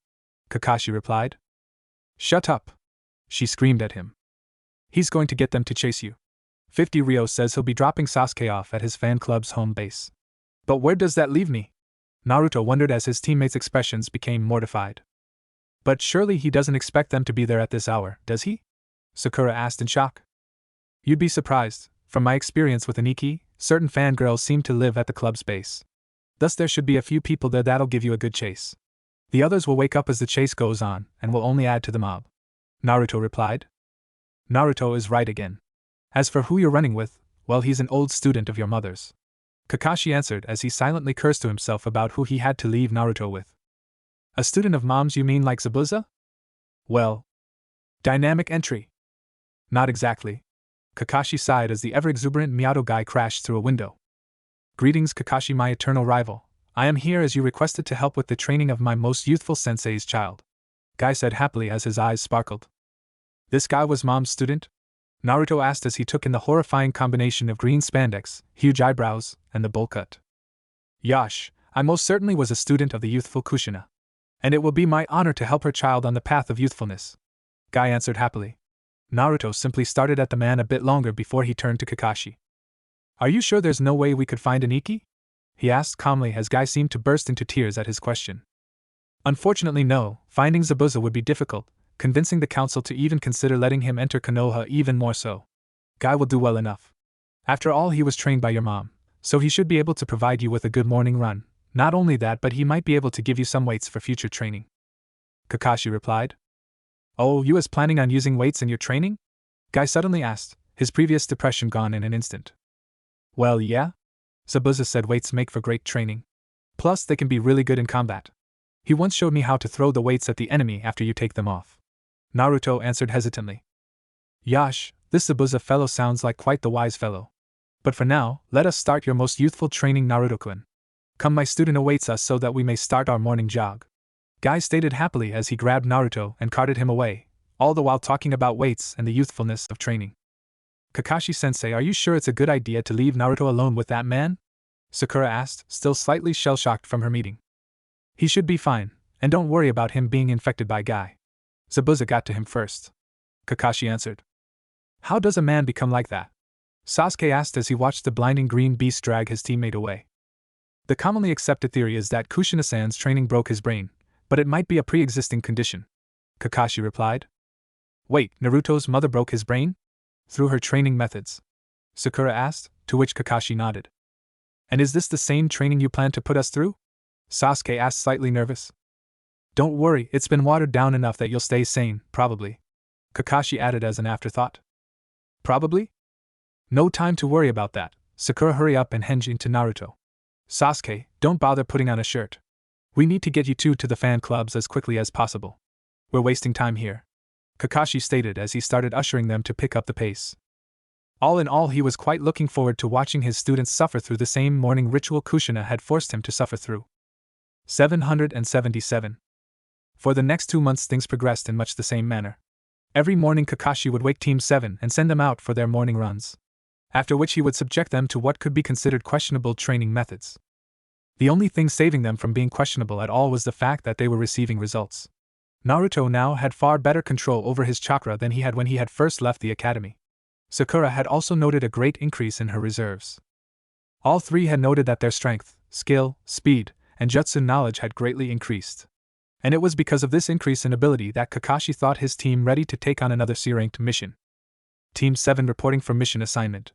Kakashi replied. Shut up! She screamed at him. He's going to get them to chase you. 50 Ryo says he'll be dropping Sasuke off at his fan club's home base. But where does that leave me? Naruto wondered as his teammates' expressions became mortified. But surely he doesn't expect them to be there at this hour, does he? Sakura asked in shock. You'd be surprised. From my experience with Aniki, certain fangirls seem to live at the club's base. Thus there should be a few people there that'll give you a good chase. The others will wake up as the chase goes on, and will only add to the mob. Naruto replied. Naruto is right again. As for who you're running with, well, he's an old student of your mother's. Kakashi answered as he silently cursed to himself about who he had to leave Naruto with. A student of mom's, you mean like Zabuza? Well, dynamic entry. Not exactly. Kakashi sighed as the ever-exuberant Miyato guy crashed through a window. Greetings, Kakashi, my eternal rival. I am here as you requested to help with the training of my most youthful sensei's child. Guy said happily as his eyes sparkled. This guy was mom's student? Naruto asked as he took in the horrifying combination of green spandex, huge eyebrows, and the bowl cut. Yash, I most certainly was a student of the youthful Kushina. And it will be my honor to help her child on the path of youthfulness. Guy answered happily. Naruto simply stared at the man a bit longer before he turned to Kakashi. Are you sure there's no way we could find Aniki? He asked calmly as Guy seemed to burst into tears at his question. Unfortunately no, finding Zabuza would be difficult, convincing the council to even consider letting him enter Konoha even more so. Guy will do well enough. After all, he was trained by your mom, so he should be able to provide you with a good morning run. Not only that, but he might be able to give you some weights for future training. Kakashi replied. Oh, you was planning on using weights in your training? Guy suddenly asked, his previous depression gone in an instant. Well, yeah. Zabuza said weights make for great training. Plus, they can be really good in combat. He once showed me how to throw the weights at the enemy after you take them off. Naruto answered hesitantly. Yash, this Zabuza fellow sounds like quite the wise fellow. But for now, let us start your most youthful training, Naruto-kun. Come, my student awaits us so that we may start our morning jog. Guy stated happily as he grabbed Naruto and carted him away, all the while talking about weights and the youthfulness of training. Kakashi-sensei, are you sure it's a good idea to leave Naruto alone with that man? Sakura asked, still slightly shell-shocked from her meeting. He should be fine, and don't worry about him being infected by Guy. Zabuza got to him first. Kakashi answered. How does a man become like that? Sasuke asked as he watched the blinding green beast drag his teammate away. The commonly accepted theory is that Kushina-san's training broke his brain, but it might be a pre-existing condition. Kakashi replied. Wait, Naruto's mother broke his brain? Through her training methods? Sakura asked, to which Kakashi nodded. And is this the same training you plan to put us through? Sasuke asked, slightly nervous. Don't worry, it's been watered down enough that you'll stay sane, probably. Kakashi added as an afterthought. Probably? No time to worry about that. Sakura, hurry up and henge into Naruto. Sasuke, don't bother putting on a shirt. We need to get you two to the fan clubs as quickly as possible. We're wasting time here. Kakashi stated as he started ushering them to pick up the pace. All in all, he was quite looking forward to watching his students suffer through the same morning ritual Kushina had forced him to suffer through. 777. For the next 2 months things progressed in much the same manner. Every morning Kakashi would wake Team 7 and send them out for their morning runs. After which he would subject them to what could be considered questionable training methods. The only thing saving them from being questionable at all was the fact that they were receiving results. Naruto now had far better control over his chakra than he had when he had first left the academy. Sakura had also noted a great increase in her reserves. All three had noted that their strength, skill, speed, and jutsu knowledge had greatly increased. And it was because of this increase in ability that Kakashi thought his team ready to take on another C-ranked mission. Team 7 reporting for mission assignment.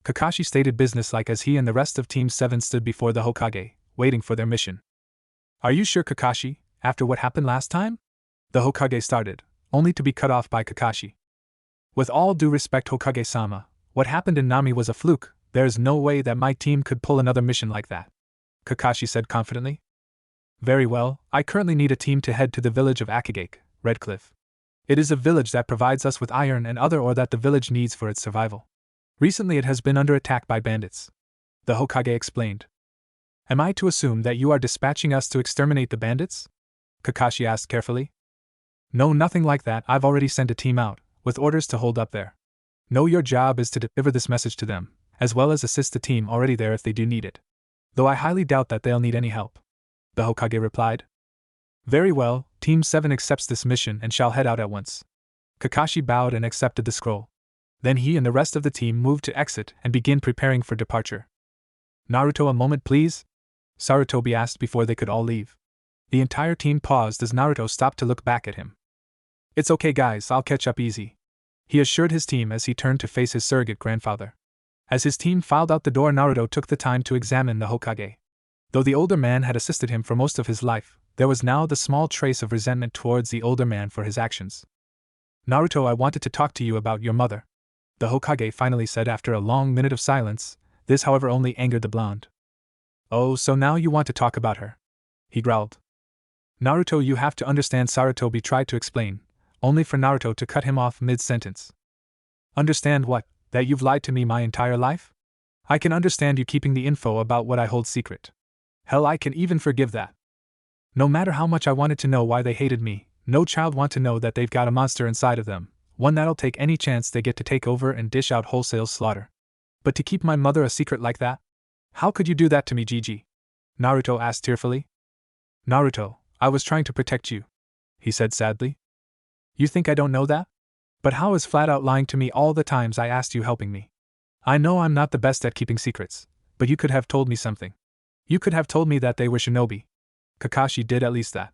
Kakashi stated businesslike as he and the rest of Team 7 stood before the Hokage, waiting for their mission. Are you sure, Kakashi, after what happened last time? The Hokage started, only to be cut off by Kakashi. With all due respect, Hokage-sama, what happened in Nami was a fluke. There's no way that my team could pull another mission like that, Kakashi said confidently. Very well, I currently need a team to head to the village of Akagake, Redcliffe. It is a village that provides us with iron and other ore that the village needs for its survival. Recently it has been under attack by bandits. The Hokage explained. Am I to assume that you are dispatching us to exterminate the bandits? Kakashi asked carefully. No, nothing like that. I've already sent a team out, with orders to hold up there. No, your job is to deliver this message to them, as well as assist the team already there if they do need it. Though I highly doubt that they'll need any help. The Hokage replied. Very well, Team 7 accepts this mission and shall head out at once. Kakashi bowed and accepted the scroll. Then he and the rest of the team moved to exit and begin preparing for departure. Naruto, a moment please? Sarutobi asked before they could all leave. The entire team paused as Naruto stopped to look back at him. It's okay guys, I'll catch up easy, he assured his team as he turned to face his surrogate grandfather. As his team filed out the door, Naruto took the time to examine the Hokage. Though the older man had assisted him for most of his life, there was now the small trace of resentment towards the older man for his actions. Naruto, I wanted to talk to you about your mother, the Hokage finally said after a long minute of silence. This, however, only angered the blonde. Oh, so now you want to talk about her? He growled. Naruto, you have to understand, Sarutobi tried to explain, only for Naruto to cut him off mid-sentence. Understand what? That you've lied to me my entire life? I can understand you keeping the info about what I hold secret. Hell, I can even forgive that. No matter how much I wanted to know why they hated me, no child want to know that they've got a monster inside of them, one that'll take any chance they get to take over and dish out wholesale slaughter. But to keep my mother a secret like that? How could you do that to me, Gigi? Naruto asked tearfully. Naruto, I was trying to protect you, he said sadly. You think I don't know that? But how is flat out lying to me all the times I asked you helping me? I know I'm not the best at keeping secrets, but you could have told me something. You could have told me that they were shinobi. Kakashi did at least that.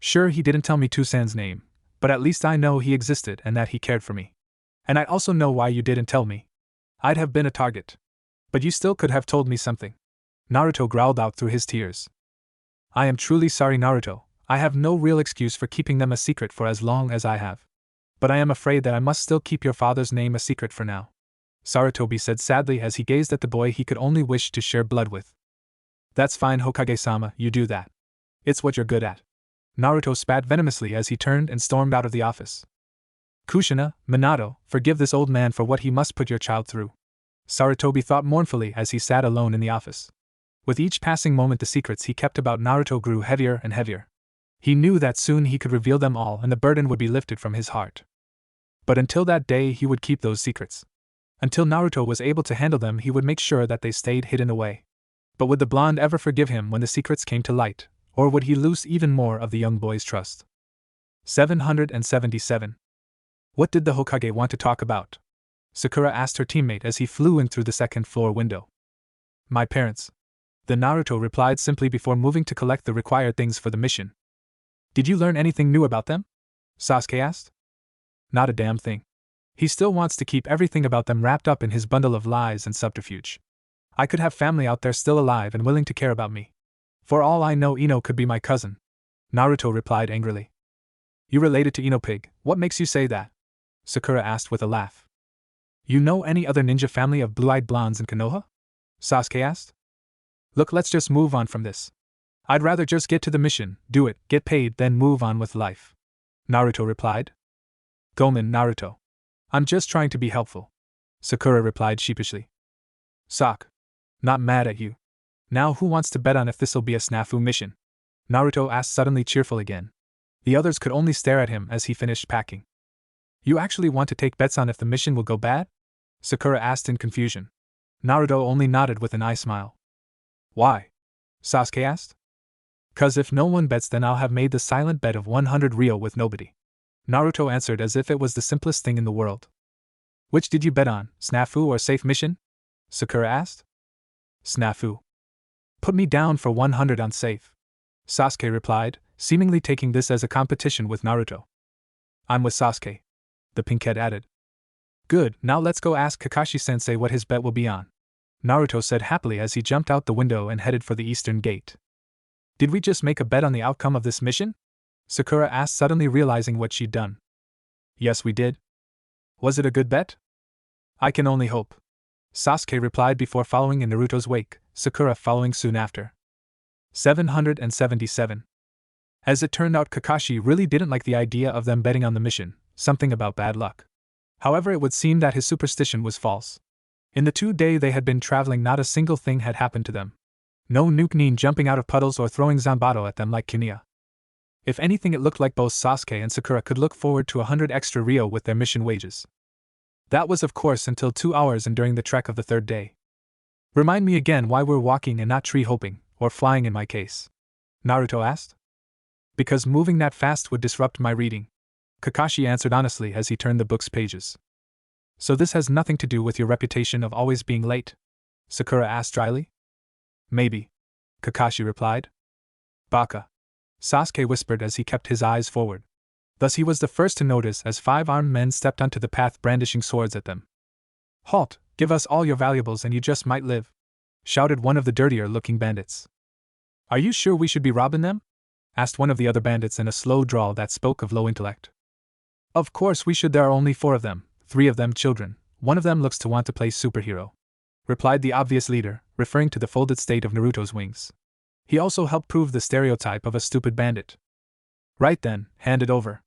Sure, he didn't tell me Toussaint's name, but at least I know he existed and that he cared for me. And I also know why you didn't tell me. I'd have been a target. But you still could have told me something. Naruto growled out through his tears. I am truly sorry, Naruto. I have no real excuse for keeping them a secret for as long as I have. But I am afraid that I must still keep your father's name a secret for now, Sarutobi said sadly as he gazed at the boy he could only wish to share blood with. That's fine, Hokage-sama, you do that. It's what you're good at. Naruto spat venomously as he turned and stormed out of the office. Kushina, Minato, forgive this old man for what he must put your child through, Sarutobi thought mournfully as he sat alone in the office. With each passing moment the secrets he kept about Naruto grew heavier and heavier. He knew that soon he could reveal them all and the burden would be lifted from his heart. But until that day he would keep those secrets. Until Naruto was able to handle them he would make sure that they stayed hidden away. But would the blonde ever forgive him when the secrets came to light, or would he lose even more of the young boy's trust? 777. What did the Hokage want to talk about? Sakura asked her teammate as he flew in through the second-floor window. My parents. The Naruto replied simply before moving to collect the required things for the mission. Did you learn anything new about them? Sasuke asked. Not a damn thing. He still wants to keep everything about them wrapped up in his bundle of lies and subterfuge. I could have family out there still alive and willing to care about me. For all I know, Ino could be my cousin. Naruto replied angrily. You related to Ino Pig, what makes you say that? Sakura asked with a laugh. You know any other ninja family of blue-eyed blondes in Konoha? Sasuke asked. Look, let's just move on from this. I'd rather just get to the mission, do it, get paid, then move on with life. Naruto replied. Gomen, Naruto. I'm just trying to be helpful. Sakura replied sheepishly. Sak. Not mad at you. Now who wants to bet on if this'll be a snafu mission? Naruto asked suddenly cheerful again. The others could only stare at him as he finished packing. You actually want to take bets on if the mission will go bad? Sakura asked in confusion. Naruto only nodded with an eye smile. Why? Sasuke asked. 'Cause if no one bets then I'll have made the silent bet of 100 ryo with nobody. Naruto answered as if it was the simplest thing in the world. Which did you bet on, snafu or safe mission? Sakura asked. Snafu. Put me down for 100 on safe. Sasuke replied, seemingly taking this as a competition with Naruto. I'm with Sasuke. The pinkhead added. Good, now let's go ask Kakashi-sensei what his bet will be on. Naruto said happily as he jumped out the window and headed for the eastern gate. Did we just make a bet on the outcome of this mission? Sakura asked, suddenly realizing what she'd done. Yes, we did. Was it a good bet? I can only hope. Sasuke replied before following in Naruto's wake, Sakura following soon after. 777. As it turned out, Kakashi really didn't like the idea of them betting on the mission, something about bad luck. However, it would seem that his superstition was false. In the 2 days they had been traveling, not a single thing had happened to them. No Nuke jumping out of puddles or throwing Zanbato at them like Kunia. If anything, it looked like both Sasuke and Sakura could look forward to 100 extra Ryo with their mission wages. That was of course until 2 hours and during the trek of the 3rd day. Remind me again why we're walking and not tree hopping, or flying in my case? Naruto asked. Because moving that fast would disrupt my reading, Kakashi answered honestly as he turned the book's pages. So this has nothing to do with your reputation of always being late? Sakura asked dryly. Maybe, Kakashi replied. Baka, Sasuke whispered as he kept his eyes forward. Thus he was the first to notice as 5 armed men stepped onto the path brandishing swords at them. Halt, give us all your valuables and you just might live, shouted one of the dirtier-looking bandits. Are you sure we should be robbing them? Asked one of the other bandits in a slow drawl that spoke of low intellect. Of course we should, there are only 4 of them, 3 of them children, one of them looks to want to play superhero, replied the obvious leader, referring to the folded state of Naruto's wings. He also helped prove the stereotype of a stupid bandit. Right then, hand it over,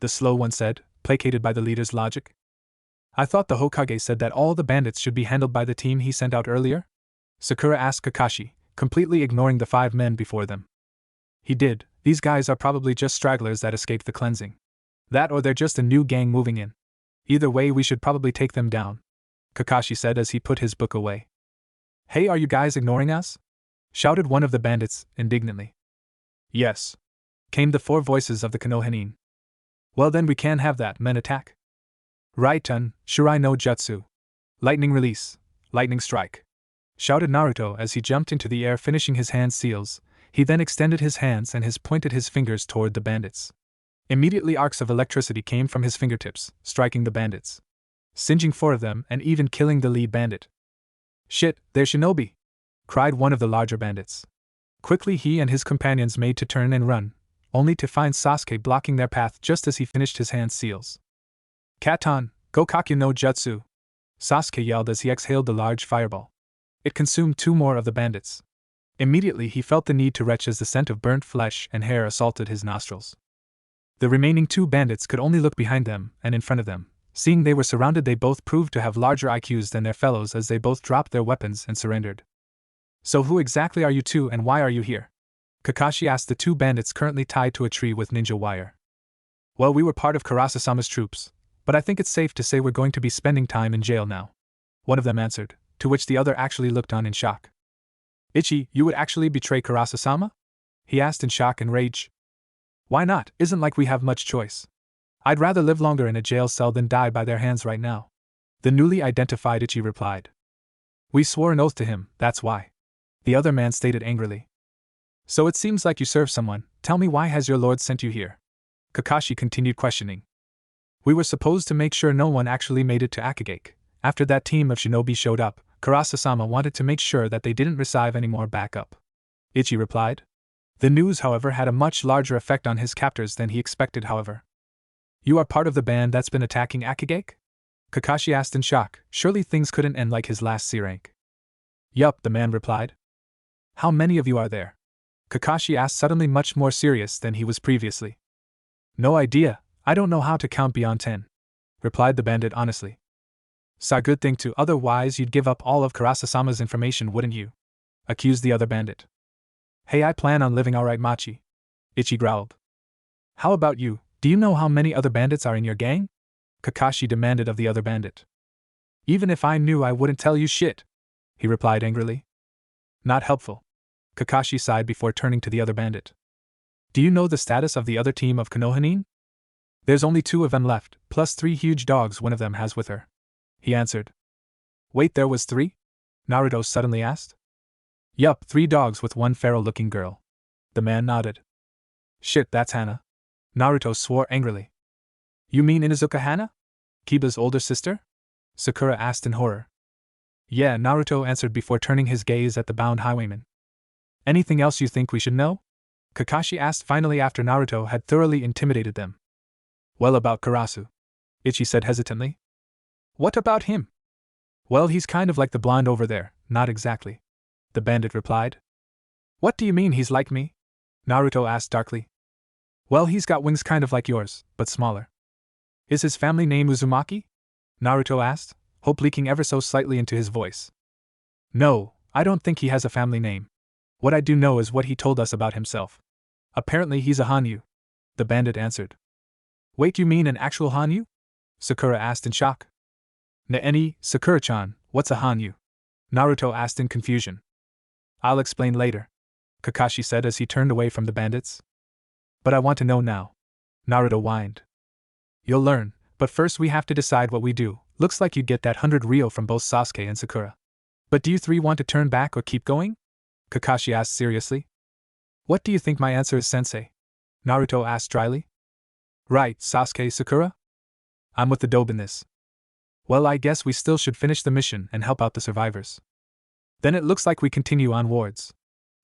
the slow one said, placated by the leader's logic. I thought the Hokage said that all the bandits should be handled by the team he sent out earlier? Sakura asked Kakashi, completely ignoring the 5 men before them. He did. These guys are probably just stragglers that escaped the cleansing. That or they're just a new gang moving in. Either way, we should probably take them down, Kakashi said as he put his book away. Hey, are you guys ignoring us? Shouted one of the bandits, indignantly. Yes, came the 4 voices of the Konoha. Well then we can't have that, men attack. Right-un, Shirai no Jutsu. Lightning release, lightning strike, shouted Naruto as he jumped into the air, finishing his hand seals. He then extended his hands and pointed his fingers toward the bandits. Immediately arcs of electricity came from his fingertips, striking the bandits, singeing 4 of them and even killing the lead bandit. Shit, they're shinobi! Cried one of the larger bandits. Quickly he and his companions made to turn and run, only to find Sasuke blocking their path just as he finished his hand seals. Katon, Gokakyu no Jutsu! Sasuke yelled as he exhaled the large fireball. It consumed 2 more of the bandits. Immediately he felt the need to retch as the scent of burnt flesh and hair assaulted his nostrils. The remaining 2 bandits could only look behind them and in front of them. Seeing they were surrounded, they both proved to have larger IQs than their fellows as they both dropped their weapons and surrendered. So who exactly are you 2 and why are you here? Kakashi asked the 2 bandits currently tied to a tree with ninja wire. Well, we were part of Karasasama's troops, but I think it's safe to say we're going to be spending time in jail now, one of them answered, to which the other actually looked on in shock. Ichi, you would actually betray Karasasama? He asked in shock and rage. Why not? Isn't like we have much choice. I'd rather live longer in a jail cell than die by their hands right now, the newly identified Ichi replied. We swore an oath to him, that's why, the other man stated angrily. So it seems like you serve someone. Tell me, why has your lord sent you here? Kakashi continued questioning. We were supposed to make sure no one actually made it to Akagake. After that team of shinobi showed up, Karasasama wanted to make sure that they didn't receive any more backup, Ichi replied. The news, however, had a much larger effect on his captors than he expected, however. You are part of the band that's been attacking Akagake? Kakashi asked in shock. Surely things couldn't end like his last C rank. Yup, the man replied. How many of you are there? Kakashi asked, suddenly much more serious than he was previously. No idea, I don't know how to count beyond 10, replied the bandit honestly. So good thing too, otherwise you'd give up all of Karasasama's information, wouldn't you? Accused the other bandit. Hey, I plan on living alright, Machi, Ichi growled. How about you, do you know how many other bandits are in your gang? Kakashi demanded of the other bandit. Even if I knew, I wouldn't tell you shit, he replied angrily. Not helpful. Kakashi sighed before turning to the other bandit. Do you know the status of the other team of Konoha? There's only 2 of them left, plus 3 huge dogs one of them has with her, he answered. Wait, there was 3? Naruto suddenly asked. Yup, 3 dogs with 1 feral-looking girl. The man nodded. Shit, that's Hana. Naruto swore angrily. You mean Inuzuka Hana? Kiba's older sister? Sakura asked in horror. Yeah, Naruto answered before turning his gaze at the bound highwayman. Anything else you think we should know? Kakashi asked finally after Naruto had thoroughly intimidated them. Well, about Karasu, Ichi said hesitantly. What about him? Well, he's kind of like the blonde over there, not exactly, the bandit replied. What do you mean he's like me? Naruto asked darkly. Well, he's got wings kind of like yours, but smaller. Is his family name Uzumaki? Naruto asked, hope leaking ever so slightly into his voice. No, I don't think he has a family name. What I do know is what he told us about himself. Apparently he's a Hanyu. The bandit answered. Wait, you mean an actual Hanyu? Sakura asked in shock. Naeni, Sakura-chan, what's a Hanyu? Naruto asked in confusion. I'll explain later, Kakashi said as he turned away from the bandits. But I want to know now. Naruto whined. You'll learn, but first we have to decide what we do. Looks like you'd get that 100 Ryo from both Sasuke and Sakura. But do you three want to turn back or keep going? Kakashi asked seriously. What do you think my answer is, sensei? Naruto asked dryly. Right, Sasuke, Sakura? I'm with the dobe in this. Well, I guess we still should finish the mission and help out the survivors. Then it looks like we continue onwards.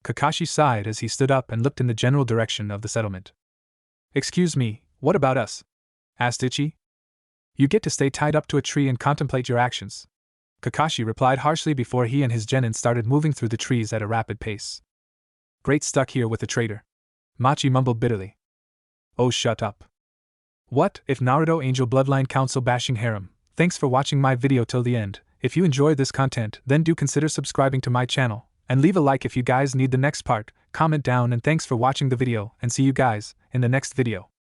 Kakashi sighed as he stood up and looked in the general direction of the settlement. Excuse me, what about us? Asked Ichi. You get to stay tied up to a tree and contemplate your actions, Kakashi replied harshly before he and his genin started moving through the trees at a rapid pace. Great, stuck here with the traitor, Machi mumbled bitterly. Oh, shut up. What if Naruto Angel Bloodline Council bashing harem? Thanks for watching my video till the end. If you enjoyed this content, then do consider subscribing to my channel, and leave a like if you guys need the next part. Comment down, and thanks for watching the video, and see you guys in the next video.